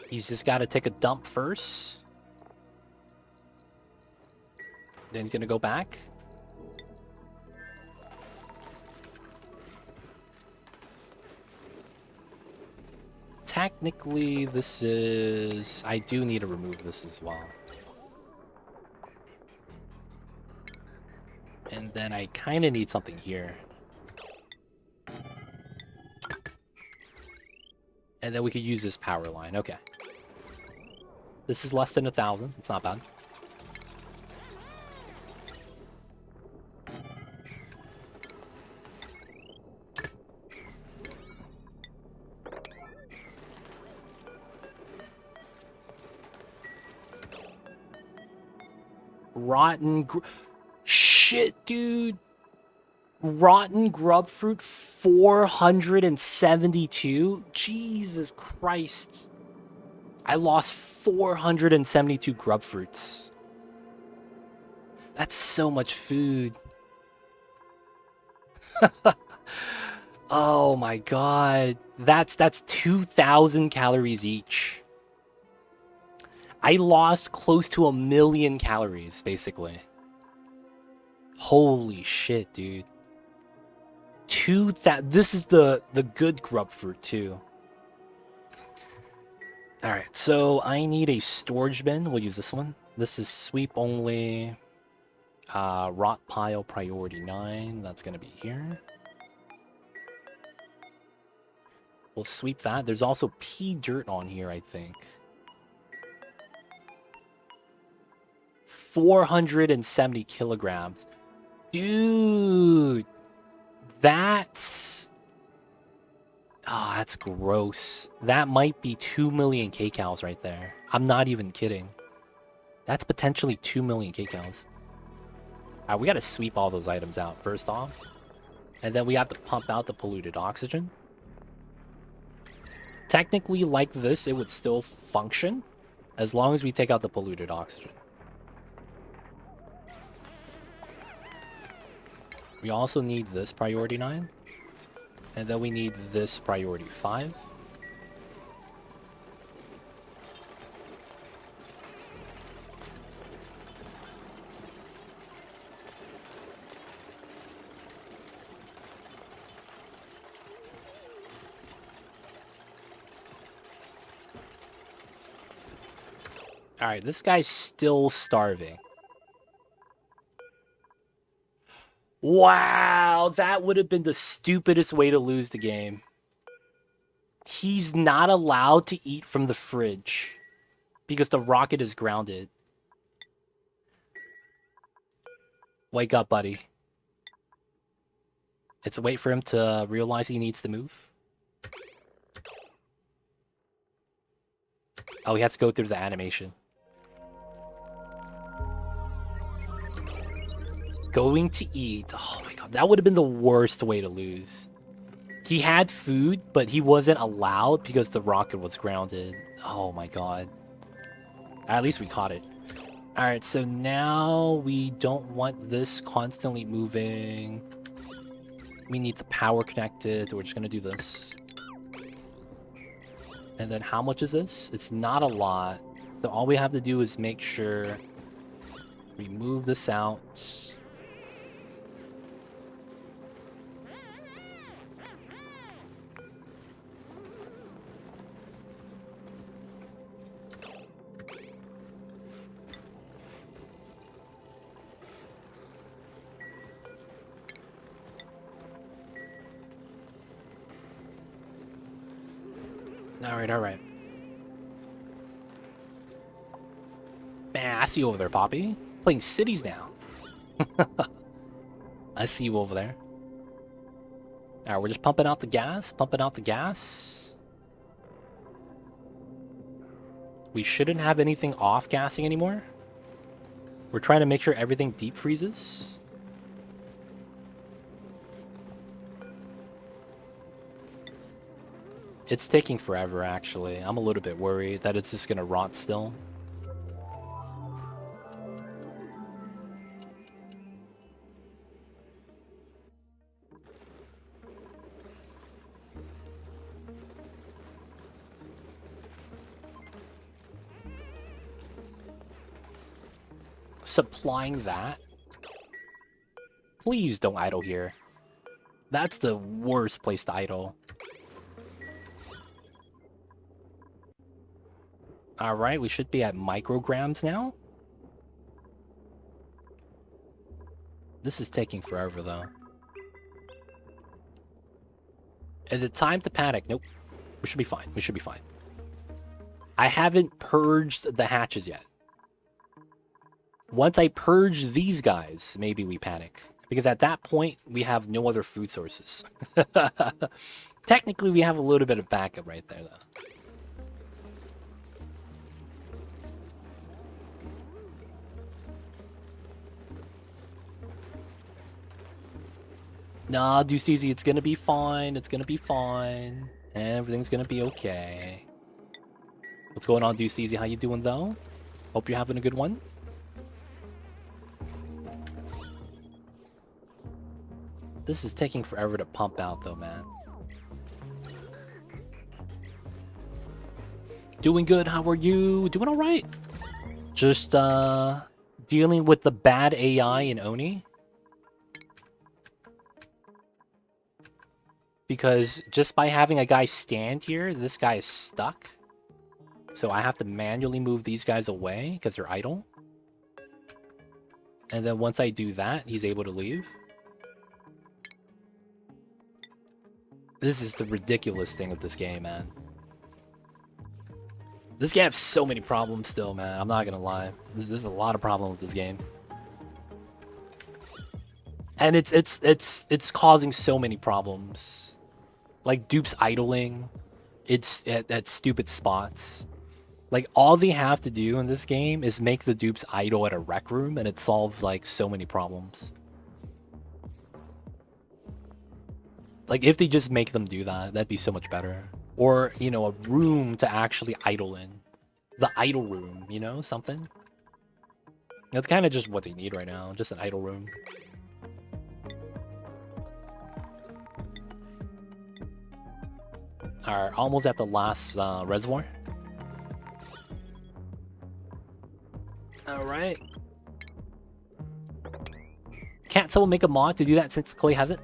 He's just got to take a dump first. Then he's going to go back. Technically, this is... I do need to remove this as well. And then I kind of need something here. And then we could use this power line. Okay. This is less than 1,000. It's not bad. Rotten shit, dude. Rotten grub fruit 472. Jesus Christ. I lost 472 grub fruits. That's so much food. Oh my god. That's 2,000 calories each. I lost close to 1,000,000 calories, basically. Holy shit, dude. This is the good grub fruit, too. Alright, so I need a storage bin. We'll use this one. This is sweep only. Rot pile priority 9. That's going to be here. We'll sweep that. There's also pea dirt on here, I think. 470 kilograms. Dude. That's gross. That might be 2 million kcals right there. I'm not even kidding. That's potentially 2 million kcals. Alright, we gotta sweep all those items out first off. And then we have to pump out the polluted oxygen. Technically, like this, it would still function as long as we take out the polluted oxygen. We also need this priority 9. And then we need this priority 5. Alright, this guy's still starving. Wow, that would have been the stupidest way to lose the game. He's not allowed to eat from the fridge because the rocket is grounded. Wake up, buddy. It's a wait for him to realize he needs to move. Oh, he has to go through the animation. Going to eat. Oh my god, that would have been the worst way to lose. He had food, but he wasn't allowed because the rocket was grounded. Oh my god. At least we caught it. Alright, so now we don't want this constantly moving. We need the power connected, so we're just gonna do this. And then how much is this? It's not a lot. So all we have to do is make sure we move this out. Alright. Man, I see you over there, Poppy. Playing cities now. I see you over there. Alright, we're just pumping out the gas. We shouldn't have anything off gassing anymore. We're trying to make sure everything deep freezes. It's taking forever, actually. I'm a little bit worried that it's just gonna rot still. Supplying that. Please don't idle here. That's the worst place to idle. Alright, we should be at micrograms now. This is taking forever, though. Is it time to panic? Nope. We should be fine. We should be fine. I haven't purged the hatches yet. Once I purge these guys, maybe we panic. Because at that point, we have no other food sources. Technically, we have a little bit of backup right there, though. Nah, Deuce Easy, it's gonna be fine. It's gonna be fine. Everything's gonna be okay. What's going on, Deuce Easy? How you doing, though? Hope you're having a good one. This is taking forever to pump out, though, man. Doing good. How are you? Doing all right. Just, dealing with the bad AI in Oni. Because just by having a guy stand here, this guy is stuck. So I have to manually move these guys away because they're idle. And then once I do that, he's able to leave. This is the ridiculous thing with this game, man. This game has so many problems still, man. I'm not gonna lie. There's a lot of problems with this game. And it's causing so many problems. Like Dupes idling. It's at stupid spots. Like, all they have to do in this game is make the Dupes idle at a rec room, and it solves, like, so many problems. Like, if they just make them do that, that'd be so much better. Or, you know, a room to actually idle in. The idle room, you know? Something. That's kind of just what they need right now. Just an idle room. Alright, almost at the last reservoir. Alright. Can't someone make a mod to do that since Clay has it?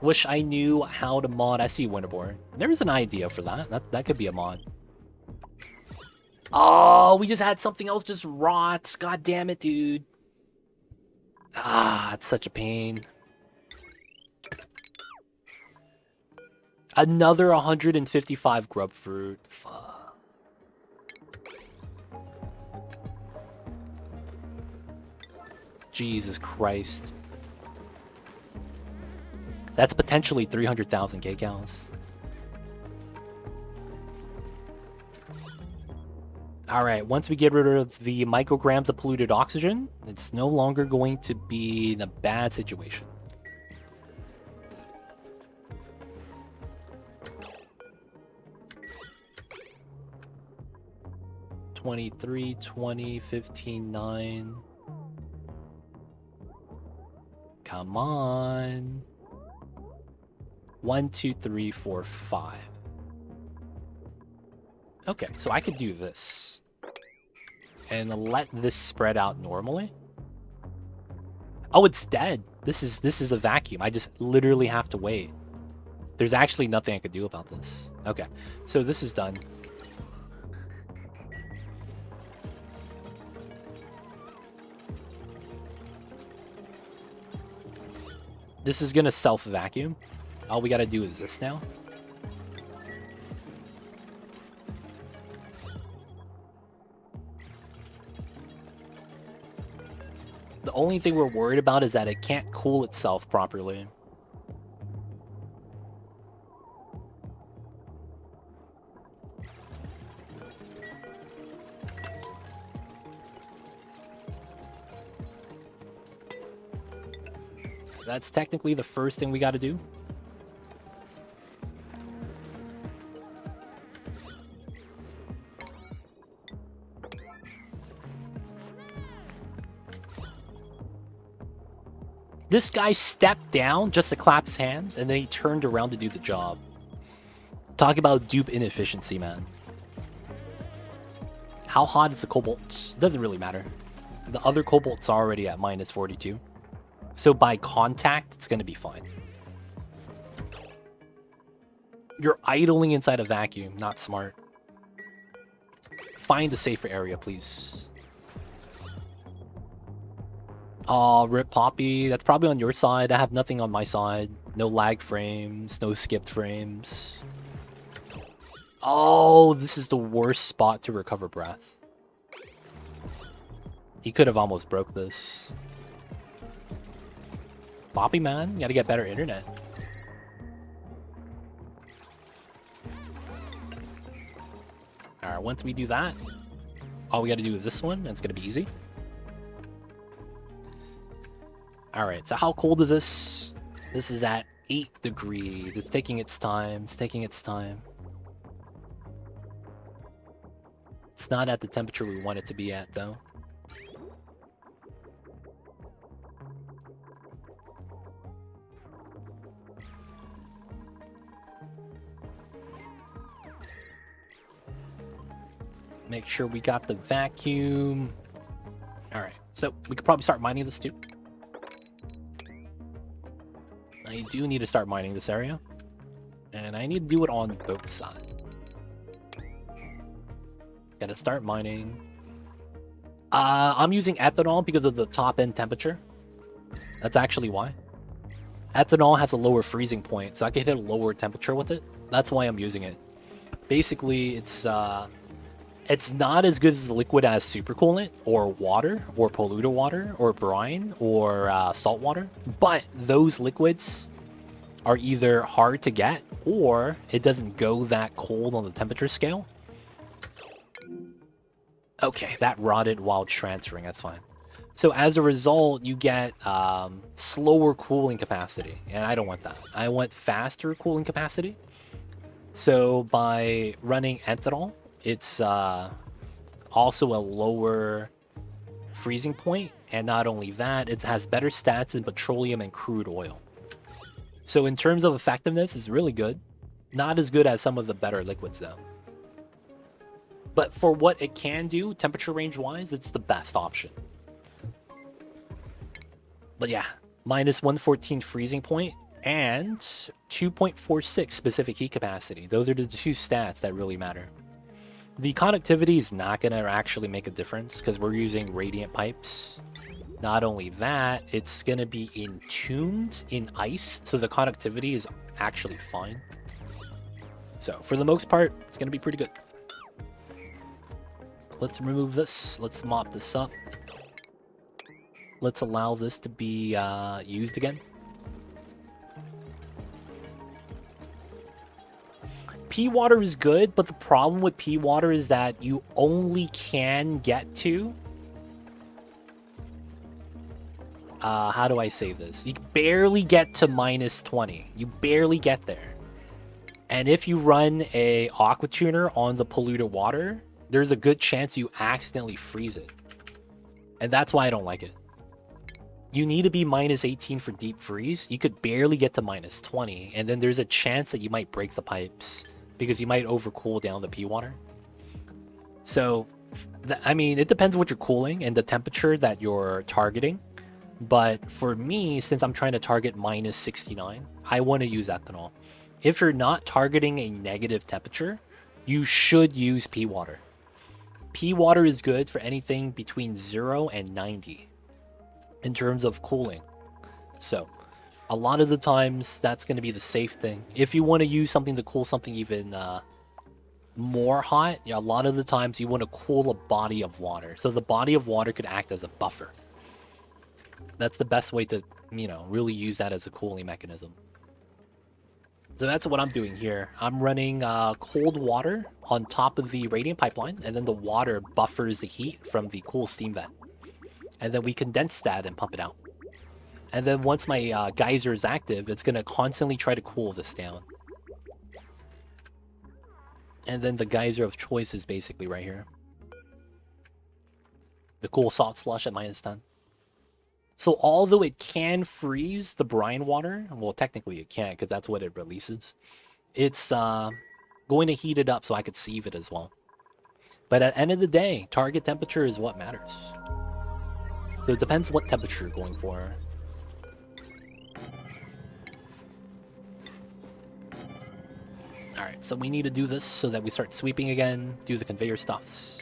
Wish I knew how to mod SE Winterborn. There's an idea for that. That could be a mod. Oh, we just had something else just rot. God damn it, dude. Ah, it's such a pain. Another 155 grub fruit. Fuck. Jesus Christ. That's potentially 300,000 kcals. Alright, once we get rid of the micrograms of polluted oxygen, it's no longer going to be in a bad situation. $23, $20, $15, $9. Come on. 1, 2, 3, 4, 5. Okay, so I could do this. And let this spread out normally. Oh, it's dead. This is a vacuum. I just literally have to wait. There's actually nothing I could do about this. Okay, so this is done. This is gonna self-vacuum. All we gotta do is this now. The only thing we're worried about is that it can't cool itself properly. That's technically the first thing we got to do. This guy stepped down just to clap his hands, and then he turned around to do the job. Talk about dupe inefficiency, man. How hot is the cobalt? Doesn't really matter. The other cobalt's already at minus 42. So by contact, it's going to be fine. You're idling inside a vacuum. Not smart. Find a safer area, please. Aw, rip Poppy. That's probably on your side. I have nothing on my side. No lag frames. No skipped frames. Oh, this is the worst spot to recover breath. He could have almost broke this. Poppy, man. You gotta get better internet. Alright, once we do that, all we gotta do is this one, and it's gonna be easy. Alright, so how cold is this? This is at 8 degrees. It's taking its time. It's taking its time. It's not at the temperature we want it to be at, though. Make sure we got the vacuum. Alright, so we could probably start mining this too. I do need to start mining this area. And I need to do it on both sides. Gotta start mining. I'm using ethanol because of the top end temperature. That's actually why. Ethanol has a lower freezing point, so I can hit a lower temperature with it. That's why I'm using it. Basically, it's not as good as liquid as supercoolant, or water, or polluted water, or brine, or salt water. But those liquids are either hard to get, or it doesn't go that cold on the temperature scale. Okay, that rotted while transferring, that's fine. So as a result, you get slower cooling capacity, and I don't want that. I want faster cooling capacity. So by running ethanol, it's also a lower freezing point, and not only that, it has better stats than petroleum and crude oil. So in terms of effectiveness, it's really good. Not as good as some of the better liquids, though. But for what it can do, temperature range-wise, it's the best option. But yeah, minus 114 freezing point and 2.46 specific heat capacity. Those are the two stats that really matter. The conductivity is not going to actually make a difference because we're using radiant pipes. Not only that, it's going to be entombed in ice, so the conductivity is actually fine. So for the most part, it's going to be pretty good. Let's remove this. Let's mop this up. Let's allow this to be used again. pea water is good, but the problem with pea water is that you only can get to... how do I save this? You barely get to minus 20. You barely get there. And if you run a aqua tuner on the polluted water, there's a good chance you accidentally freeze it. And that's why I don't like it. You need to be minus 18 for deep freeze. You could barely get to minus 20, and then there's a chance that you might break the pipes because you might overcool down the pea water. So, I mean, it depends what you're cooling and the temperature that you're targeting. But for me, since I'm trying to target minus 69, I want to use ethanol. If you're not targeting a negative temperature, you should use pea water. Pea water is good for anything between 0 and 90 in terms of cooling. So a lot of the times that's going to be the safe thing. If you want to use something to cool something even more hot, a lot of the times you want to cool a body of water. So the body of water could act as a buffer. That's the best way to, you know, really use that as a cooling mechanism. So that's what I'm doing here. I'm running cold water on top of the radiant pipeline, and then the water buffers the heat from the cool steam vent. And then we condense that and pump it out. And then once my geyser is active, it's going to constantly try to cool this down. And then the geyser of choice is basically right here. The cool salt slush at minus 10. So although it can freeze the brine water, well, technically it can't because that's what it releases. It's going to heat it up so I could sieve it as well. But at the end of the day, target temperature is what matters. So it depends what temperature you're going for. Alright, so we need to do this so that we start sweeping again, do the conveyor stuffs.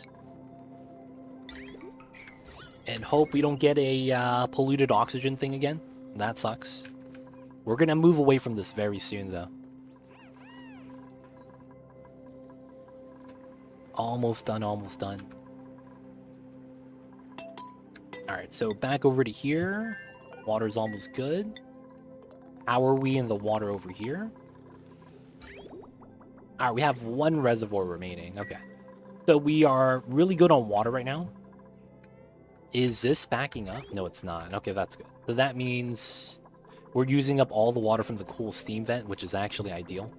And hope we don't get a polluted oxygen thing again. That sucks. We're gonna move away from this very soon, though. Almost done, almost done. Alright, so back over to here. Water's almost good. How are we in the water over here? Alright, we have one reservoir remaining. Okay. So we are really good on water right now. Is this backing up? No, it's not. Okay, that's good. So that means we're using up all the water from the cool steam vent, which is actually ideal.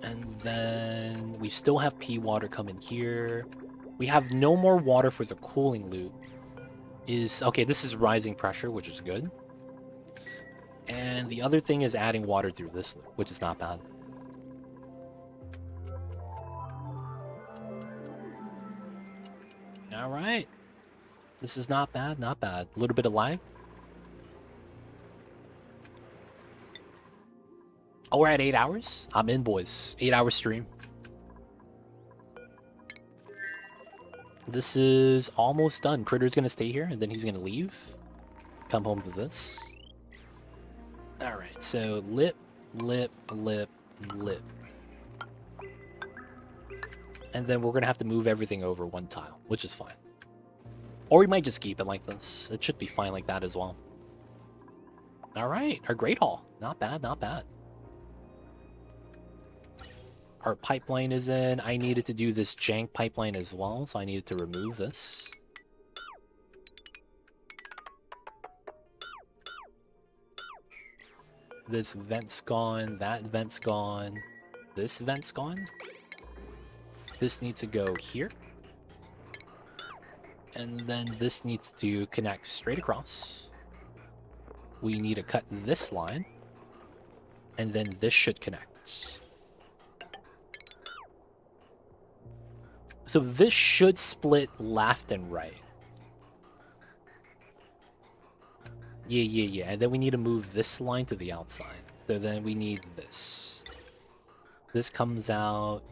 And then we still have pea water coming here. We have no more water for the cooling loop. Okay, this is rising pressure, which is good. And the other thing is adding water through this loop, which is not bad. Alright. This is not bad, not bad. A little bit of lag. Oh, we're at 8 hours? I'm in, boys. 8-hour stream. This is almost done. Critter's gonna stay here, and then he's gonna leave. Come home to this. Alright, so lip, lip, lip, lip. And then we're gonna have to move everything over one tile, which is fine. Or we might just keep it like this. It should be fine like that as well. Alright, our Great Hall. Not bad, not bad. Our pipeline is in. I needed to do this jank pipeline as well, so I needed to remove this. This vent's gone, that vent's gone, this vent's gone. This needs to go here. And then this needs to connect straight across. We need to cut this line. And then this should connect. So this should split left and right. Yeah. And then we need to move this line to the outside. So then we need this. This comes out.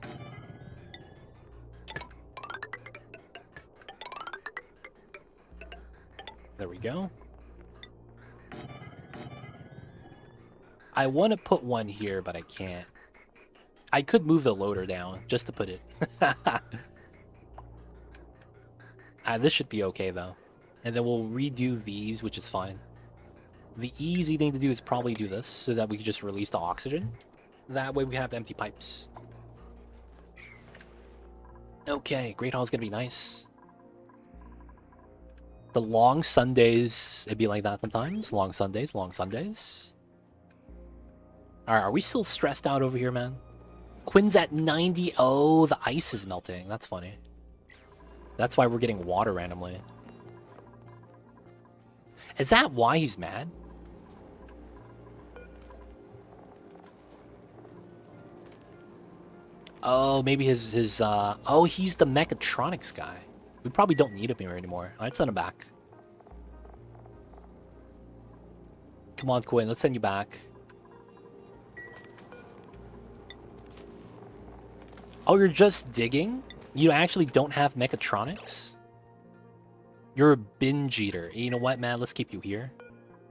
There we go. I want to put one here, but I can't. I could move the loader down just to put it. This should be okay, though. And then we'll redo these, which is fine. The easy thing to do is probably do this so that we can just release the oxygen. That way we can have empty pipes. Okay, Great Hall is gonna be nice. The long Sundays, it'd be like that sometimes. Long Sundays, long Sundays. Alright, are we still stressed out over here, man? Quinn's at 90. Oh, the ice is melting. That's funny. That's why we're getting water randomly. Is that why he's mad? Oh, maybe his oh, he's the mechatronics guy. We probably don't need him here anymore. Alright, send him back. Come on, Quinn, let's send you back. Oh, you're just digging? You actually don't have mechatronics? You're a binge eater. You know what, man? Let's keep you here.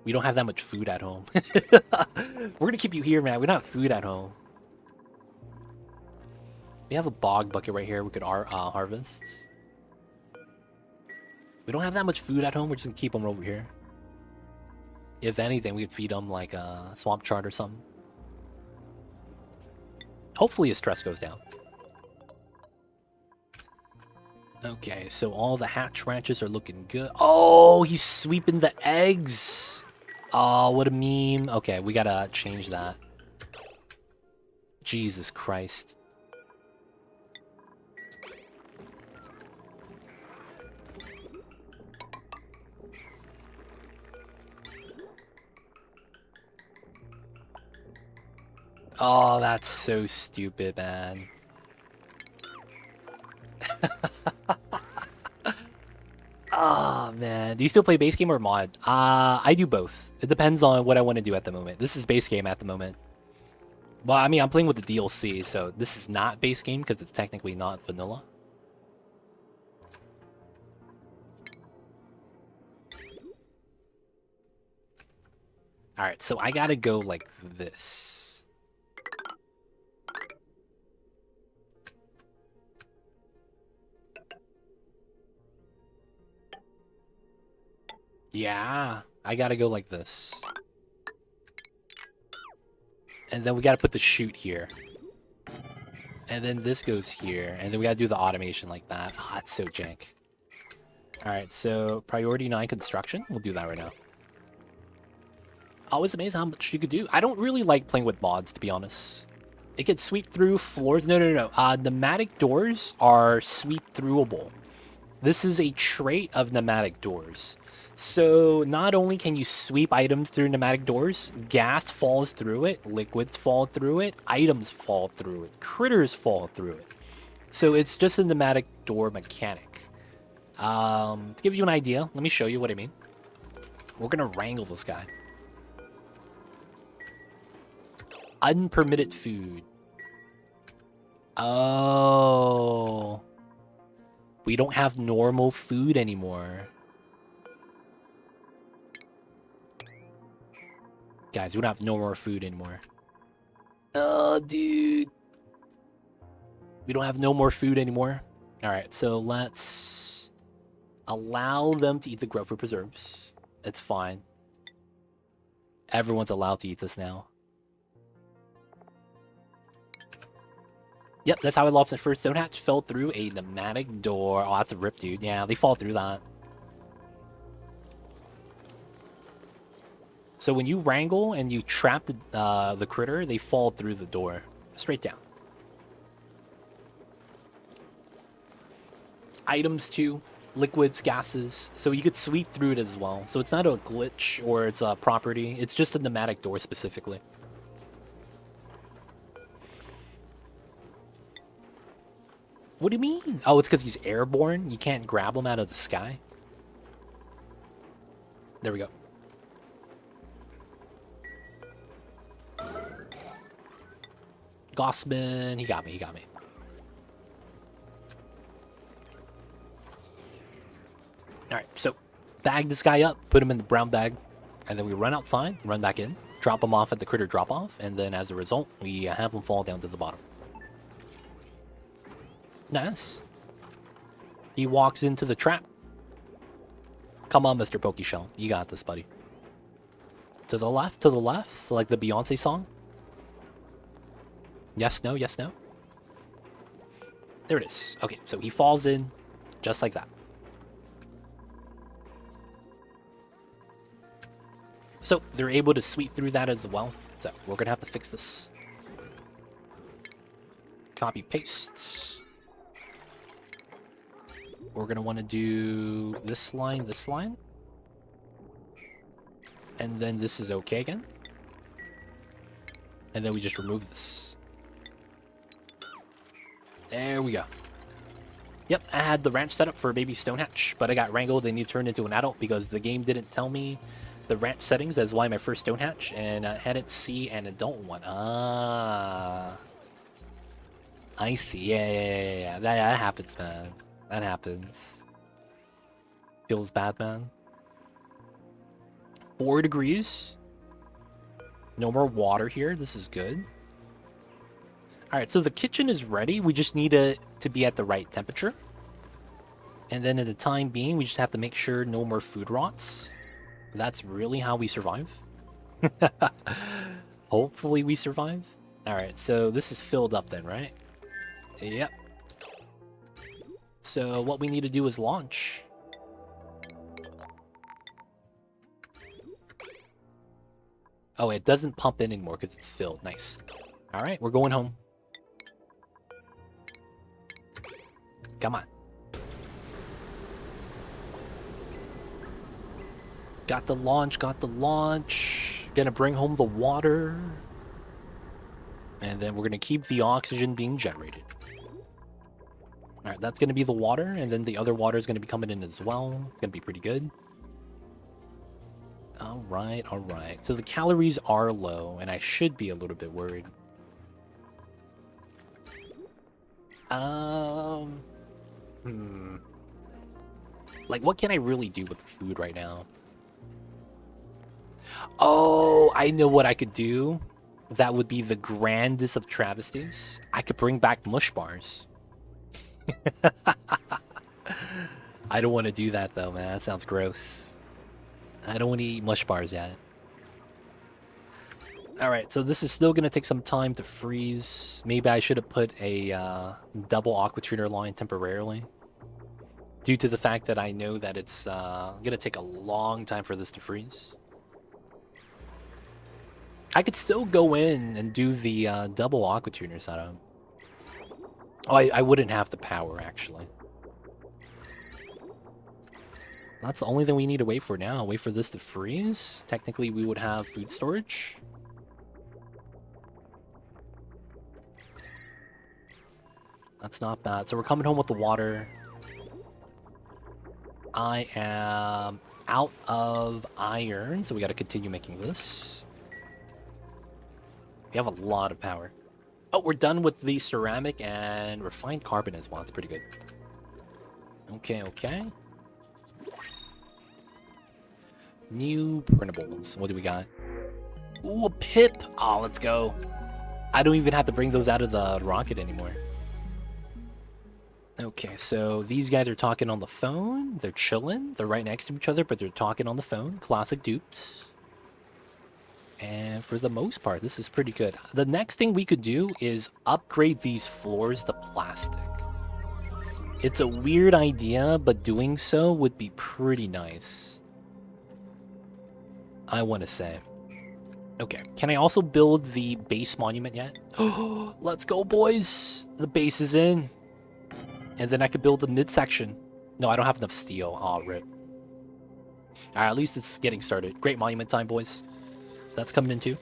We don't have that much food at home. We're gonna keep you here, man. We don't have food at home. We have a bog bucket right here we could harvest. We don't have that much food at home. We're just gonna keep them over here. If anything, we could feed them like a swamp chart or something. Hopefully his stress goes down. Okay, so all the hatch ranches are looking good. Oh, he's sweeping the eggs. Oh, what a meme. Okay, we gotta change that. Jesus Christ. Oh, that's so stupid, man. Oh, man. Do you still play base game or mod? I do both. It depends on what I want to do at the moment. This is base game at the moment. Well, I mean, I'm playing with the DLC, so this is not base game because it's technically not vanilla. Alright, so I gotta go like this. Yeah, I gotta go like this. And then we gotta put the chute here. And then this goes here. And then we gotta do the automation like that. Ah, it's so jank. Alright, so priority 9 construction. We'll do that right now. Always amazed how much you could do. I don't really like playing with mods, to be honest. It can sweep through floors. No. Pneumatic doors are sweep-throughable. This is a trait of pneumatic doors. So not only can you sweep items through pneumatic doors, gas falls through it, liquids fall through it, items fall through it, critters fall through it. So it's just a pneumatic door mechanic. To give you an idea, let me show you what I mean. We're gonna wrangle this guy. Unpermitted food. Oh. We don't have normal food anymore. Guys, we don't have no more food anymore. Oh, dude. We don't have no more food anymore. Alright, so let's allow them to eat the Grover preserves. It's fine. Everyone's allowed to eat this now. Yep, that's how I lost the first stone hatch. Fell through a pneumatic door. Oh, that's a rip, dude. Yeah, they fall through that. So when you wrangle and you trap the critter, they fall through the door. Straight down. Items too. Liquids, gases. So you could sweep through it as well. So it's not a glitch or it's a property. It's just a pneumatic door specifically. What do you mean? Oh, it's because he's airborne? You can't grab him out of the sky? There we go. Gossman, he got me. Alright, so bag this guy up, put him in the brown bag, and then we run outside, run back in, drop him off at the critter drop-off, and then as a result, we have him fall down to the bottom. Nice. He walks into the trap. Come on, Mr. Pokeshell. You got this, buddy. To the left, to the left, like the Beyonce song. Yes, no, yes, no. There it is. Okay, so he falls in just like that. So they're able to sweep through that as well. So we're gonna have to fix this. Copy, paste. We're gonna want to do this line, and then this is okay again. And then we just remove this. There we go. Yep, I had the ranch set up for a baby stonehatch, but I got wrangled and he turned into an adult because the game didn't tell me the ranch settings. That's why my first stonehatch, and I had it see an adult one. Ah, I see. Yeah. That happens, man. That happens. Feels bad, man. 4 degrees. No more water here. This is good. Alright, so the kitchen is ready. We just need it to be at the right temperature. And then at the time being, we just have to make sure no more food rots. That's really how we survive. Hopefully we survive. Alright, so this is filled up then, right? Yep. So what we need to do is launch. Oh, it doesn't pump in anymore because it's filled. Nice. Alright, we're going home. Come on. Got the launch, Gonna bring home the water. And then we're gonna keep the oxygen being generated. Alright, that's gonna be the water, and then the other water is gonna be coming in as well. It's gonna be pretty good. Alright. So the calories are low, and I should be a little bit worried. Like, what can I really do with the food right now? Oh, I know what I could do. That would be the grandest of travesties. I could bring back mush bars. I don't want to do that, though, man. That sounds gross. I don't want to eat mush bars yet. Alright, so this is still going to take some time to freeze. Maybe I should have put a double aqua tuner line temporarily. Due to the fact that I know that it's going to take a long time for this to freeze. I could still go in and do the double aqua tuner setup. Oh, I wouldn't have the power, actually. That's the only thing we need to wait for now. Wait for this to freeze. Technically, we would have food storage. That's not bad. So we're coming home with the water. I am out of iron, so we got to continue making this. We have a lot of power. Oh, we're done with the ceramic and refined carbon as well. It's pretty good. Okay. New printables. What do we got? Ooh, a pip! Oh, let's go. I don't even have to bring those out of the rocket anymore. Okay, so these guys are talking on the phone. They're chilling. They're right next to each other, but they're talking on the phone. Classic dupes. And for the most part, this is pretty good. The next thing we could do is upgrade these floors to plastic. It's a weird idea, but doing so would be pretty nice. I want to say. Okay, can I also build the base monument yet? Oh, let's go, boys! The base is in. And then I could build the midsection. No, I don't have enough steel. Aw, rip. Alright, at least it's getting started. Great monument time, boys. That's coming in too.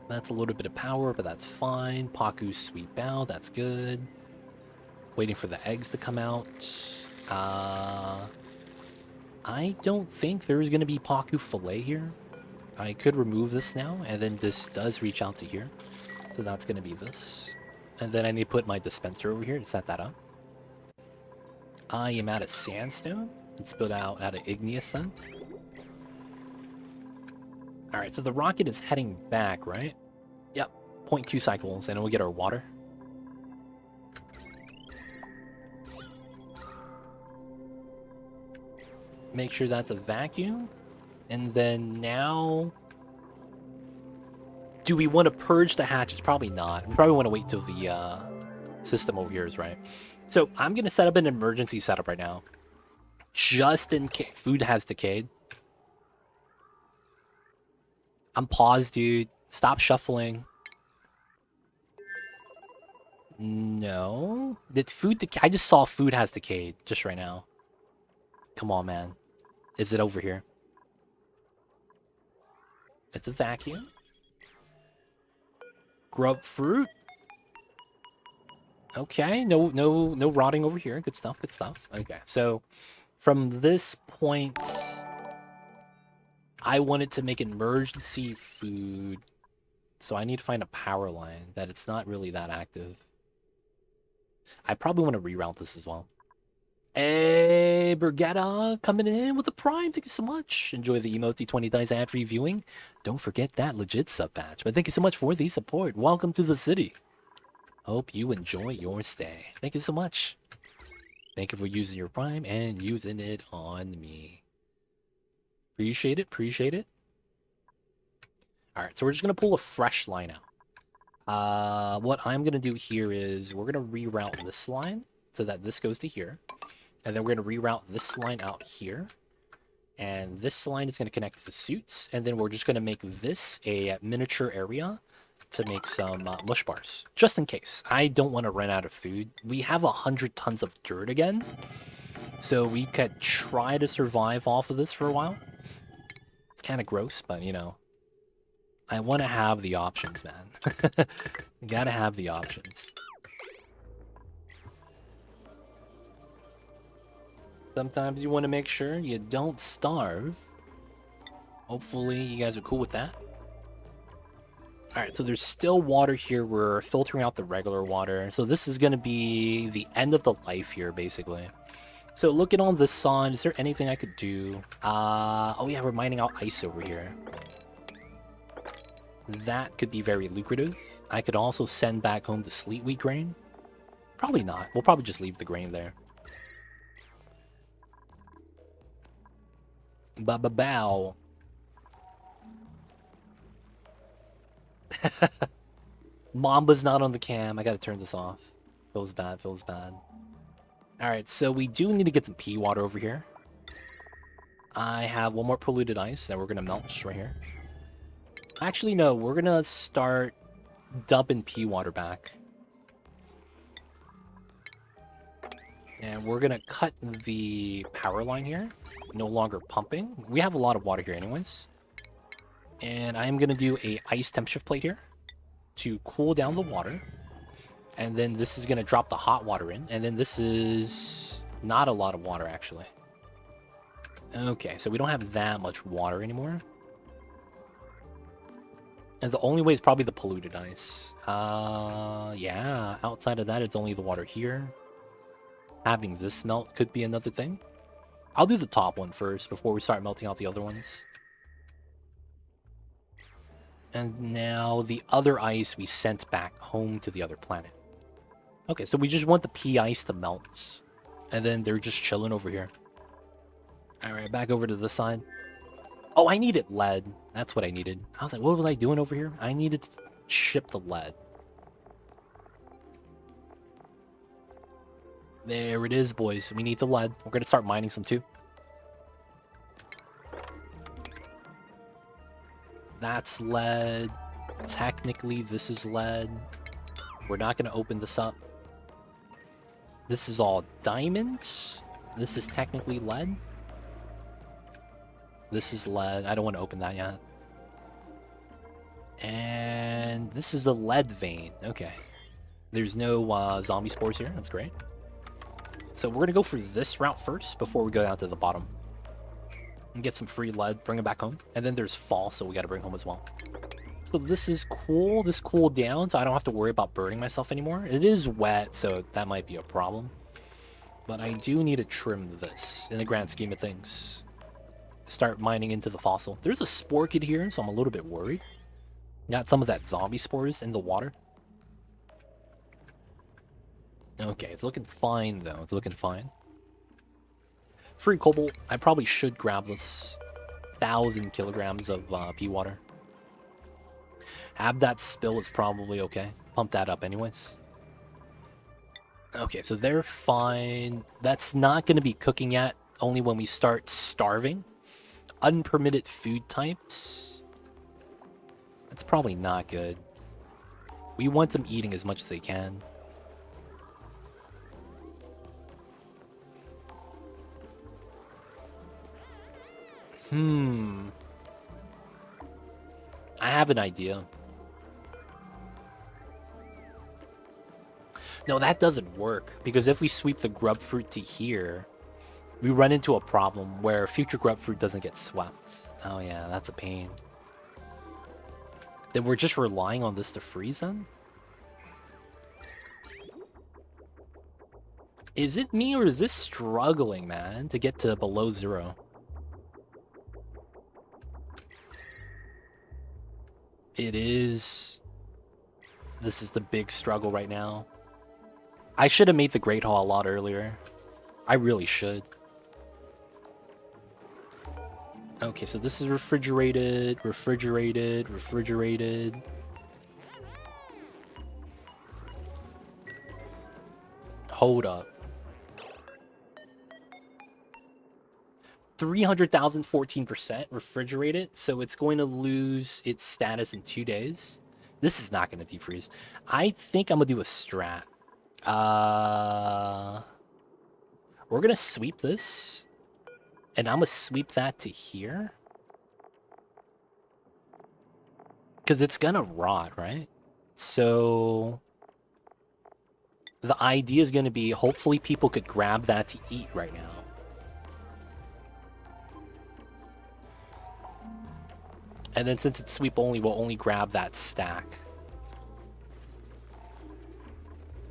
That's a little bit of power, but that's fine. Pacu sweep out. That's good. Waiting for the eggs to come out. I don't think there's going to be Pacu fillet here. I could remove this now, and then this does reach out to here. So that's going to be this. And then I need to put my dispenser over here to set that up. I am out of sandstone. Let's build out of igneous then. Alright, so the rocket is heading back, right? Yep, 0.2 cycles, and then we'll get our water. Make sure that's a vacuum. And then now... Do we want to purge the hatches? Probably not. We probably want to wait till the system over here is right. So I'm going to set up an emergency setup right now. Just in case food has decayed. I'm paused, dude. Stop shuffling. No. Did food decay? I just saw food has decayed just right now. Come on, man. Is it over here? It's a vacuum. Grub fruit. Okay, no rotting over here. Good stuff, good stuff. Okay, so from this point, I wanted to make emergency food, so I need to find a power line that it's not really that active. I probably want to reroute this as well. Hey, Bergetta, coming in with the Prime. Thank you so much. Enjoy the emote 20 dice ad-free viewing. Don't forget that legit sub patch. But thank you so much for the support. Welcome to the city. Hope you enjoy your stay. Thank you so much. Thank you for using your Prime and using it on me. Appreciate it, appreciate it. Alright, so we're just going to pull a fresh line out. What I'm going to do here is we're going to reroute this line so that this goes to here. And then we're going to reroute this line out here. And this line is going to connect to the suits. And then we're just going to make this a miniature area to make some mush bars. Just in case. I don't want to run out of food. We have 100 tons of dirt again. So we could try to survive off of this for a while. It's kind of gross, but you know. I want to have the options, man. You gotta have the options. Sometimes you want to make sure you don't starve. Hopefully you guys are cool with that. Alright, so there's still water here. We're filtering out the regular water. So this is going to be the end of the life here, basically. So looking on the sun, is there anything I could do? Oh yeah, we're mining out ice over here. That could be very lucrative. I could also send back home the sleet wheat grain. Probably not. We'll probably just leave the grain there. Ba-ba-bow. Mamba's not on the cam. I gotta turn this off. Feels bad, feels bad. Alright, so we do need to get some pea water over here. I have one more polluted ice that we're gonna melt just right here. Actually, no, we're gonna start dumping pea water back. And we're gonna cut the power line here. No longer pumping. We have a lot of water here anyways. And I'm gonna do a ice temp shift plate here to cool down the water. And then this is gonna drop the hot water in. And then this is not a lot of water actually. Okay, so we don't have that much water anymore. And the only way is probably the polluted ice. Yeah, outside of that, it's only the water here. Having this melt could be another thing. I'll do the top one first before we start melting out the other ones. And now the other ice we sent back home to the other planet. Okay, so we just want the pea ice to melt. And then they're just chilling over here. Alright, back over to this side. Oh, I needed lead. That's what I needed. I was like, what was I doing over here? I needed to ship the lead. There it is, boys. We need the lead. We're going to start mining some too. That's lead. Technically, this is lead. We're not going to open this up. This is all diamonds. This is technically lead. This is lead. I don't want to open that yet. And this is a lead vein. Okay. There's no zombie spores here. That's great. So we're going to go for this route first before we go down to the bottom. And get some free lead. Bring it back home. And then there's fall, so we got to bring home as well. So this is cool. This cooled down, so I don't have to worry about burning myself anymore. It is wet, so that might be a problem. But I do need to trim this in the grand scheme of things. Start mining into the fossil. There's a spore kid here, so I'm a little bit worried. Got some of that zombie spores in the water. Okay, it's looking fine, though. It's looking fine. Free cobalt. I probably should grab this 1,000 kilograms of pea water. Have that spill, it's probably okay. Pump that up anyways. Okay, so they're fine. That's not going to be cooking yet, only when we start starving. Unpermitted food types. That's probably not good. We want them eating as much as they can. I have an idea. No, that doesn't work, because if we sweep the grub fruit to here, we run into a problem where future grub fruit doesn't get swept. Oh yeah, that's a pain. Then we're just relying on this to freeze then? Is it me, or is this struggling, man, to get to below 0? It is. This is the big struggle right now. I should have made the Great Hall a lot earlier. I really should. Okay, so this is refrigerated, refrigerated, refrigerated. Hold up. 300,000, 14% refrigerated, so it's going to lose its status in 2 days. This is not going to defreeze. I think I'm going to do a strat. We're going to sweep this, and I'm going to sweep that to here. Because it's going to rot, right? So the idea is going to be, hopefully people could grab that to eat right now. And then since it's sweep only, we'll only grab that stack.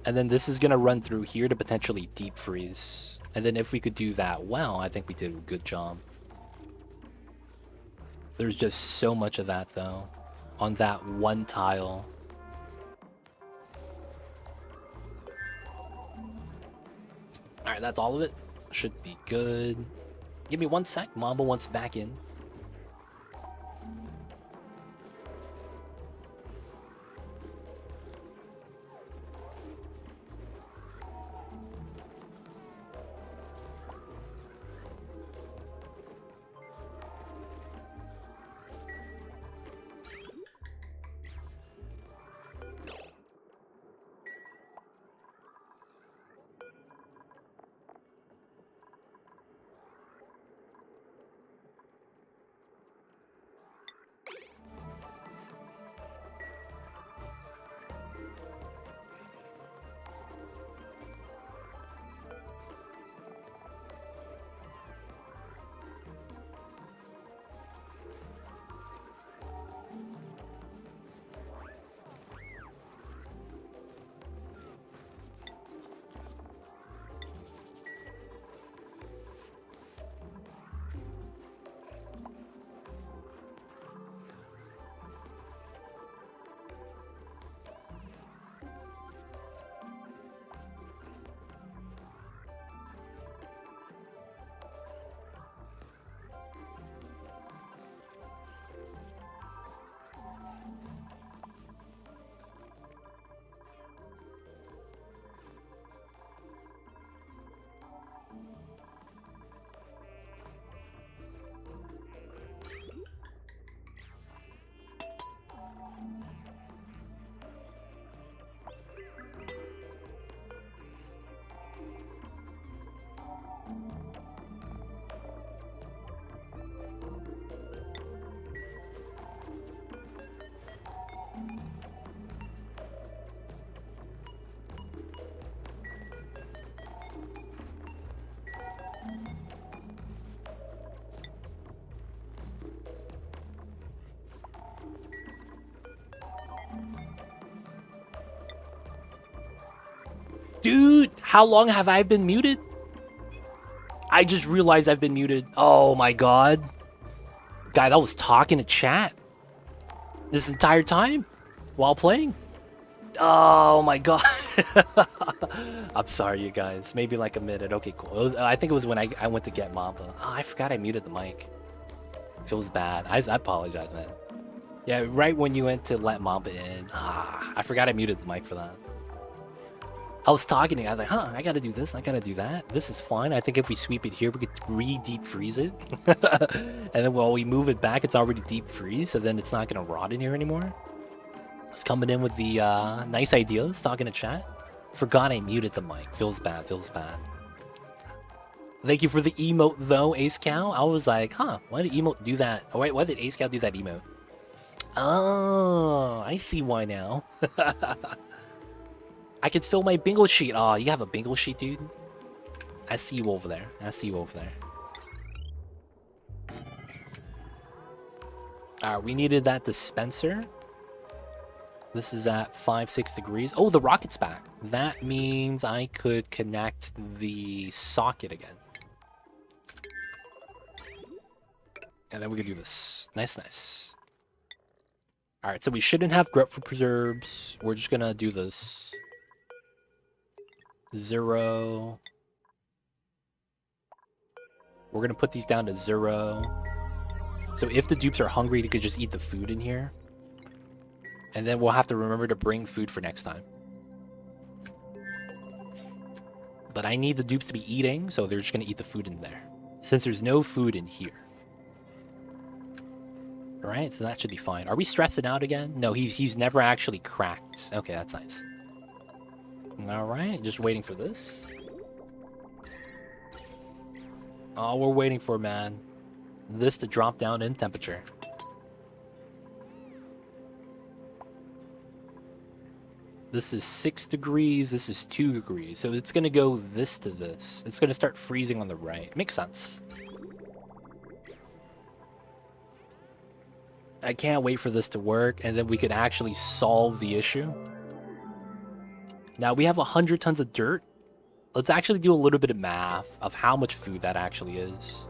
And then this is going to run through here to potentially deep freeze. And then if we could do that well, I think we did a good job. There's just so much of that, though, on that one tile. Alright, that's all of it. Should be good. Give me 1 sec. Mamba wants back in. Dude, how long have I been muted? I just realized I've been muted. Oh my god. Guy that was talking to chat this entire time while playing. Oh my god. I'm sorry, you guys. Maybe like a minute. Okay, cool. I think it was when I went to get Mamba. Oh, I forgot I muted the mic. Feels bad. I apologize, man. Yeah, right when you went to let Mamba in. I forgot I muted the mic for that. I was talking to you. I was like, I gotta do this. I gotta do that. This is fine. I think if we sweep it here, we could re-deep freeze it. And then while we move it back, it's already deep freeze. So then it's not gonna rot in here anymore. I was coming in with the nice ideas, talking to chat. Forgot I muted the mic. Feels bad. Feels bad. Thank you for the emote, though, Ace Cow. I was like, why did emote do that? Oh, wait, why did Ace Cow do that emote? Oh, I see why now. I could fill my bingo sheet. Oh, you have a bingo sheet, dude? I see you over there. I see you over there. Alright, we needed that dispenser. This is at 5-6 degrees. Oh, the rocket's back. That means I could connect the socket again. And then we can do this. Nice, nice. Alright, so we shouldn't have grapefruit preserves. We're just gonna do this. 0. We're gonna put these down to 0. So if the dupes are hungry, they could just eat the food in here. And then we'll have to remember to bring food for next time. But I need the dupes to be eating, so they're just gonna eat the food in there. Since there's no food in here. Alright, so that should be fine. Are we stressing out again? No, he's never actually cracked. Okay, that's nice. Alright, just waiting for this. All we're waiting for, man. This to drop down in temperature. This is 6 degrees, this is 2 degrees. So it's gonna go this to this. It's gonna start freezing on the right. Makes sense. I can't wait for this to work, and then we could actually solve the issue. Now, we have 100 tons of dirt. Let's actually do a little bit of math of how much food that actually is.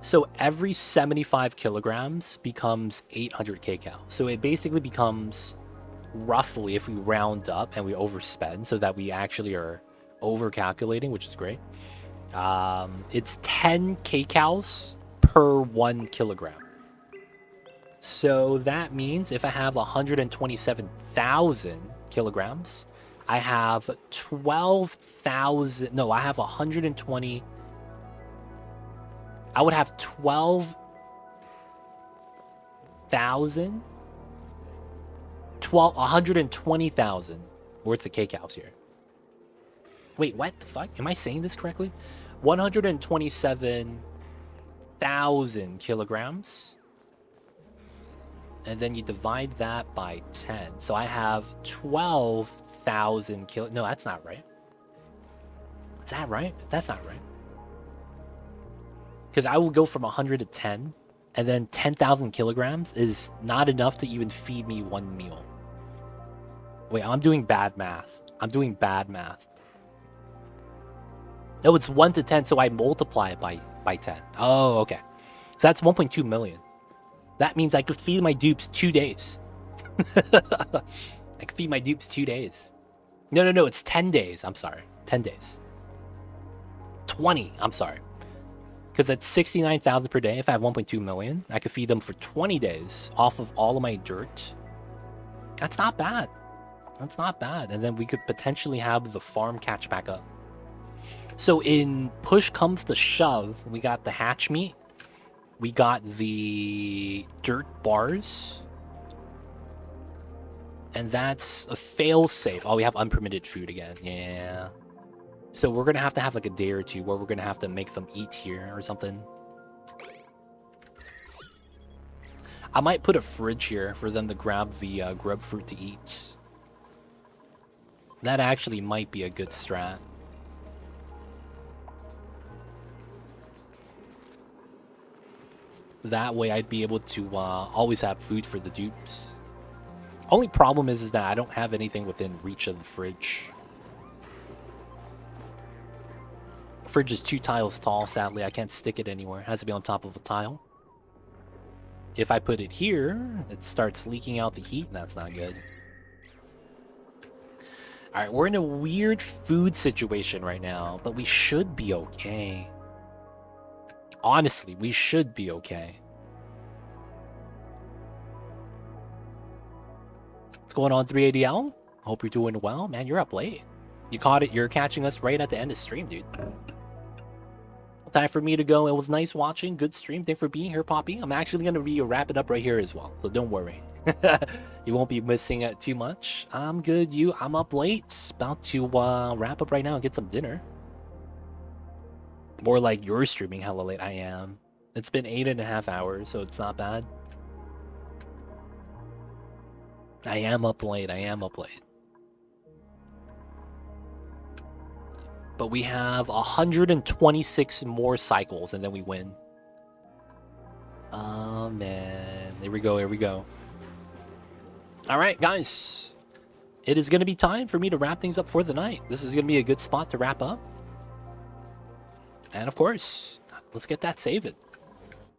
So every 75 kilograms becomes 800 kcal. So it basically becomes, roughly, if we round up and we overspend, so that we actually are over-calculating, which is great. It's 10 kcals per 1 kilogram. So that means if I have 127,000 kilograms, I have 12,000. No, I have 120. I would have 12,000. 120,000 worth of kcals here. Wait, what the fuck? Am I saying this correctly? 127,000 kilograms. And then you divide that by 10. So I have 12,000 kilo. No, that's not right. Is that right? That's not right. Because I will go from 100 to 10. And then 10,000 kilograms is not enough to even feed me one meal. Wait, I'm doing bad math. I'm doing bad math. No, it's 1 to 10, so I multiply it by 10. Oh, okay. So that's 1.2 million. That means I could feed my dupes 2 days. I could feed my dupes 2 days. No, it's 10 days. I'm sorry. 10 days. 20, I'm sorry. Because that's 69,000 per day. If I have 1.2 million, I could feed them for 20 days off of all of my dirt. That's not bad. That's not bad. And then we could potentially have the farm catch back up. So in push comes to shove, we got the hatch meat. We got the dirt bars. And that's a fail-safe. Oh, we have unpermitted food again. Yeah. So we're going to have like a day or two where we're going to have to make them eat here or something. I might put a fridge here for them to grab the grub fruit to eat. That actually might be a good strat. That way I'd be able to always have food for the dupes. Only problem is that I don't have anything within reach of the fridge. Fridge is 2 tiles tall, sadly. I can't stick it anywhere. It has to be on top of a tile. If I put it here, it starts leaking out the heat, and that's not good. Alright, we're in a weird food situation right now, but we should be okay. Honestly, we should be okay. What's going on, 380L? Hope you're doing well. Man, you're up late. You caught it. You're catching us right at the end of stream, dude. Time for me to go. It was nice watching. Good stream. Thanks for being here, Poppy. I'm actually going to be wrapping up right here as well, so don't worry. You won't be missing it too much. I'm good. I'm up late. About to wrap up right now and get some dinner. More like you're streaming hella late. I am. It's been 8.5 hours, so it's not bad. I am up late. But we have 126 more cycles, and then we win. Oh, man. Here we go. All right, guys. It is going to be time for me to wrap things up for the night. This is going to be a good spot to wrap up. And, of course, let's get that save it.